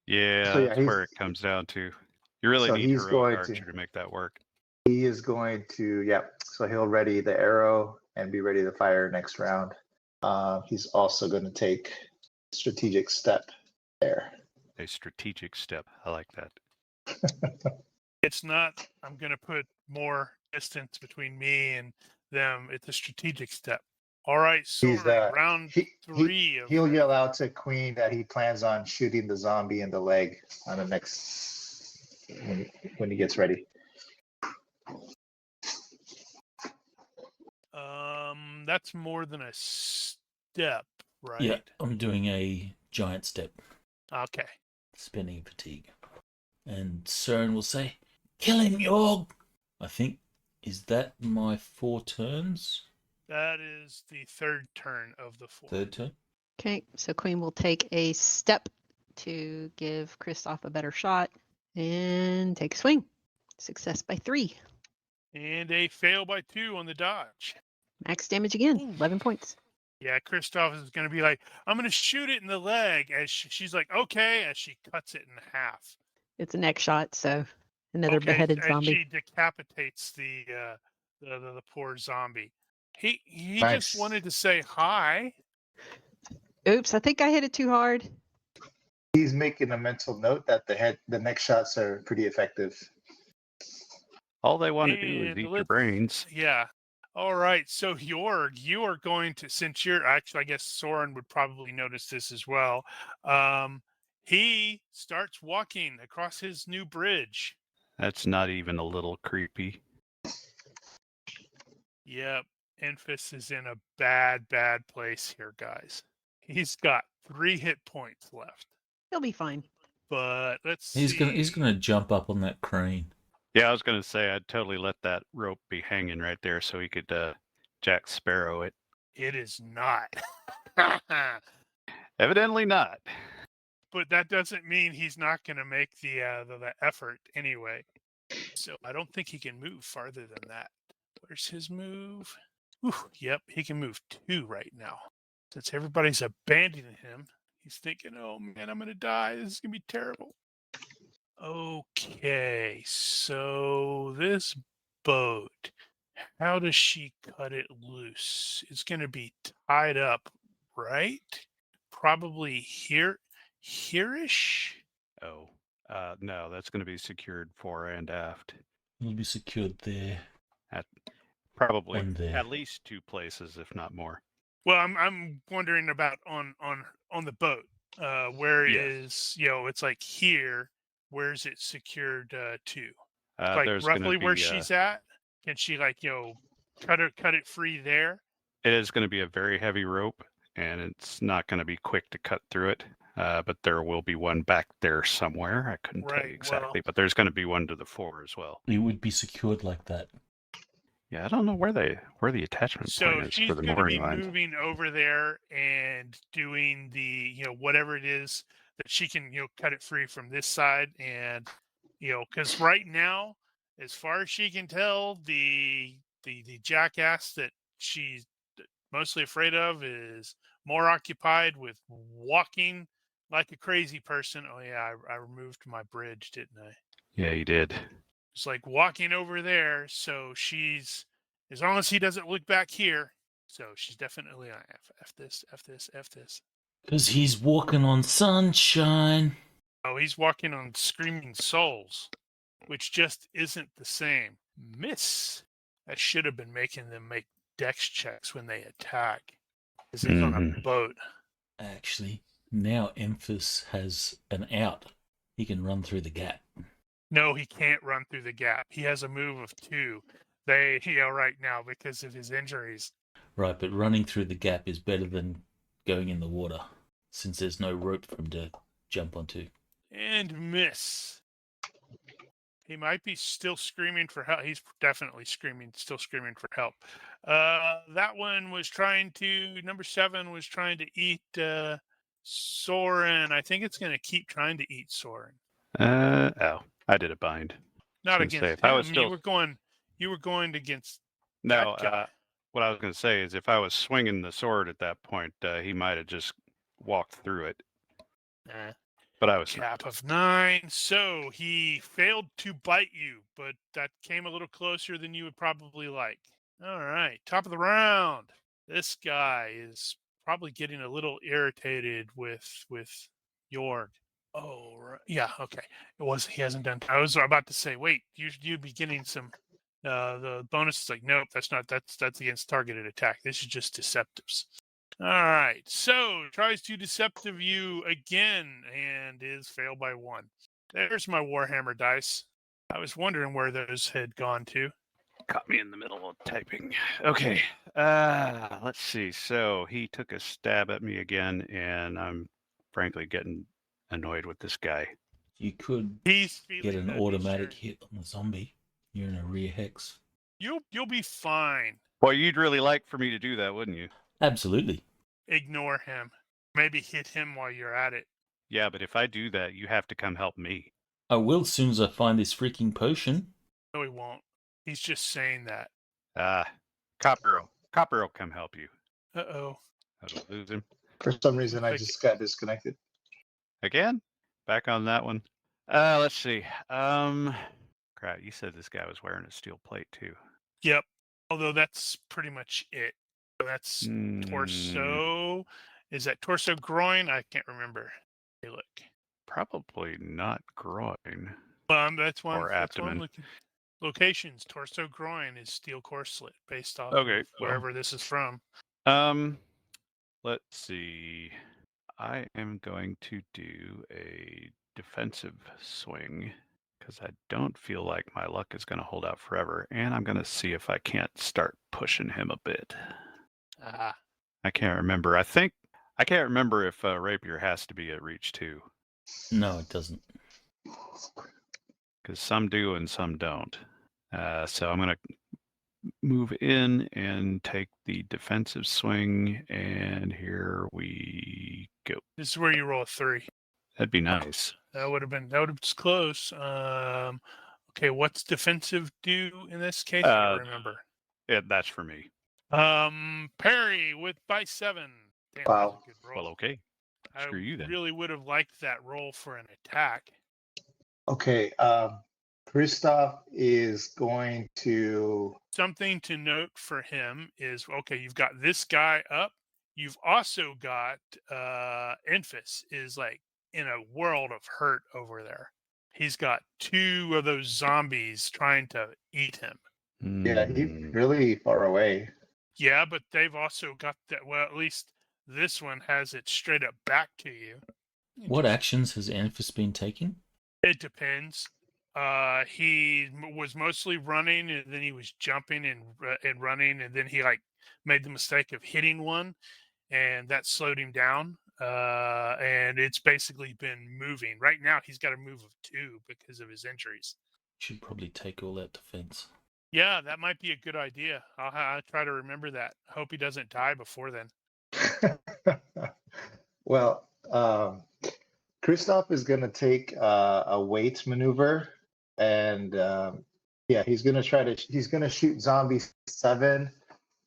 Yeah, So, yeah, that's where it comes down to. You really so need he's heroic going to- archer to make that work. He is going to, yeah. So he'll ready the arrow and be ready to fire next round. He's also going to take strategic step there. A strategic step. I like that. It's not, I'm going to put more distance between me and them. It's a strategic step. All right. So He's round 3 of he'll yell out to Queen that he plans on shooting the zombie in the leg on the next when he gets ready. That's more than a step, right? Yeah, I'm doing a giant step, Okay. spinning fatigue. And Cern will say, "Kill him, Yorg!" I think, is that my 4 turns? That is the 3rd turn of the 4. 3rd turn? Okay, so Queen will take a step to give Kristoff a better shot and take a swing. Success by 3. And a fail by 2 on the dodge. Max damage again, Ooh. 11 points. Yeah, Christoph is going to be like, I'm going to shoot it in the leg. As she's like, okay, as she cuts it in half. It's a neck shot, so another Okay, beheaded as zombie. she decapitates the poor zombie. He Nice. just wanted to say hi. Oops, I think I hit it too hard. He's making a mental note that the neck shots are pretty effective. All they want to do is And eat your let's- brains. Yeah. All right. So Jorg, you are going to, since you're actually, I guess Soren would probably notice this as well. He starts walking across his new bridge. That's not even a little creepy. Yep. Enfys is in a bad place here, guys. He's got 3 hit points left. He'll be fine. But let's see. He's gonna jump up on that crane. Yeah, I was going to say I'd totally let that rope be hanging right there so he could Jack Sparrow it. It is not. Evidently not. But that doesn't mean he's not going to make the effort anyway. So I don't think he can move farther than that. Where's his move? Ooh, yep, he can move 2 right now. Since everybody's abandoning him, he's thinking, oh man, I'm going to die. This is going to be terrible. Okay, so this boat, how does she cut it loose? It's going to be tied up, right? Probably here-ish? Oh, no, that's going to be secured fore and aft. He'll be secured there. Probably On there. at least 2 places, if not more. Well, I'm wondering about on the boat. Where Yes. is it's like here. Where's it secured to? Like There's roughly gonna be, where she's at? Can she cut it free there? It is going to be a very heavy rope, and it's not going to be quick to cut through it. But there will be one back there somewhere. I couldn't tell Right, you exactly, well- but there's going to be one to the fore as well. It would be secured like that. Yeah, I don't know where the attachment So point is she's for the going to be mooring lines. moving over there and doing the whatever it is that she can cut it free from this side, and because right now, as far as she can tell, the the jackass that she's mostly afraid of is more occupied with walking like a crazy person. Oh yeah, I removed my bridge, didn't I? Yeah, you did. It's like walking over there, so she's, as long as he doesn't look back here, so she's definitely on F this, F this, F this. Because he's walking on sunshine. Oh, he's walking on screaming souls, which just isn't the same. Miss. I should have been making them make dex checks when they attack, because he's on a boat. Actually, now Emphas has an out. He can run through the gap. No, he can't run through the gap. He has a move of 2. Right now because of his injuries. Right, but running through the gap is better than going in the water, since there's no rope for him to jump onto. And miss. He might be still screaming for help. He's definitely still screaming for help. That one was number 7 was trying to eat Soren. I think it's going to keep trying to eat Soren. I did a bind. Not Shouldn't against say. him. If I was still... You were going against No, that guy. what I was going to say is if I was swinging the sword at that point, he might have just walked through it. But I was Cap of 9. So he failed to bite you, but that came a little closer than you would probably like. All right, top of the round. This guy is probably getting a little irritated with Jorg. Oh, right. Yeah, okay. He hasn't done. I was about to say, wait, you'd be getting some. The bonus is like, nope, that's against targeted attack. This is just deceptives. All right, so tries to deceptive you again and is failed by 1. There's my Warhammer dice. I was wondering where those had gone to. Caught me in the middle of typing. Okay, let's see. So he took a stab at me again, and I'm frankly getting annoyed with this guy. You could get an automatic hit on the zombie. You're in a rear hex. You'll be fine. Well, you'd really like for me to do that, wouldn't you? Absolutely. Ignore him. Maybe hit him while you're at it. Yeah, but if I do that, you have to come help me. I will as soon as I find this freaking potion. No, he won't. He's just saying that. Copper will come help you. Uh-oh. I don't lose him. For some reason, I just got disconnected. Again? Back on that one. Let's see. Crap, you said this guy was wearing a steel plate too. Yep. Although that's pretty much it. So that's torso. Is that torso groin? I can't remember. Hey, look. Probably not groin. That's one. Or That's abdomen. one locations. Torso groin is steel corselet based off Okay, of wherever this is from. Let's see. I am going to do a defensive swing because I don't feel like my luck is going to hold out forever, and I'm going to see if I can't start pushing him a bit. I can't remember. I can't remember if rapier has to be at reach 2. No, it doesn't. Because some do and some don't. So I'm going to move in and take the defensive swing, and here we go. This is where you roll a 3. That'd be nice. That would have been close. Okay, what's defensive do in this case? I don't remember. Yeah, that's for me. Parry by 7. Damn, Wow. that was a good roll. Well, okay. Screw you then. I really would have liked that roll for an attack. Okay, Christoph is going to... Something to note for him is, okay, you've got this guy up. You've also got Enfys is like in a world of hurt over there. He's got 2 of those zombies trying to eat him. Yeah, he's really far away. Yeah, but they've also got that. Well, at least this one has it straight up back to you. What actions has Enfys been taking? It depends. He was mostly running, and then he was jumping and running, and then he made the mistake of hitting one, and that slowed him down. And it's basically been moving. Right now, he's got a move of 2 because of his injuries. Should probably take all that defense. Yeah, that might be a good idea. I'll try to remember that. Hope he doesn't die before then. Well, Christoph is going to take a weight maneuver and Yeah, he's gonna shoot zombie 7,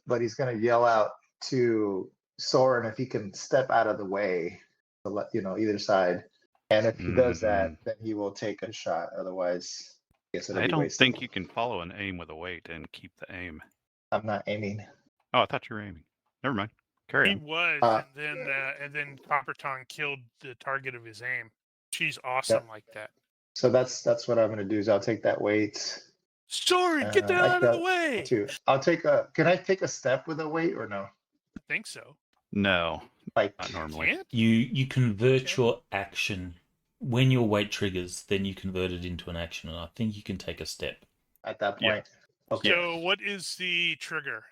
but he's gonna yell out to Soren if he can step out of the way to let either side. And if he does that, then he will take a shot. Otherwise, I guess it'll I be don't wasted. think you can follow an aim with a weight and keep the aim. I'm not aiming. Oh, I thought you were aiming. Never mind. Carry He on. was, and then Copper Tongue killed the target of his aim. She's awesome like that. So that's what I'm gonna do. Is I'll take that weight. Soren, get the hell out of the way! I'll take a. Can I take a step with a weight or no? I think so. No, Like not normally. Can't? You convert your action when your weight triggers, then you convert it into an action, and I think you can take a step. at that Yeah. point. Okay. So what is the trigger?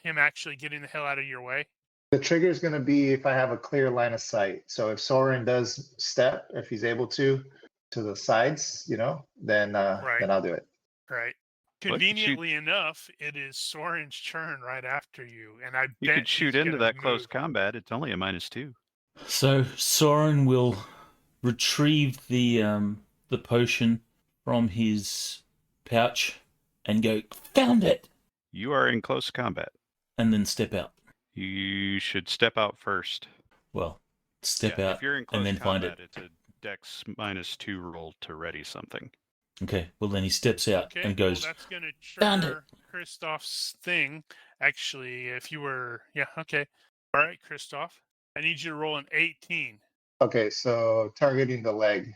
Him actually getting the hell out of your way? The trigger is going to be if I have a clear line of sight. So if Soren does step, if he's able to the sides, then I'll do it. Right. What? Conveniently enough, it is Soren's turn right after you, and I You bet could shoot he's into gonna that close move. combat. It's only a -2. So Soren will retrieve the potion from his pouch and go, "Found it!" You are in close combat. and then step out. You should step out first. Well, step Yeah, out if you're in close and then find combat, it. it's a Dex -2 roll to ready something. Okay, well then he steps out Okay, and goes, well, that's going to "Found trigger Christoph's thing. Actually, if you were, okay. All right, Christoph, I need you to roll an 18. Okay, so targeting the leg.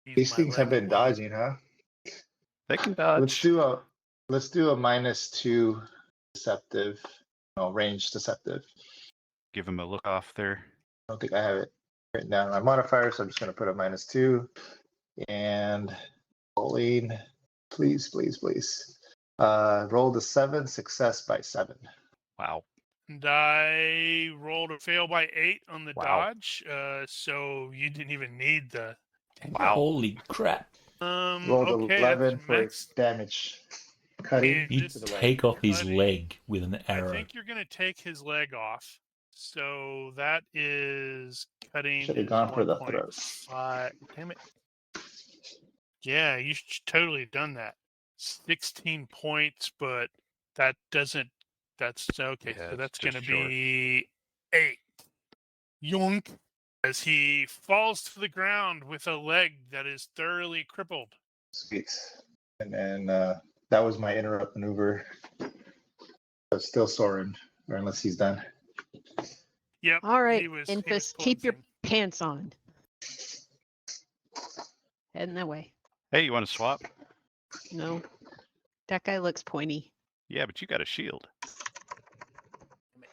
He's These my things have leg been woman. dodging, huh? They can dodge. Let's do a -2 deceptive. No, range deceptive. Give him a look off there. I don't think I have it written down on my modifier, so I'm just going to put a -2 and rolling. Please. Roll the 7, success by 7. Wow. And I rolled a fail by 8 on the Wow. dodge, so you didn't even need the. Wow. "Holy crap!" Rolled Okay, 11 that's for max. damage. Cutting You Just to the leg. take off his cutting. leg with an I arrow. think you're going to take his leg off. So that is cutting. Should have is gone for the 1.5. Damn it. Yeah, you should totally have done that. 16 points, but that doesn't. That's okay. Yeah, So it's that's going to just short. be 8. Yoink. As he falls to the ground with a leg that is thoroughly crippled. Sweet. And then that was my interrupt maneuver. But still Soren, or unless he's done. Yep. All right, he was Infus, keep your closing. pants on. Heading that way. Hey, you want to swap? No, that guy looks pointy. Yeah, but you got a shield.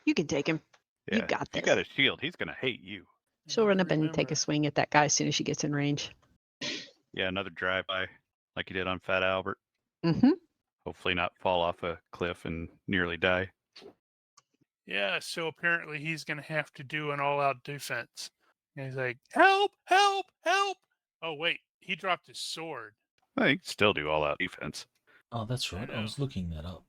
You can take him. Yeah, You got if you this. got a shield. He's gonna hate you. She'll run up and take Remember. a swing at that guy as soon as she gets in range. Yeah, another drive-by, like you did on Fat Albert. Mm-hmm. Hopefully not fall off a cliff and nearly die. Yeah, so apparently he's going to have to do an all-out defense. And he's like, help, help, help. Oh, wait, he dropped his sword. Well, you can still do all-out defense. Oh, that's right. I know. was looking that up.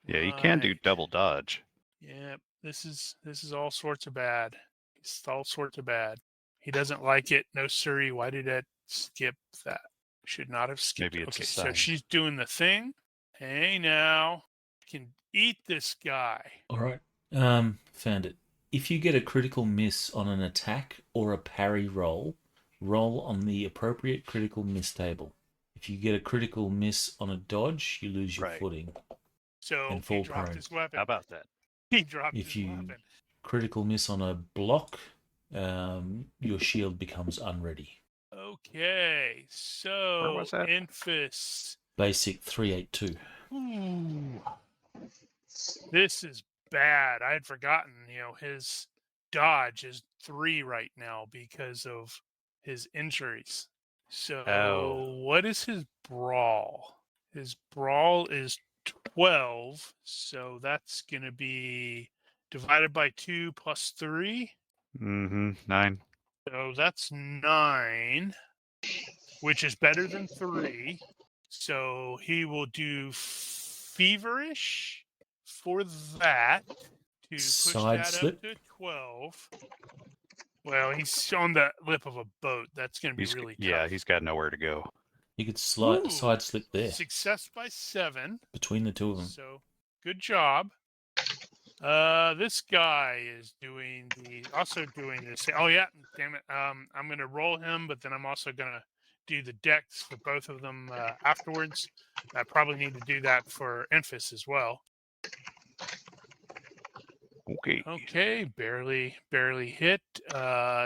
Yeah, you can do Right. double dodge. Yeah, this is all sorts of bad. It's all sorts of bad. He doesn't like it. No, siree. Why did I skip that? Should not have skipped Maybe it. it's a Okay, so sign. she's doing the thing. Hey, now. I can eat this guy. All right. Found it. If you get a critical miss on an attack or a parry roll, roll on the appropriate critical miss table. If you get a critical miss on a dodge, you lose your Right. footing. So And he fall dropped prone. his weapon. How about that? He dropped If his you weapon. critical miss on a block, your shield becomes unready. Okay, so was that? Infus. Basic 382. Ooh, this is bad. I had forgotten. His dodge is 3 right now because of his injuries. So what is his brawl? His brawl is 12, so that's gonna be divided by 2 plus 3. Mm-hmm. 9. So that's 9, which is better than 3. So he will do feverish for that to push Side that slip? up to 12. Well, he's on the lip of a boat. That's going to be really tough. Yeah, he's got nowhere to go. You could Ooh, side slip there Success by 7. between the two of them. So good job. This guy is also doing this. Oh yeah, damn it. I'm gonna roll him, but then I'm also gonna do the decks for both of them afterwards. I probably need to do that for Enfys as well. Okay. Okay, barely hit.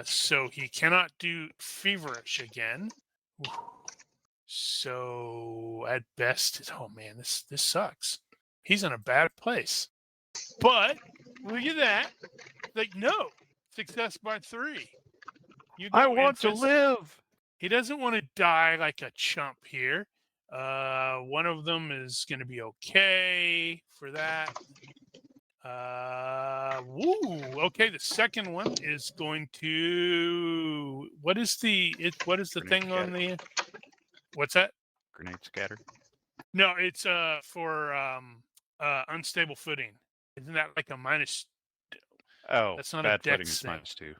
So he cannot do feverish again. Ooh. So at best, oh man, this sucks. He's in a bad place. But look at that. Like, no. Success by 3. You I go, want to Enfys. live. He doesn't want to die like a chump here. One of them is going to be okay for that. Woo. Okay, the second one is going to. What is the Grenade thing on scatter. the? What's that? Grenade scatter. No, it's for unstable footing. Isn't that like a minus? Oh, That's not a bad footing dex is thing. -2.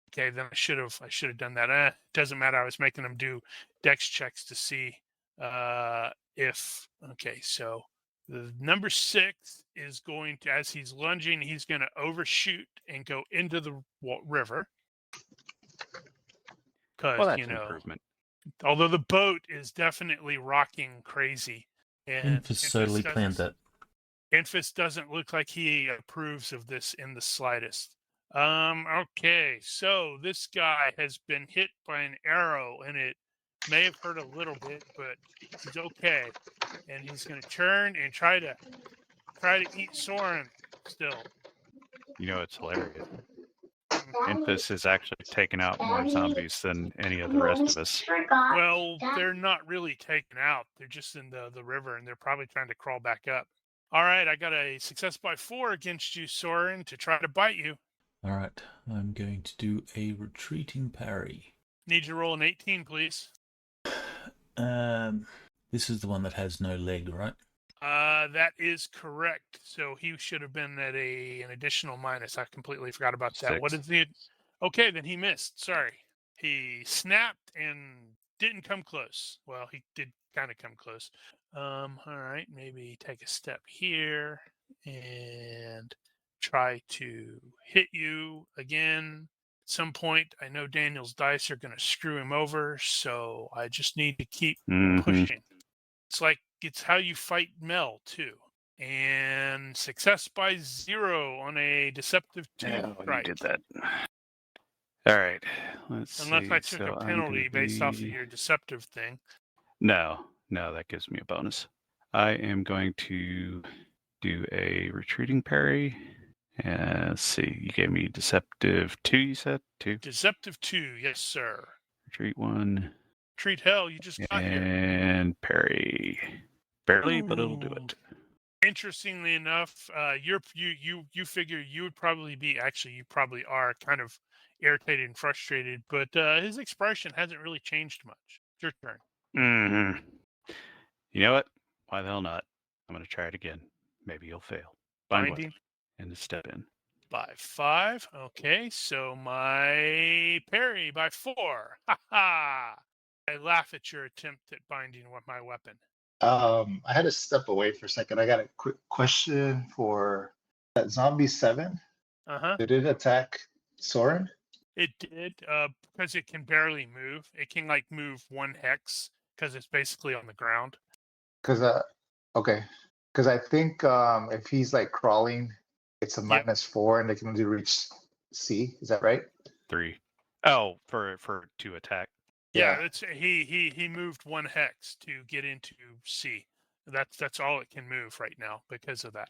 Okay, then I should have done that. Doesn't matter. I was making them do dex checks to see if. Okay, so the number 6 is going to, as he's lunging, he's going to overshoot and go into the river. Because Well, that's an improvement. although the boat is definitely rocking crazy, and Enfys totally planned that. Enfys doesn't look like he approves of this in the slightest. Okay, so this guy has been hit by an arrow, and it may have hurt a little bit, but he's okay. And he's going to turn and try to eat Soren still. You know, it's hilarious. Enfys has actually taken out more zombies than any of the rest of us. Well, they're not really taken out. They're just in the river, and they're probably trying to crawl back up. All right, I got a success by 4 against you, Soren, to try to bite you. All right, I'm going to do a retreating parry. Need you to roll an 18, please. This is the one that has no leg, right? That is correct. So he should have been at an additional minus. I completely forgot about that. 6. What is the? Okay, then he missed. Sorry, he snapped and didn't come close. Well, he did kind of come close. All right, maybe take a step here and try to hit you again. At some point, I know Daniel's dice are going to screw him over, so I just need to keep pushing. It's how you fight Mel too. And success by 0 on a deceptive 2 you did that. All right, let's Unless see. I took a penalty based off of your deceptive thing. No, that gives me a bonus. I am going to do a retreating parry. Let's see. You gave me deceptive 2. You said 2. Deceptive 2, yes, sir. Retreat 1. Treat hell, you just got here. And parry. Barely, but it'll do it. Interestingly enough, you figure you would probably be, actually you probably are kind of irritated and frustrated, but his expression hasn't really changed much. It's your turn. Mm-hmm. You know what? Why the hell not? I'm going to try it again. Maybe you'll fail. Binding And step in. by 5. Okay, so my parry by 4. Ha ha! I laugh at your attempt at binding with my weapon. I had to step away for a second. I got a quick question for that zombie 7. Did it attack Soren? It did, because it can barely move. It can like move 1 hex because it's basically on the ground. Because okay, because I think if he's like crawling, it's a -4, and they can only reach C. Is that right? 3. Oh, for 2 attack. Yeah, it's he moved 1 hex to get into C. That's all it can move right now because of that.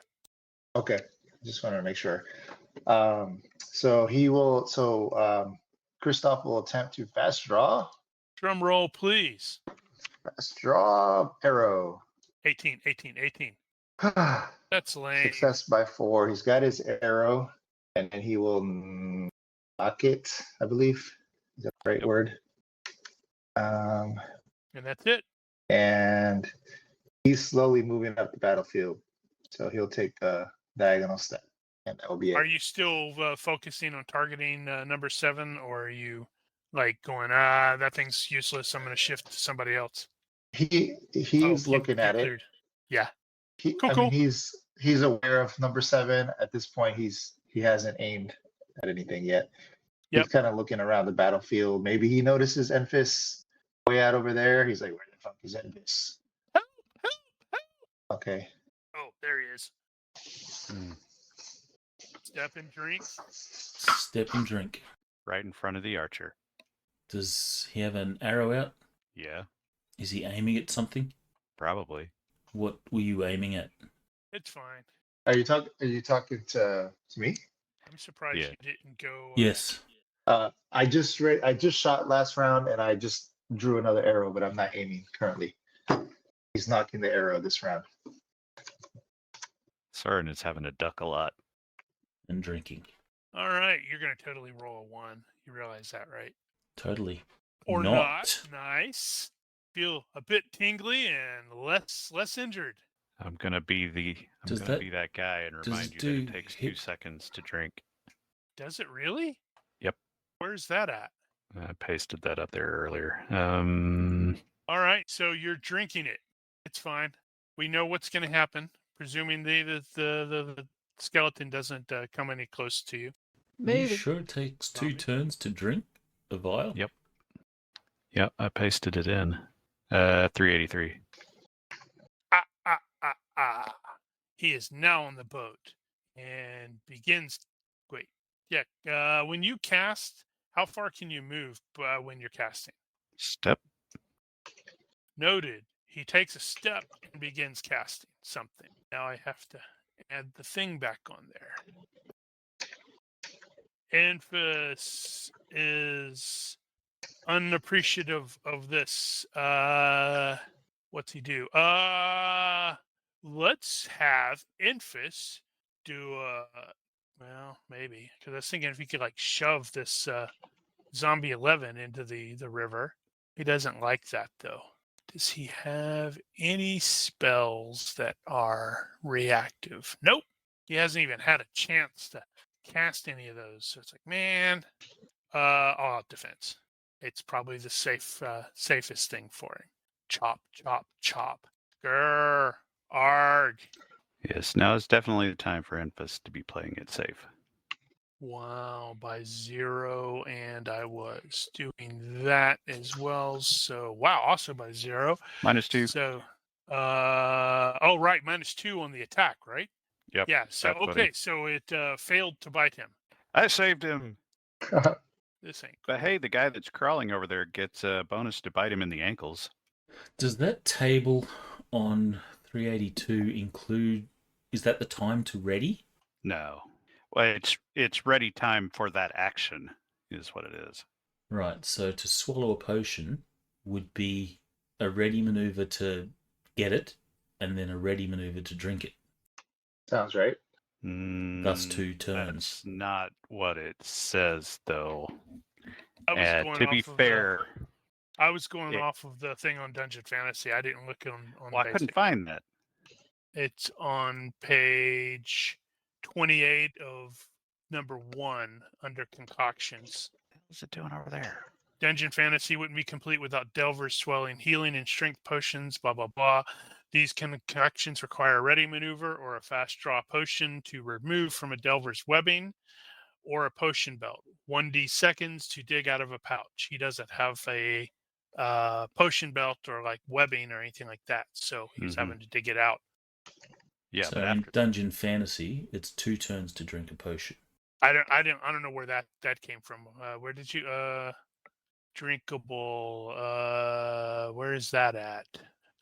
Okay, just wanted to make sure. So he will. So Christoph will attempt to fast draw. Drum roll, please. Fast draw arrow. 18. That's lame. Success by 4. He's got his arrow, and then he will knock it. I believe is that the right word. And that's it. And he's slowly moving up the battlefield, so he'll take a diagonal step, and that will be it. Are you still focusing on targeting number 7, or are you like going, that thing's useless, I'm going to shift to somebody else? He's looking at it. Cleared. Yeah. I Cool. mean, he's aware of number 7 at this point. He hasn't aimed at anything yet. Yep. He's kind of looking around the battlefield. Maybe he notices Enfys way out over there. He's like, "Where the fuck is Enfys?" Help! Okay. Oh, there he is. Hmm. Step and drink. Step and drink. Right in front of the archer. Does he have an arrow out? Yeah, Is he aiming at something? probably. What were you aiming at? It's fine. Are you talking to me? I'm surprised Yeah. you didn't go. Yes. I just shot last round and I just drew another arrow, but I'm not aiming currently. He's knocking the arrow this round. Soren is having to duck a lot. And drinking. All right, you're gonna totally roll a 1. You realize that, right? Totally. Or Not. not. Nice. Feel a bit tingly and less injured. I'm gonna be that guy and does remind it you that do it takes hit- 2 seconds to drink. Does it really? Yep. Where's that at? I pasted that up there earlier. All right, so you're drinking it. It's fine. We know what's going to happen, presuming the skeleton doesn't come any close to you. Are you Maybe. sure it takes 2 Zombie. turns to drink a vial? Yep. Yep, I pasted it in. 383. He is now on the boat and begins. Wait, yeah. When you cast, how far can you move when you're casting? Step. Noted. He takes a step and begins casting something. Now I have to add the thing back on there. Enfys is unappreciative of this. What's he do? Let's have Enfys do well, maybe. Because I was thinking if he could like shove this zombie 11 into the river. He doesn't like that though. Does he have any spells that are reactive? Nope. He hasn't even had a chance to cast any of those. So it's like, man, I'll have defense. It's probably the safest thing for him. Chop, chop, chop. Grr, arg. Yes, now is definitely the time for Enfys to be playing it safe. Wow, by 0, and I was doing that as well. So wow, also by 0. -2. So oh right, -2 on the attack, right? Yep. Yeah. So that's what okay, so it failed to bite him. I saved him. This ain't But hey, the guy that's crawling over there gets a bonus to bite him in the ankles. Does that table on 382 include... Is that the time to ready? No. Well, it's ready time for that action, is what it is. Right, so to swallow a potion would be a ready maneuver to get it, and then a ready maneuver to drink it. Sounds right. That's 2 turns. That's not what it says, though. I was going To be off of fair, I was going Yeah. off of the thing on Dungeon Fantasy. I didn't look on well, I couldn't basic. find that. It's on page 28 of number 1 under concoctions. What's it doing over there? Dungeon Fantasy wouldn't be complete without Delver's swelling, healing, and strength potions, blah, blah, blah. These concoctions require a ready maneuver or a fast draw potion to remove from a Delver's webbing or a potion belt. 1d seconds to dig out of a pouch. He doesn't have a potion belt or like webbing or anything like that, so he's Mhm. having to dig it out. Yeah, So but in after Dungeon Fantasy, it's 2 turns to drink a potion. I don't know where that came from. Where did you drinkable? Where is that at?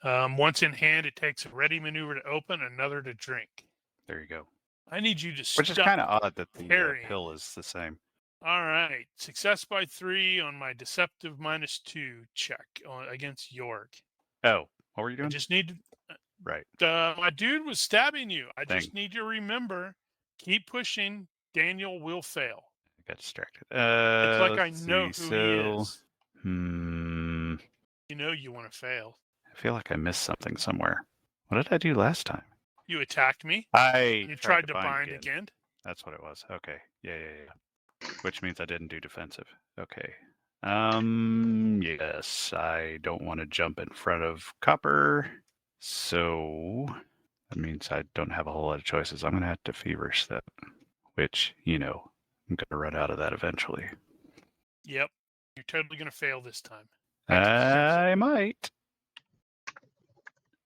Once in hand, it takes a ready maneuver to open, another to drink. there you go. I need you to Which is stop. kind of odd that the parrying. pill is the same. All right, success by 3 on my deceptive -2 check against York. Oh, what were you I doing? just need Right. my dude was stabbing you. I just Dang. need you to remember, keep pushing. Daniel will fail. I got distracted. It's like I let's know see, who so, he is. You know you want to fail. I feel like I missed something somewhere. What did I do last time? You attacked me. I You tried to bind again. That's what it was. Okay. Yeah. Which means I didn't do defensive. Okay. Yes, I don't want to jump in front of Copper, so that means I don't have a whole lot of choices. I'm going to have to fever step, which, I'm going to run out of that eventually. Yep. You're totally going to fail this time. I might.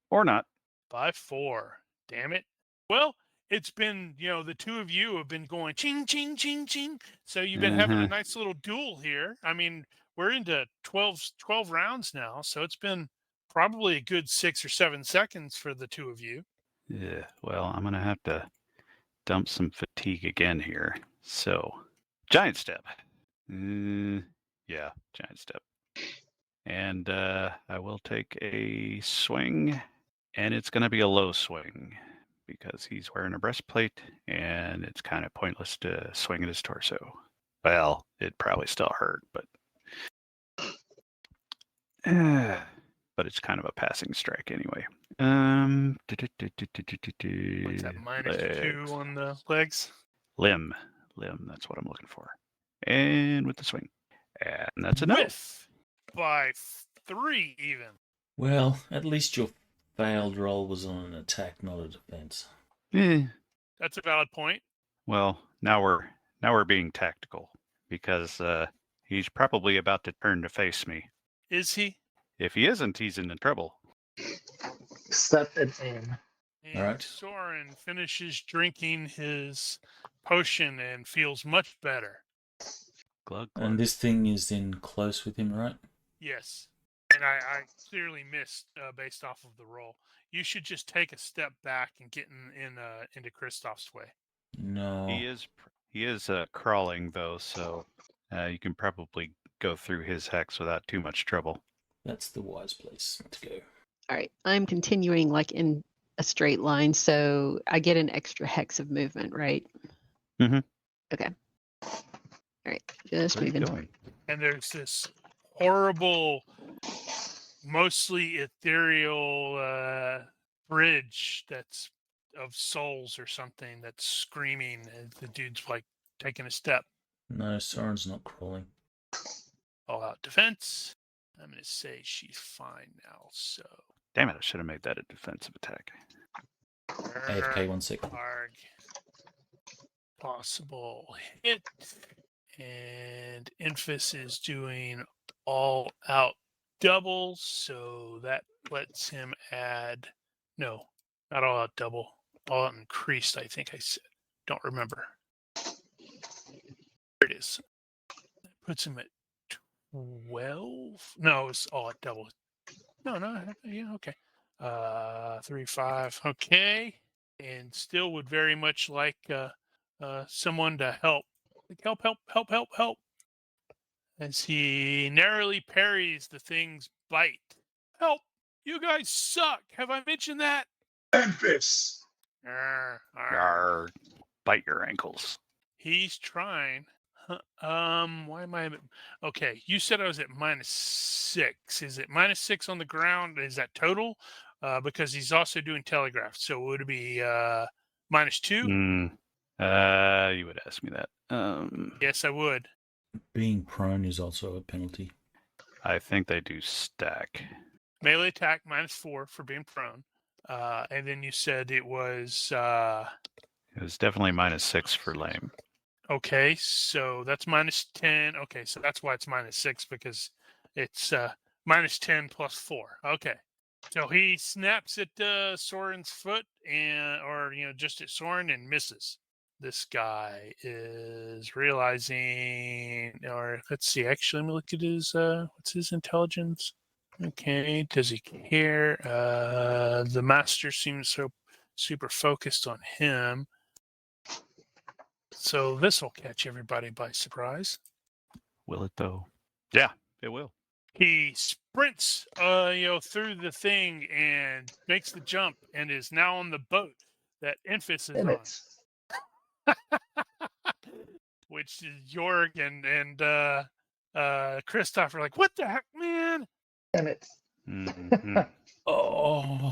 Or not. By 4. Damn it. Well, it's been, the two of you have been going ching, ching, ching, ching. So you've been having a nice little duel here. I mean, we're into 12 rounds now. So it's been probably a good 6 or 7 seconds for the two of you. Yeah, well, I'm going to have to dump some fatigue again here. So, giant step. Yeah, giant step. And I will take a swing, and it's going to be a low swing because he's wearing a breastplate, and it's kind of pointless to swing at his torso. Well, it probably still hurt, but it's kind of a passing strike anyway. What's that, -2 on the legs? Limb, that's what I'm looking for. And with the swing. And that's a no. Whiff by 3 even. Well, at least your failed roll was on an attack, not a defense. That's a valid point. Well, now we're being tactical because he's probably about to turn to face me. Is he? If he isn't, he's in trouble. Step and aim. And All right. Soren finishes drinking his potion and feels much better. Glug, glug. And this thing is in close with him, right? Yes. And I clearly missed based off of the roll. You should just take a step back and get into Kristoff's way. No. He is crawling though, so you can probably go through his hex without too much trouble. That's the wise place to go. All right, I'm continuing like in a straight line, so I get an extra hex of movement, right? Mm-hmm. Okay. All right, just moving. And there's this horrible, mostly ethereal bridge that's of souls or something that's screaming as the dude's like taking a step. No, Soren's not crawling. All out defense. I'm going to say she's fine now, so. Damn it, I should have made that a defensive attack. AFK 1 second. Arg. Possible hit. And Infus is doing all out doubles, so that lets him add. No, not all out double. All out increased, I think I said. Don't remember. There it is. That puts him at 12. No, it's all out double. No, yeah, okay. 3, 5, okay. And still would very much like someone to help. Like, help. As he narrowly parries the thing's bite. Help! You guys suck! Have I mentioned that? Memphis! Arr. Bite your ankles. He's trying. Why am I... Okay, you said I was at -6. Is it -6 on the ground? Is that total? Because he's also doing telegraph. So would it be -2? You would ask me that. Yes, I would. Being prone is also a penalty. I think they do stack. Melee attack -4 for being prone. And then you said it was... It was definitely -6 for lame. Okay, so that's -10. Okay, so that's why it's -6, because it's -10 plus 4. Okay. So he snaps at Soren's foot or just at Soren and misses. This guy is realizing, or let's see, actually, let me look at his, what's his intelligence? Okay, does he care? The master seems so super focused on him. So this will catch everybody by surprise. Will it though? Yeah, it will. He sprints, through the thing and makes the jump and is now on the boat that Infus is on. Which is Jorg and Kristoff are like, what the heck, man? Damn it. Mm-hmm. Oh.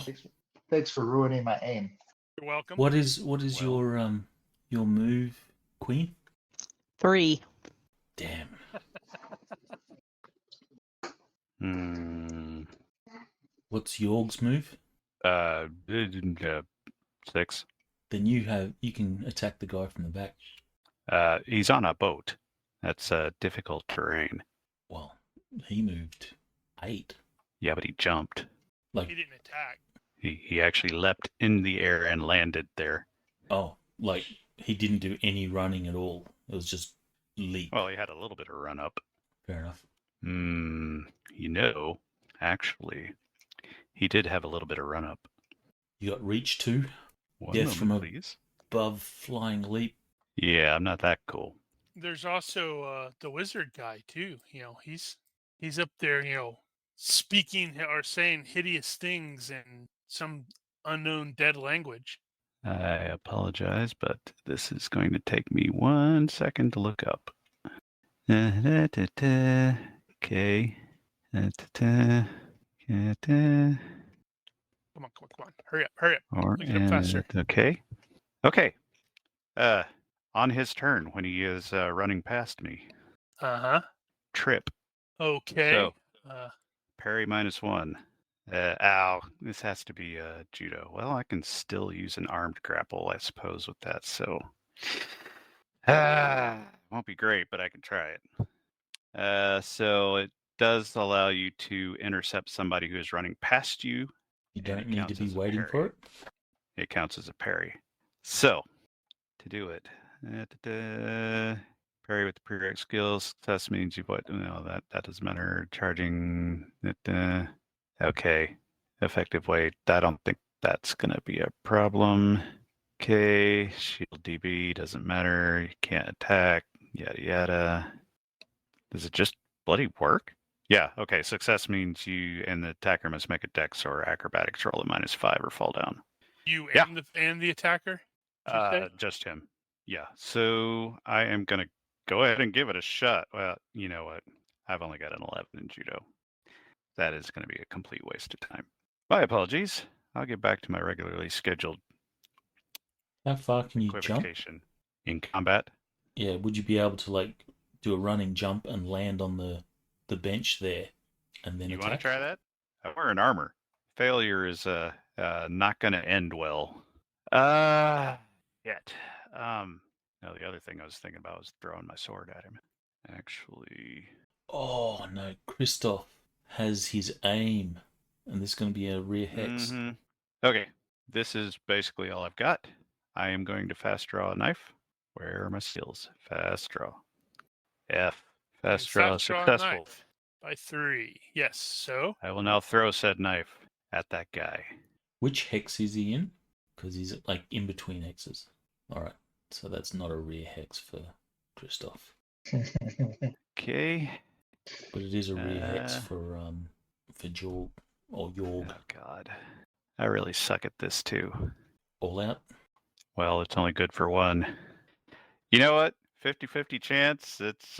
Thanks for ruining my aim. You're welcome. What is your move, Queen? 3. Damn. What's Yorg's move? 6. Then you can attack the guy from the back. He's on a boat. That's difficult terrain. Well, he moved 8. Yeah, but he jumped. Like, He didn't attack. He actually leapt in the air and landed there. oh, like he didn't do any running at all. It was just leap. Well, he had a little bit of run up. Fair enough. Actually, he did have a little bit of run up. You got reach 2. One Yeah, moment, from please. above flying leap. Yeah, I'm not that cool. There's also the wizard guy too. He's up there, speaking or saying hideous things in some unknown dead language. I apologize, but this is going to take me 1 second to look up. Okay. Come on. Hurry up. Or Look it up faster. okay. On his turn when he is running past me, Uh-huh. trip. Okay. So, parry -1. Ow, this has to be judo. Well, I can still use an armed grapple, I suppose, with that. So, won't be great, but I can try it. So it does allow you to intercept somebody who is running past you. You And don't it need to counts be as a waiting for it. It counts as a parry. So, to do it, parry with the prereq skills. Success means you what? No, that doesn't matter. Charging. Okay, effective weight. I don't think that's gonna be a problem. Okay, shield DB doesn't matter. You can't attack. Yada yada. Does it just bloody work? Yeah. Okay. Success means you and the attacker must make a dex or acrobatics roll at -5 or fall down. You Yeah. and the attacker? Did you say? Just him. Yeah. So I am gonna go ahead and give it a shot. Well, you know what? I've only got an 11 in judo. That is going to be a complete waste of time. My apologies. I'll get back to my regularly scheduled How far can you jump? equivocation in combat. Yeah, would you be able to like do a running jump and land on the bench there, and then You attack? want to try that? I wear an armor. Failure is not going to end well. Yet. No, the other thing I was thinking about was throwing my sword at him. Actually, Oh no, Christoph has his aim, and this is going to be a rear hex. Okay, this is basically all I've got. I am going to fast draw a knife. Where are my skills? Fast draw. F. Fast draw successful. Knife by 3. Yes. So I will now throw said knife at that guy. Which hex is he in? Because he's like in between hexes. All right, so that's not a rear hex for Christoph, Okay. but it is a rear hex for Jorg or Jorg. Oh God, I really suck at this too. All out. Well, it's only good for 1. You know what? 50-50 chance. It's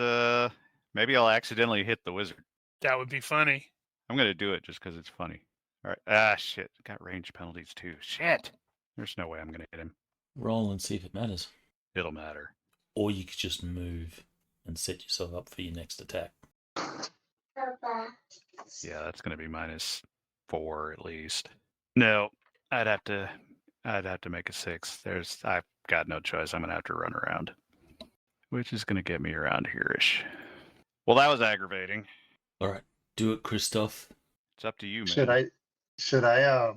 maybe I'll accidentally hit the wizard. that would be funny. I'm gonna do it just because it's funny. All right. Shit. Got range penalties too. Shit. There's no way I'm gonna hit him. Roll and see if it matters. It'll matter. Or you could just move and set yourself up for your next attack. Yeah, that's gonna be -4 at least. No, I'd have to make a 6. I've got no choice. I'm gonna have to run around, which is gonna get me around here-ish. Well, that was aggravating. All right, do it, Christoph. It's up to you, man. Should I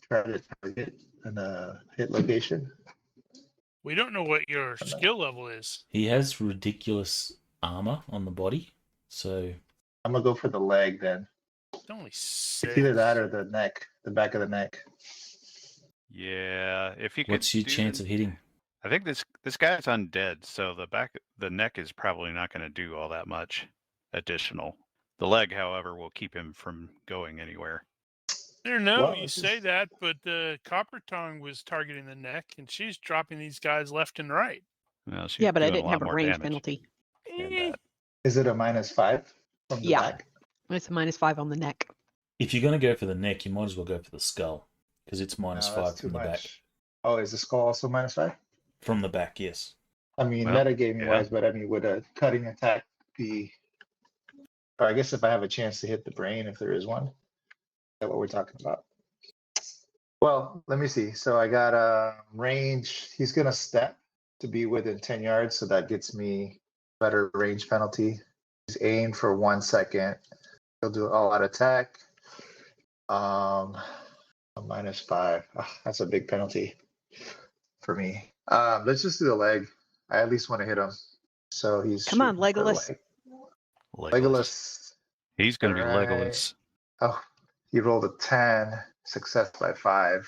try to target an hit location? We don't know what your skill level is. He has ridiculous armor on the body, so I'm gonna go for the leg then. It's only It's 6. either that or the neck, the back of the neck. Yeah, if you could. what's your chance of hitting? I think this guy's undead, so the neck is probably not going to do all that much additional. The leg, however, will keep him from going anywhere. I don't know. Well, You it's say that, but the Copper Tongue was targeting the neck, and she's dropping these guys left and right. Well, she's Yeah, but I doing didn't lot have a more range damage penalty. than Eh, that. Is it a -5 from the Yeah. back? It's a -5 on the neck. If you're going to go for the neck, you might as well go for the skull, because it's No, -5 that's too from the back. much. Oh, is the skull also -5? From the back, yes. I mean, Well, metagaming yeah. wise, but I mean, would a cutting attack be? Or I guess if I have a chance to hit the brain, if there is one, that what we're talking about? Well, let me see. So I got a range. He's gonna step to be within 10 yards, so that gets me better range penalty. He's aimed for 1 second. He'll do all-out attack. A -5. That's a big penalty for me. Let's just do the leg. I at least want to hit him. So he's Come on, shooting for Legolas. Legolas. He's going to be Alright. Legolas. Oh, he rolled a 10, success by 5.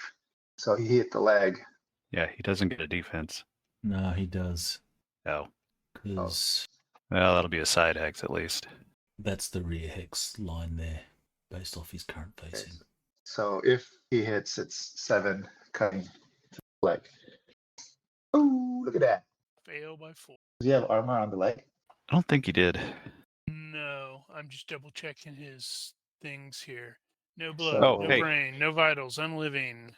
So he hit the leg. Yeah, he doesn't get a defense. No, he does. Oh, Because well, that'll be a side hex at least. that's the rear hex line there, based off his current facing. So if he hits, it's 7 cutting to the leg. Oh, look at that. Fail by 4. Does he have armor on the leg? I don't think he did. No, I'm just double checking his things here. No blood, Oh, no hey. brain, no vitals, unliving.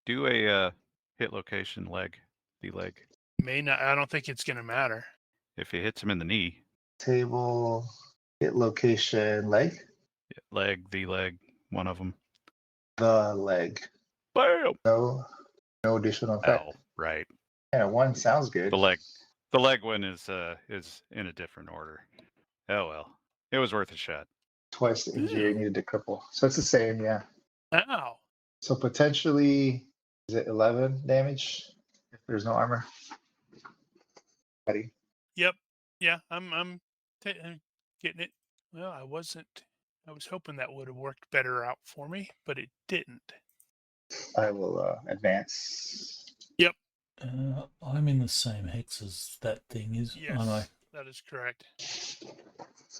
Do a hit location leg, the leg. May not. I don't think it's gonna matter. If he hits him in the knee, Table, hit location, leg? leg, the leg, one of them. The leg. Bam! No additional effect. Oh, right. Yeah, 1 sounds good. The leg one is in a different order. Oh well, it was worth a shot. Twice the injury needed to cripple. So it's the same, yeah. Ow. So potentially, is it 11 damage if there's no armor? Buddy. Yep. Yeah, I'm getting it. Well, I wasn't. I was hoping that would have worked better out for me, but it didn't. I will advance. I'm in the same hex as that thing is, aren't I? Yes, that is correct.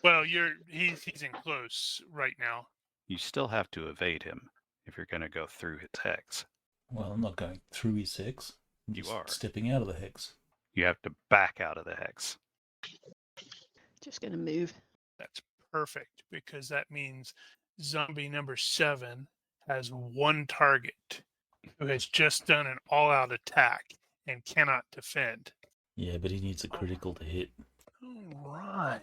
Well, he's in close right now. You still have to evade him if you're going to go through his hex. Well, I'm not going through his hex. I'm You just are. stepping out of the hex. You have to back out of the hex. Just gonna move. That's perfect because that means zombie number 7 has 1 target who has just done an all-out attack and cannot defend. Yeah, but he needs a critical to hit. All right.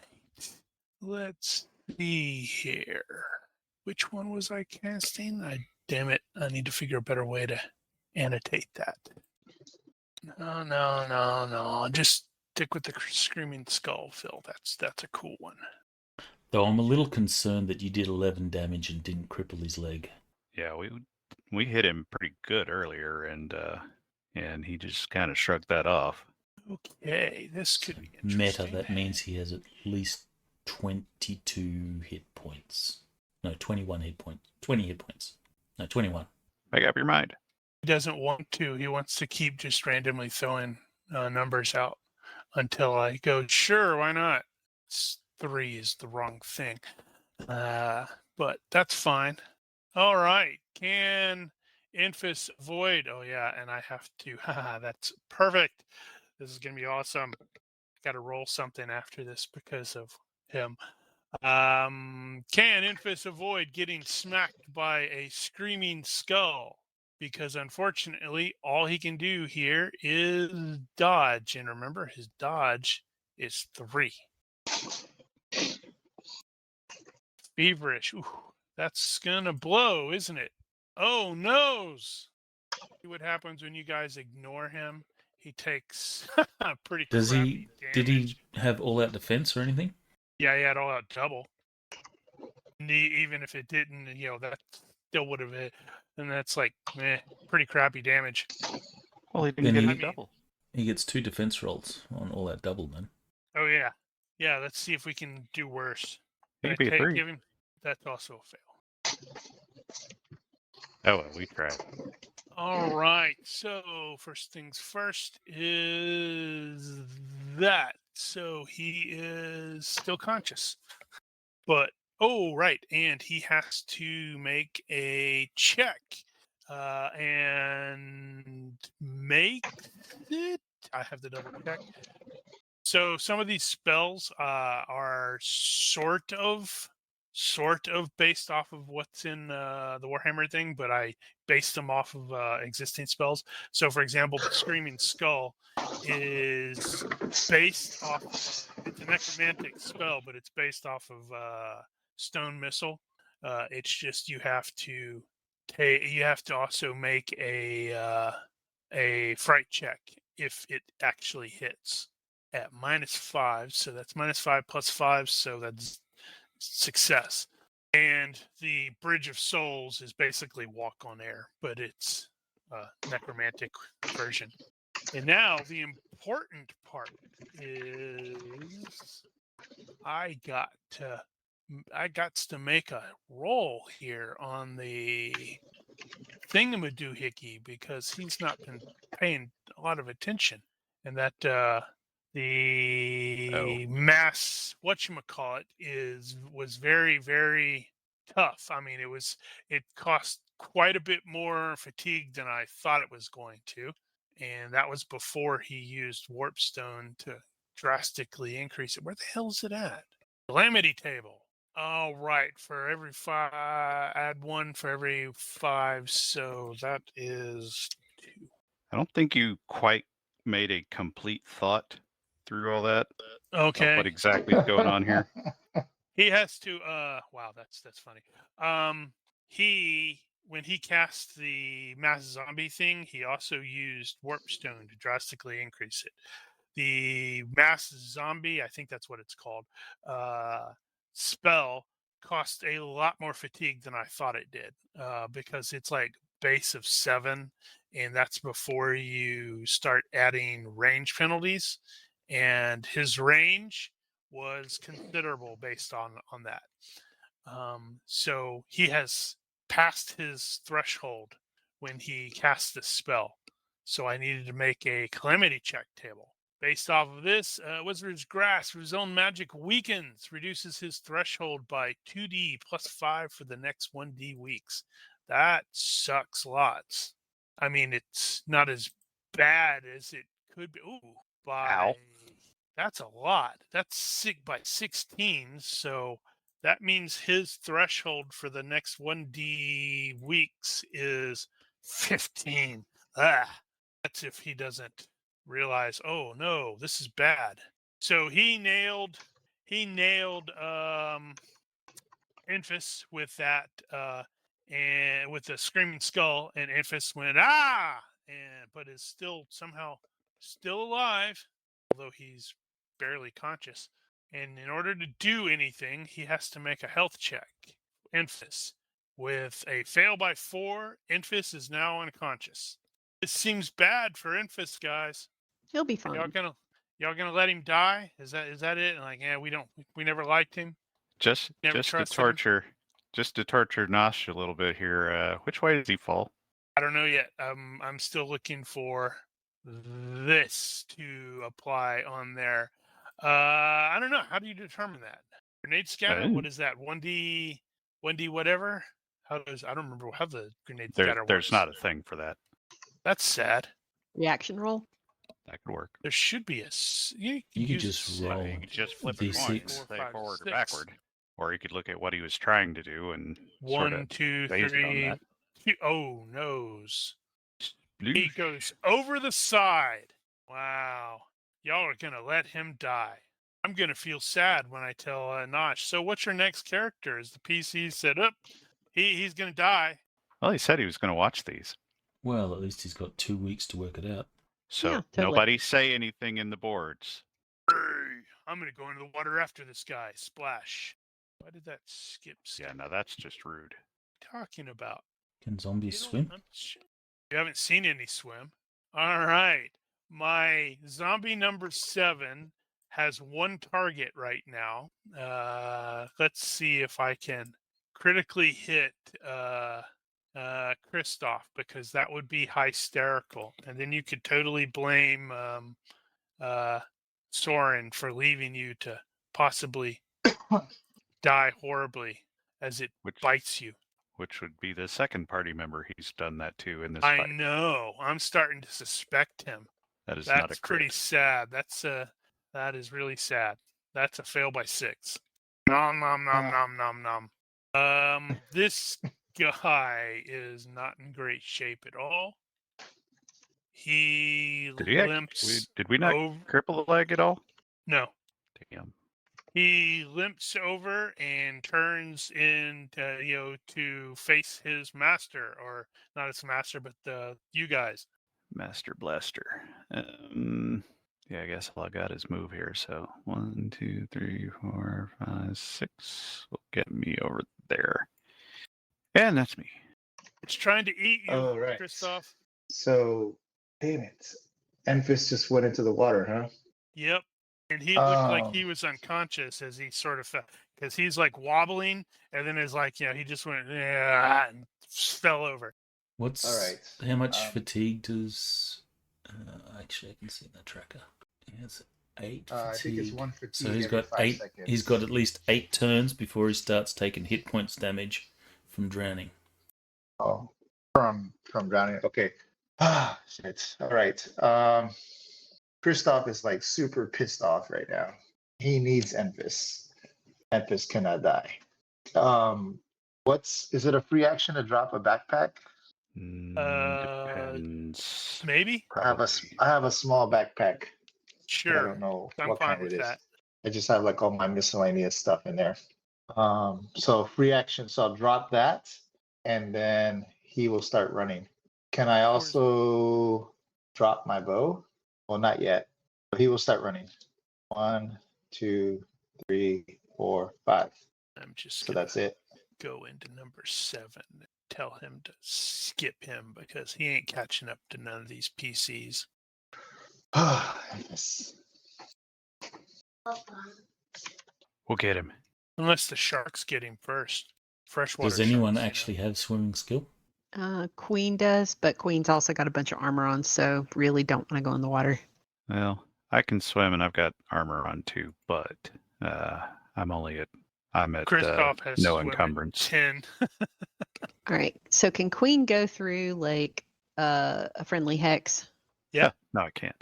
Let's see here. Which one was I casting? Damn it. I need to figure a better way to annotate that. No. Just stick with the Screaming Skull, Phil. That's a cool one. Though I'm a little concerned that you did 11 damage and didn't cripple his leg. Yeah, we hit him pretty good earlier, and he just kind of shrugged that off. Okay, this could be Meta, interesting. that means he has at least 22 hit points. No, 21 hit points. 20 hit points. No, 21. Make up your mind. He doesn't want to. He wants to keep just randomly throwing numbers out until I go, sure, why not? 3 is the wrong thing. But that's fine. All right. Can Infus avoid? Oh, yeah, and I have to. That's perfect. This is going to be awesome. Got to roll something after this because of him. Can Infus avoid getting smacked by a screaming skull? Because unfortunately, all he can do here is dodge. And remember, his dodge is 3. Feverish. Ooh, that's going to blow, isn't it? Oh, noes. See what happens when you guys ignore him? He takes pretty Does crappy he? damage. Did he have all-out defense or anything? Yeah, he had all out double. And even if it didn't, that still would have hit. And that's like, pretty crappy damage. Well, he didn't Then get he- a double. He gets 2 defense rolls on all-out double, then. Oh, yeah. Yeah, let's see if we can do worse. He could be a 3. Give him. That's also a fail. Oh, well, we tried. All right. So first things first is that. So he is still conscious. But, right. And he has to make a check. And make it. I have to double check. So some of these spells are sort of based off of what's in the Warhammer thing, but I based them off of existing spells. So, for example, the Screaming Skull is based off. It's a necromantic spell, but it's based off of Stone Missile. It's just you have to also make a fright check if it actually hits at -5. So that's -5 plus 5, so that's success. And the Bridge of Souls is basically walk on air, but it's a necromantic version. And now the important part is I got to make a roll here on the thingamadoohickey because he's not been paying a lot of attention, and that the mass whatchamacallit was very, very tough. I mean, it cost quite a bit more fatigue than I thought it was going to, and that was before he used warp stone to drastically increase it. Where the hell is it at? Calamity table. All right, for every 5, add 1 for every 5, so that is 2. I don't think you quite made a complete thought through all that of Okay. what exactly is going on here. He has to wow, that's funny. When he cast the mass zombie thing, he also used warp stone to drastically increase it. The mass zombie, I think that's what it's called, spell cost a lot more fatigue than I thought it did, because it's like base of 7, and that's before you start adding range penalties, and his range was considerable based on that. So he has passed his threshold when he cast this spell. So I needed to make a calamity check table. Based off of this, Wizard's Grasp, his own magic weakens, reduces his threshold by 2d plus 5 for the next 1d weeks. That sucks lots. I mean, it's not as bad as it could be. Ooh, Ow. that's a lot. That's sick by 16. So that means his threshold for the next 1d weeks is 15. That's if he doesn't realize, oh no, this is bad. So he nailed Enfys with that and with the screaming skull, and Enfys went but is somehow still alive, although he's barely conscious. And in order to do anything, he has to make a health check. Enfys, with a fail by 4, Enfys is now unconscious. This seems bad for Enfys, guys. He'll be fine. Y'all gonna let him die? Is that it? Like, yeah, we never liked him. Just Never to trusted him. torture Nosh a little bit here. Which way does he fall? I don't know yet. I'm still looking for this to apply on there. I don't know. How do you determine that? Grenade scatter? What is that? 1D whatever? I don't remember how the grenade scatter works. There's not a thing for that. That's sad. Reaction roll. That could work. There should be You could just roll You could just flip a coin, D6. say forward or backward, or you could look at what he was trying to do and 1, 2, base it on 3. that. Oh, nose. He Sploosh. goes over the side. Wow. Y'all are going to let him die. I'm going to feel sad when I tell Nosh. So what's your next character? Is the PC set up? He's going to die. Well, he said he was going to watch these. Well, at least he's got 2 weeks to work it out. So Yeah, totally. nobody say anything in the boards. Hey, I'm going to go into the water after this guy. Splash. Why did that skip? Yeah, now that's just rude. What are you talking about? Can zombies swim? You haven't seen any swim. All right. My zombie number 7 has 1 target right now. Let's see if I can critically hit Kristoff, because that would be hysterical. And then you could totally blame Soren for leaving you to possibly die horribly as it bites you. Which would be the second party member he's done that to in this I fight. know. I'm starting to suspect him. That's not a crit. Pretty sad. That is really sad. That's a fail by 6. Nom nom nom nom nom nom. This guy is not in great shape at all. He limps. Did we not cripple the leg at all? No. Damn. He limps over and turns in, to face his master, or not his master, but you guys. Master Blaster. Yeah, I guess all I got is move here. So 1, 2, 3, 4, 5, 6 will get me over there. And that's me. It's trying to eat you, Oh, right. Christoph. So, damn it. Enfys just went into the water, huh? Yep. And he looked like Um, he was unconscious as he sort of fell, because he's like wobbling, and then is like, he just went and fell over. What's All right. how much fatigue does? Actually, I can see that tracker. He has 8 fatigue. I think it's 1 fatigue So he's every got 5 8. seconds. He's got at least 8 turns before he starts taking hit points damage from drowning. Oh, from drowning. Okay. Ah, shit. All right. Kristoff is like super pissed off right now. He needs Enfys. Enfys cannot die. Is it a free action to drop a backpack? Depends. Maybe. I have a small backpack. But I Sure. don't know I'm what fine kind with it is. that. I just have like all my miscellaneous stuff in there. So free action. So I'll drop that, and then he will start running. Can I also drop my bow? Well, not yet. But he will start running. 1, 2, 3, 4, 5. I'm just So gonna that's it. go into number 7 and tell him to skip him, because he ain't catching up to none of these PCs. Yes. We'll get him. Unless the sharks get him first. Freshwater Does anyone sharks, actually have swimming skill? Queen does, but Queen's also got a bunch of armor on, so really don't want to go in the water. Well, I can swim and I've got armor on too, but I'm at Christoph has no swim at encumbrance. 10. All right. So can Queen go through like a friendly hex? Yeah. No, I can't.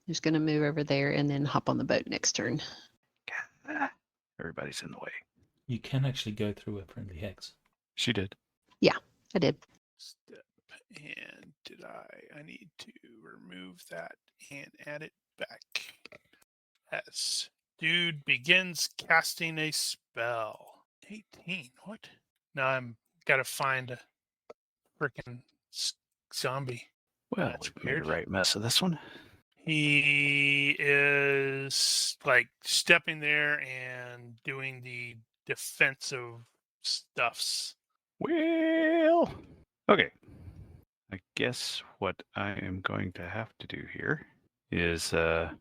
Who's going to move over there and then hop on the boat next turn? Everybody's in the way. You can actually go through a friendly hex. She did. I did. Step. And did I need to remove that and add it back. Yes. Dude begins casting a spell. 18. What? Now I'm gotta find a freaking zombie. Well, That's we made a weird. right mess of this one. He is like stepping there and doing the defensive stuffs. Well, okay. I guess what I am going to have to do here is Jump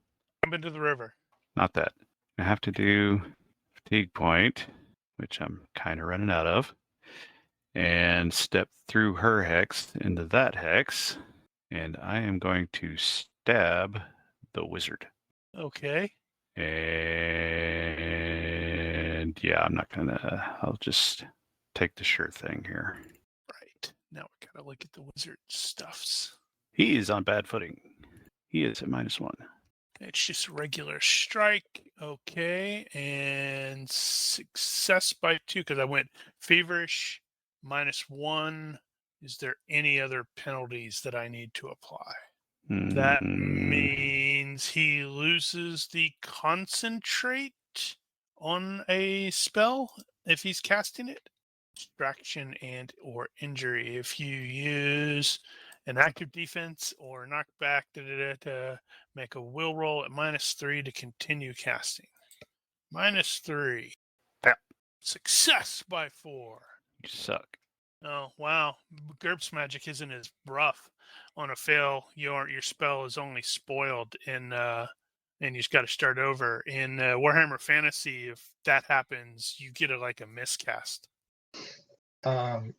into the river. not that. I have to do fatigue point, which I'm kind of running out of, and step through her hex into that hex, and I am going to stab the wizard. Okay. And yeah, I'll just take the sure thing here. Right. Now we gotta look at the wizard stuffs. He is on bad footing. He is at -1. It's just a regular strike. Okay. And success by 2, because I went feverish -1. Is there any other penalties that I need to apply? That means he loses the concentrate on a spell if he's casting it. Distraction and or injury. If you use an active defense or knockback to make a will roll at -3 to continue casting. -3. Yeah. Success by 4. You suck. Oh wow, GURPS magic isn't as rough. On a fail, your spell is only spoiled and you just got to start over. In Warhammer Fantasy, if that happens, you get a miscast.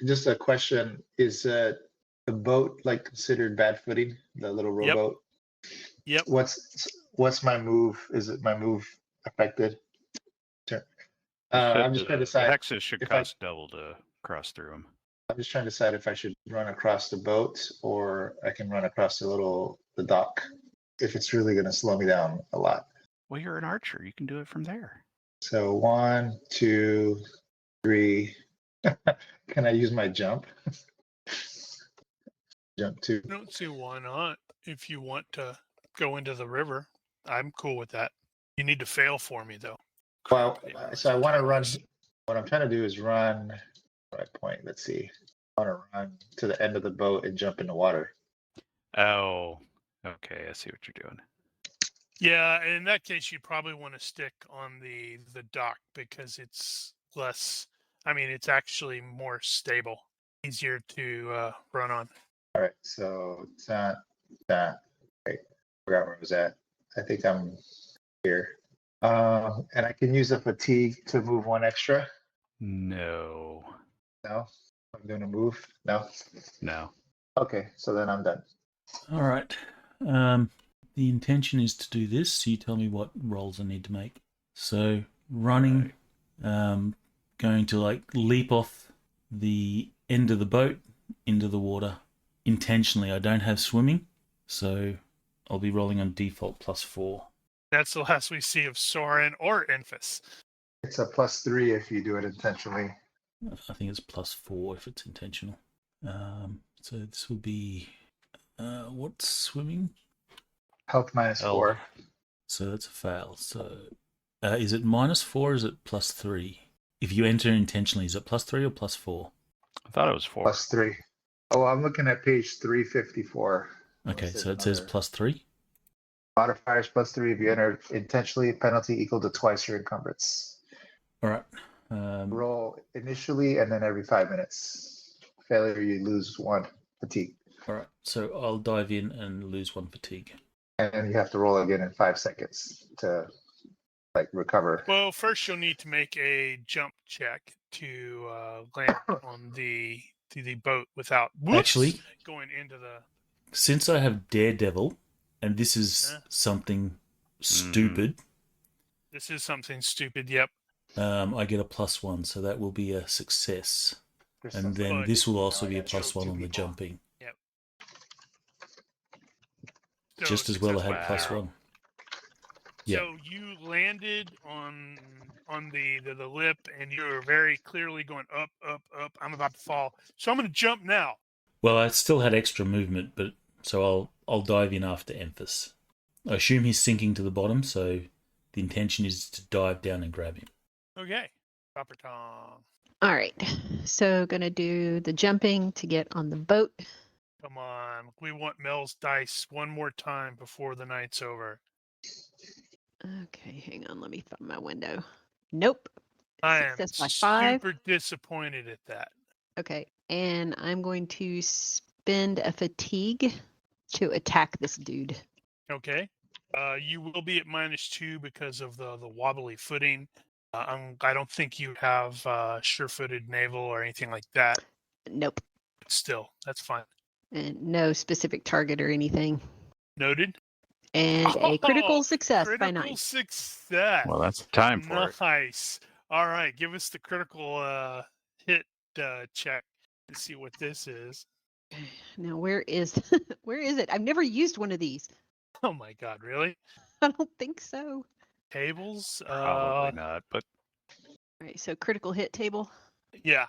Just a question: is the boat like considered bad footing? The little rowboat. Yep. What's my move? Is it my move affected? I'm just trying to decide. The hexes should cost double to cross through them. I'm just trying to decide if I should run across the boat or I can run across the dock. If it's really going to slow me down a lot. Well, you're an archer. You can do it from there. So 1, 2, 3. Can I use my jump? Jump 2. I don't see why not. If you want to go into the river, I'm cool with that. You need to fail for me though. Well, Crap, I so I lost want to track. run. What I'm trying to do is run. Right point. Let's see. I want to run to the end of the boat and jump in the water. Oh, okay. I see what you're doing. Yeah, in that case, you probably want to stick on the dock because it's less. I mean, it's actually more stable, easier to run on. All right. So it's not that. Right. Forgot where I was at. I think I'm here. And I can use a fatigue to move one extra. No, No, I'm going to move. No. no. Okay. So then I'm done. All right. The intention is to do this. So you tell me what rolls I need to make. So running, going to like leap off the end of the boat into the water intentionally. I don't have swimming, so I'll be rolling on default +4. That's the last we see of Soren or Enfys. It's a +3 if you do it intentionally. I think it's +4 if it's intentional. So this will be what's swimming? Health -4. So that's a fail. So is it -4 or is it +3? If you enter intentionally, is it +3 or +4? I thought it was 4. +3. Oh, I'm looking at page 354. Okay, Unless so there's it says another- +3. Modifiers +3 if you enter intentionally, penalty equal to twice your encumbrance. All right. Roll initially and then every 5 minutes. Failure, you lose 1 fatigue. All right. So I'll dive in and lose 1 fatigue. And then you have to roll again in 5 seconds to recover. Well, first you'll need to make a jump check to land on the boat without Actually, going into the. since I have Daredevil, and this is something stupid, This is something stupid. Yep. I get a +1, so that will be a success. And then But- this will also be a I got +1 on the people. jumping. So Just as well I had successful. +1. Yeah. So you landed on the lip, and you were very clearly going up, up, up. I'm about to fall, so I'm going to jump now. Well, I still had extra movement, but so I'll dive in after Emphas. I assume he's sinking to the bottom, so the intention is to dive down and grab him. Okay, Copper Tom. All right. So gonna do the jumping to get on the boat. Come on, we want Mel's dice one more time before the night's over. Okay, hang on. Let me find my window. Nope. I am Success by 5. super disappointed at that. Okay, and I'm going to spend a fatigue to attack this dude. Okay, you will be at -2 because of the wobbly footing. I don't think you have sure-footed naval or anything like that. Nope. But still, that's fine. And no specific target or anything. Noted. And a critical Oh, success by Critical 9. success. Well, that's time for it. Nice. All right, give us the critical hit check to see what this is. Now where is where is it? I've never used one of these. Oh my God, really? I don't think so. Tables? Probably not, but All right, so critical hit table. Yeah.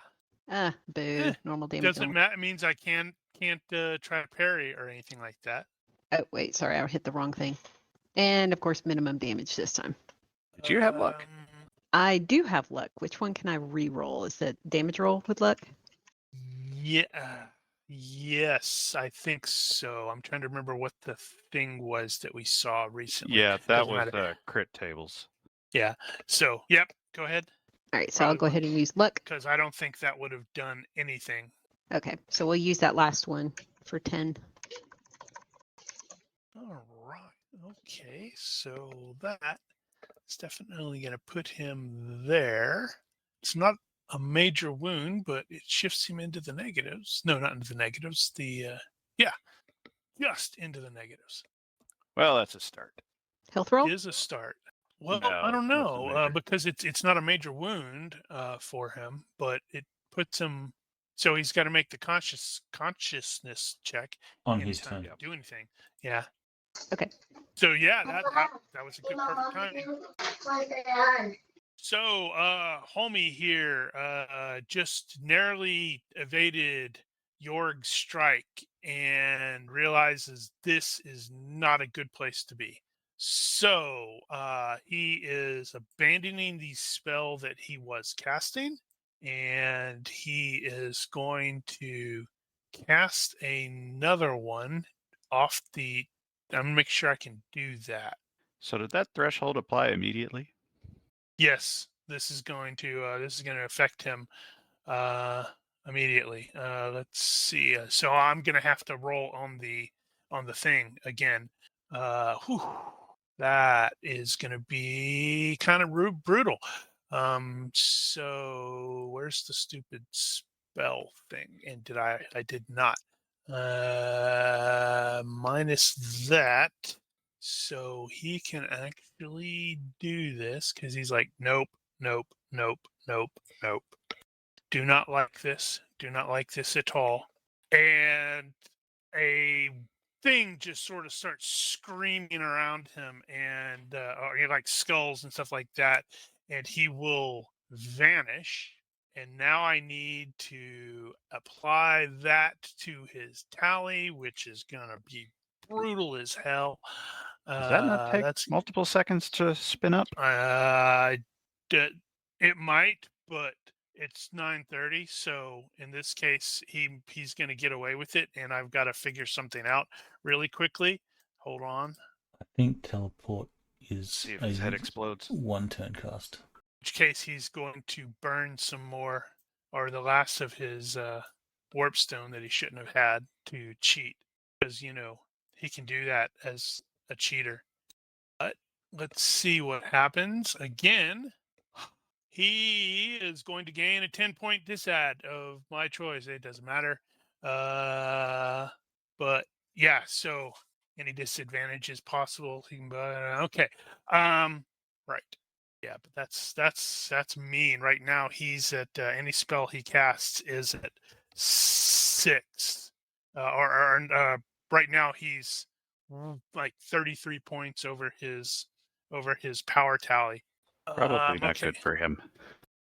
Boo. Normal damage. Doesn't only. matter. It means I can't try to parry or anything like that. Oh wait, sorry, I hit the wrong thing. And of course, minimum damage this time. did you have luck? I do have luck. Which one can I re-roll? Is it damage roll with luck? Yeah. Yes, I think so. I'm trying to remember what the thing was that we saw recently. Yeah, that Doesn't was matter. crit tables. So, yep, go ahead. All right, so I'll Probably go ahead and use luck. Because I don't think that would have done anything. Okay, so we'll use that last one for 10. All right. Okay. So that's definitely going to put him there. It's not a major wound, but it shifts him into the negatives. No, not into the negatives. Just into the negatives. Well, that's a start. Health roll? Is a start. Well, No, I don't nothing know major. because it's not a major wound for him, but it puts him. So he's got to make the consciousness check On his anytime turn. to do anything. Yeah. Okay. So yeah, that was a good perfect timing. So homie here just narrowly evaded Jorg's strike and realizes this is not a good place to be. So he is abandoning the spell that he was casting, and he is going to cast another one off the. I'm gonna make sure I can do that. So did that threshold apply immediately? Yes, this is going to affect him immediately. Let's see. So I'm gonna have to roll on the thing again. Whew, that is gonna be kind of brutal. So where's the stupid spell thing? And I did not. Minus that. So he can actually do this because he's like, nope, nope, nope, nope, nope. Do not like this. Do not like this at all. And a thing just sort of starts screaming around him, and or like skulls and stuff like that, and he will vanish. And now I need to apply that to his tally, which is gonna be brutal as hell. Does that not take That's multiple seconds to spin up? it might, but it's 9:30, so in this case, he's going to get away with it, and I've got to figure something out really quickly. Hold on. I think teleport is See if his head explodes. 1 turn cast. In which case, he's going to burn some more, or the last of his warp stone that he shouldn't have had to cheat, because he can do that as a cheater. But let's see what happens again. He is going to gain a 10-point disad of my choice. It doesn't matter. But yeah, so any disadvantage is possible. Okay. Right. Yeah, but that's mean. Right now he's at any spell he casts is at 6. Right now he's like 33 points over his power tally. Probably not Okay. good for him.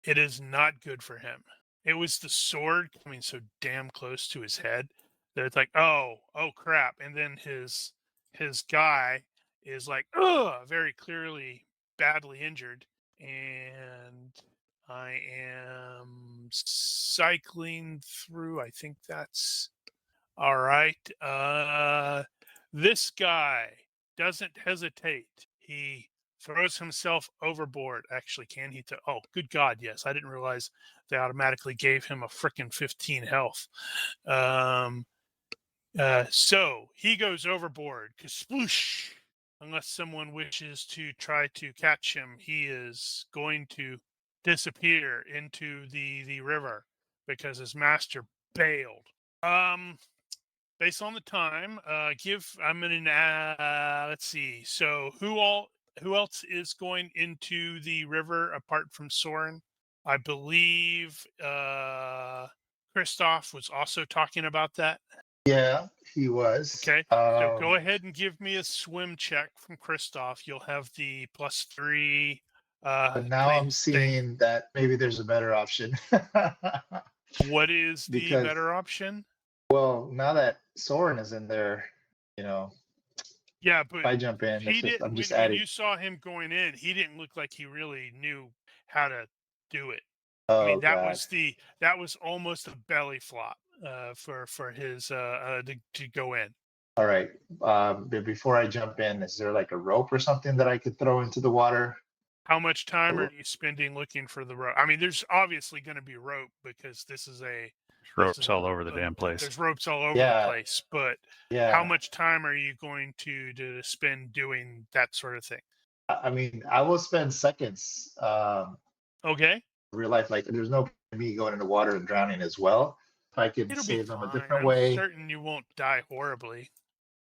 It is not good for him. It was the sword coming so damn close to his head that it's like, oh crap. And then his guy is like, very clearly badly injured. And I am cycling through. I think that's all right. This guy doesn't hesitate. He throws himself overboard. Actually, can he? Oh, good God, yes. I didn't realize they automatically gave him a frickin' 15 health. So he goes overboard. Sploosh! Unless someone wishes to try to catch him, he is going to disappear into the river because his master bailed. Based on the time, I'm gonna let's see. So who else is going into the river apart from Soren? I believe Christoph was also talking about that. Yeah, he was. Okay, so go ahead and give me a swim check from Christoph. You'll have the +3. But now I'm seeing that maybe there's a better option. What is the Because- better option? Well, now that Soren is in there, Yeah, if but I jump in, he didn't. I'm just when adding. you saw him going in, he didn't look like he really knew how to do it. Oh, I mean, that God. was almost a belly flop for his to go in. All right. But before I jump in, is there like a rope or something that I could throw into the water? How much time are you spending looking for the rope? I mean, there's obviously going to be rope because this is Ropes all over the damn place. There's ropes all over Yeah. the place, but Yeah. how much time are you going to spend doing that sort of thing? I mean, I will spend seconds. Okay. Real life, like there's no point in me going into water and drowning as well. If I could It'll be save them a fine. different I'm way, certain you won't die horribly.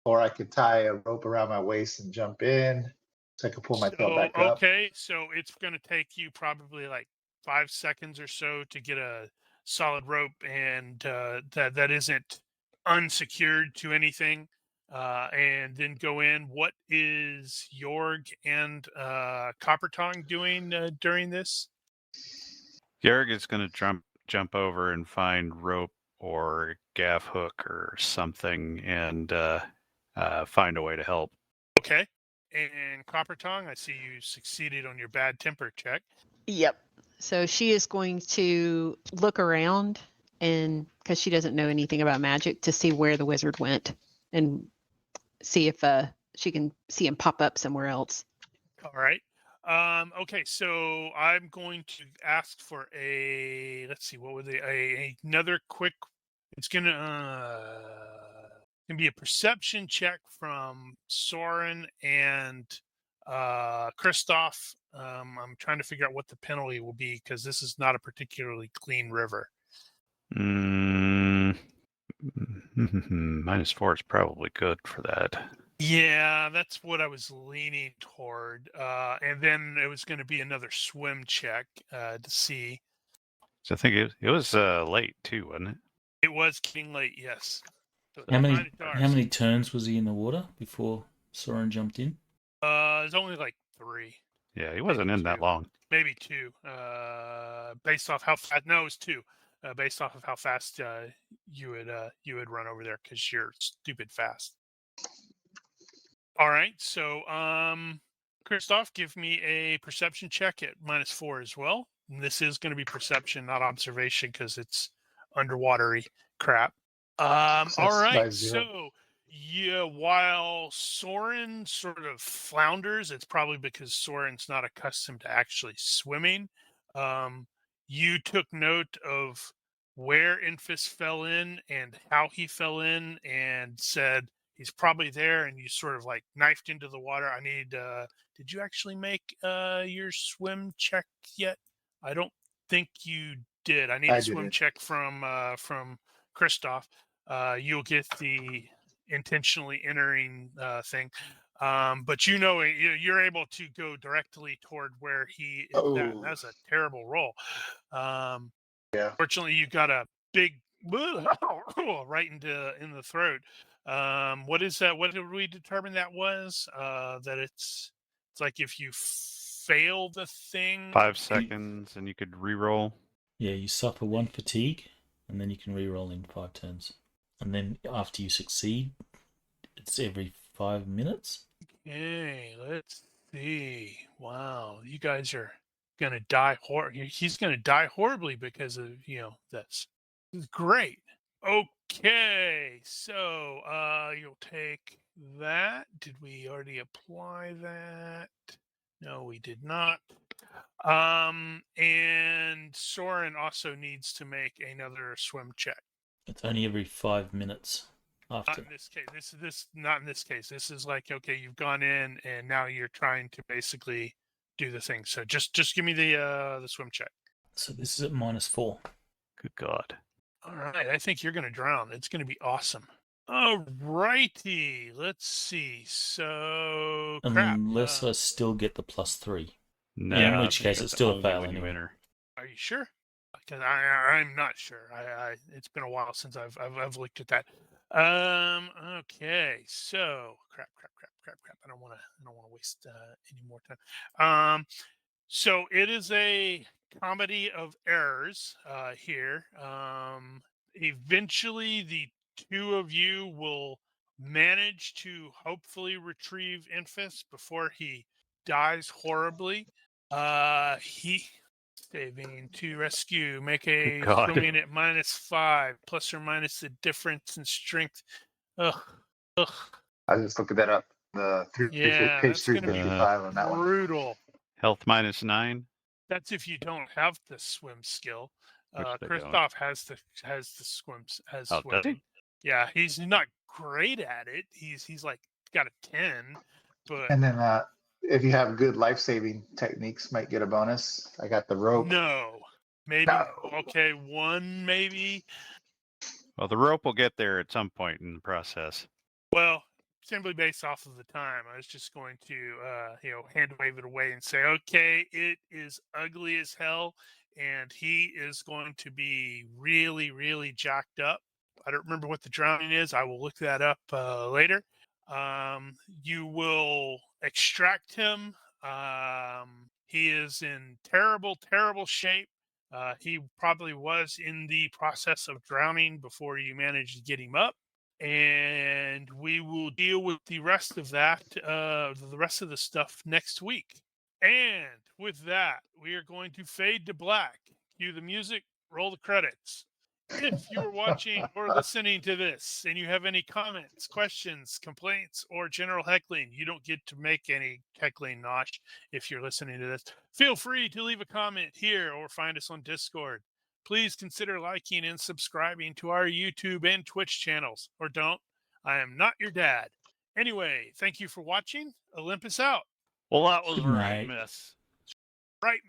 or I could tie a rope around my waist and jump in, so I could pull myself back up. Okay, so it's going to take you probably like 5 seconds or so to get a solid rope, and that isn't unsecured to anything, and then go in. What is Jorg and Coppertongue doing during this? Yerg is going to jump over and find rope or gaff hook or something and find a way to help. Okay. and Copper Tongue, I see you succeeded on your bad temper check. Yep. So she is going to look around, and because she doesn't know anything about magic, to see where the wizard went and see if she can see him pop up somewhere else. All right. Okay, so I'm going to ask for a. Let's see, what would they? Another quick. It's gonna be a perception check from Soren and Christoph. I'm trying to figure out what the penalty will be because this is not a particularly clean river. -4 is probably good for that. Yeah, that's what I was leaning toward. And then it was going to be another swim check to see. So I think it was late too, wasn't it? It was getting late, yes. So How many it's ours. how many turns was he in the water before Soren jumped in? It's only like 3, Yeah, he wasn't in that two. long. maybe 2. Based off how fast. No, it was 2. Based off of how fast you would run over there because you're stupid fast. All right, so Christoph, give me a perception check at -4 as well. And this is going to be perception, not observation, because it's underwatery crap. All right, by 0. so yeah, while Soren sort of flounders, it's probably because Soren's not accustomed to actually swimming. You took note of where Infus fell in and how he fell in, and said he's probably there, and you sort of like knifed into the water. I need. Did you actually make your swim check yet? I don't think you did. I need a swim didn't. check from Christoph. You'll get the intentionally entering thing, but you're able to go directly toward where he is at. Oh. That's a terrible roll. Yeah. Fortunately, you got a big right in the throat. What is that? What did we determine that was? That it's like if you fail the thing. 5 seconds, and you could re-roll. Yeah, you suffer 1 fatigue, and then you can re-roll in 5 turns. And then after you succeed, it's every 5 minutes. Okay, let's see. Wow, you guys are gonna die He's gonna die horribly because of this. This is great. Okay, so you'll take that. Did we already apply that? No, we did not. And Soren also needs to make another swim check. It's only every 5 minutes Not after. in this case. This not in this case. This is like, okay, you've gone in and now you're trying to basically do the thing. So just give me the swim check. So this is at -4. Good God. All right, I think you're gonna drown. It's gonna be awesome. All righty, let's see. So crap. Unless I still get the +3. No, in I which think case that's it's still a only fail when you anyway. enter. Are you sure? Because I'm not sure. It's been a while since I've looked at that. Okay. So crap. I don't want to waste any more time. So it is a comedy of errors here. Eventually, the two of you will manage to hopefully retrieve Infus before he dies horribly. He saving to rescue. Make a Good God. swimming at -5, plus or minus the difference in strength. Ugh. I just looked that up. Yeah, Page that's gonna be 355 on that one. brutal. Health -9. That's if you don't have the swim skill. Which they don't. Christoph has the swims has Oh, does he? swimming. Yeah, he's not great at it. He's like got a 10, but And then if you have good life-saving techniques, might get a bonus. I got the rope. no. Maybe No. okay, 1 maybe. Well, the rope will get there at some point in the process. Well, simply based off of the time, I was just going to hand wave it away and say, okay, it is ugly as hell, and he is going to be really, really jacked up. I don't remember what the drowning is. I will look that up later. You will extract him. He is in terrible, terrible shape. He probably was in the process of drowning before you managed to get him up. and we will deal with the rest of that, the rest of the stuff next week. And with that, we are going to fade to black. Cue the music, roll the credits. If you're watching or listening to this and you have any comments, questions, complaints, or general heckling, you don't get to make any heckling, Nosh, if you're listening to this. Feel free to leave a comment here or find us on Discord. Please consider liking and subscribing to our YouTube and Twitch channels, or don't. I am not your dad. Anyway, thank you for watching. Olympus out. Well, that was Good right, night. miss. Right.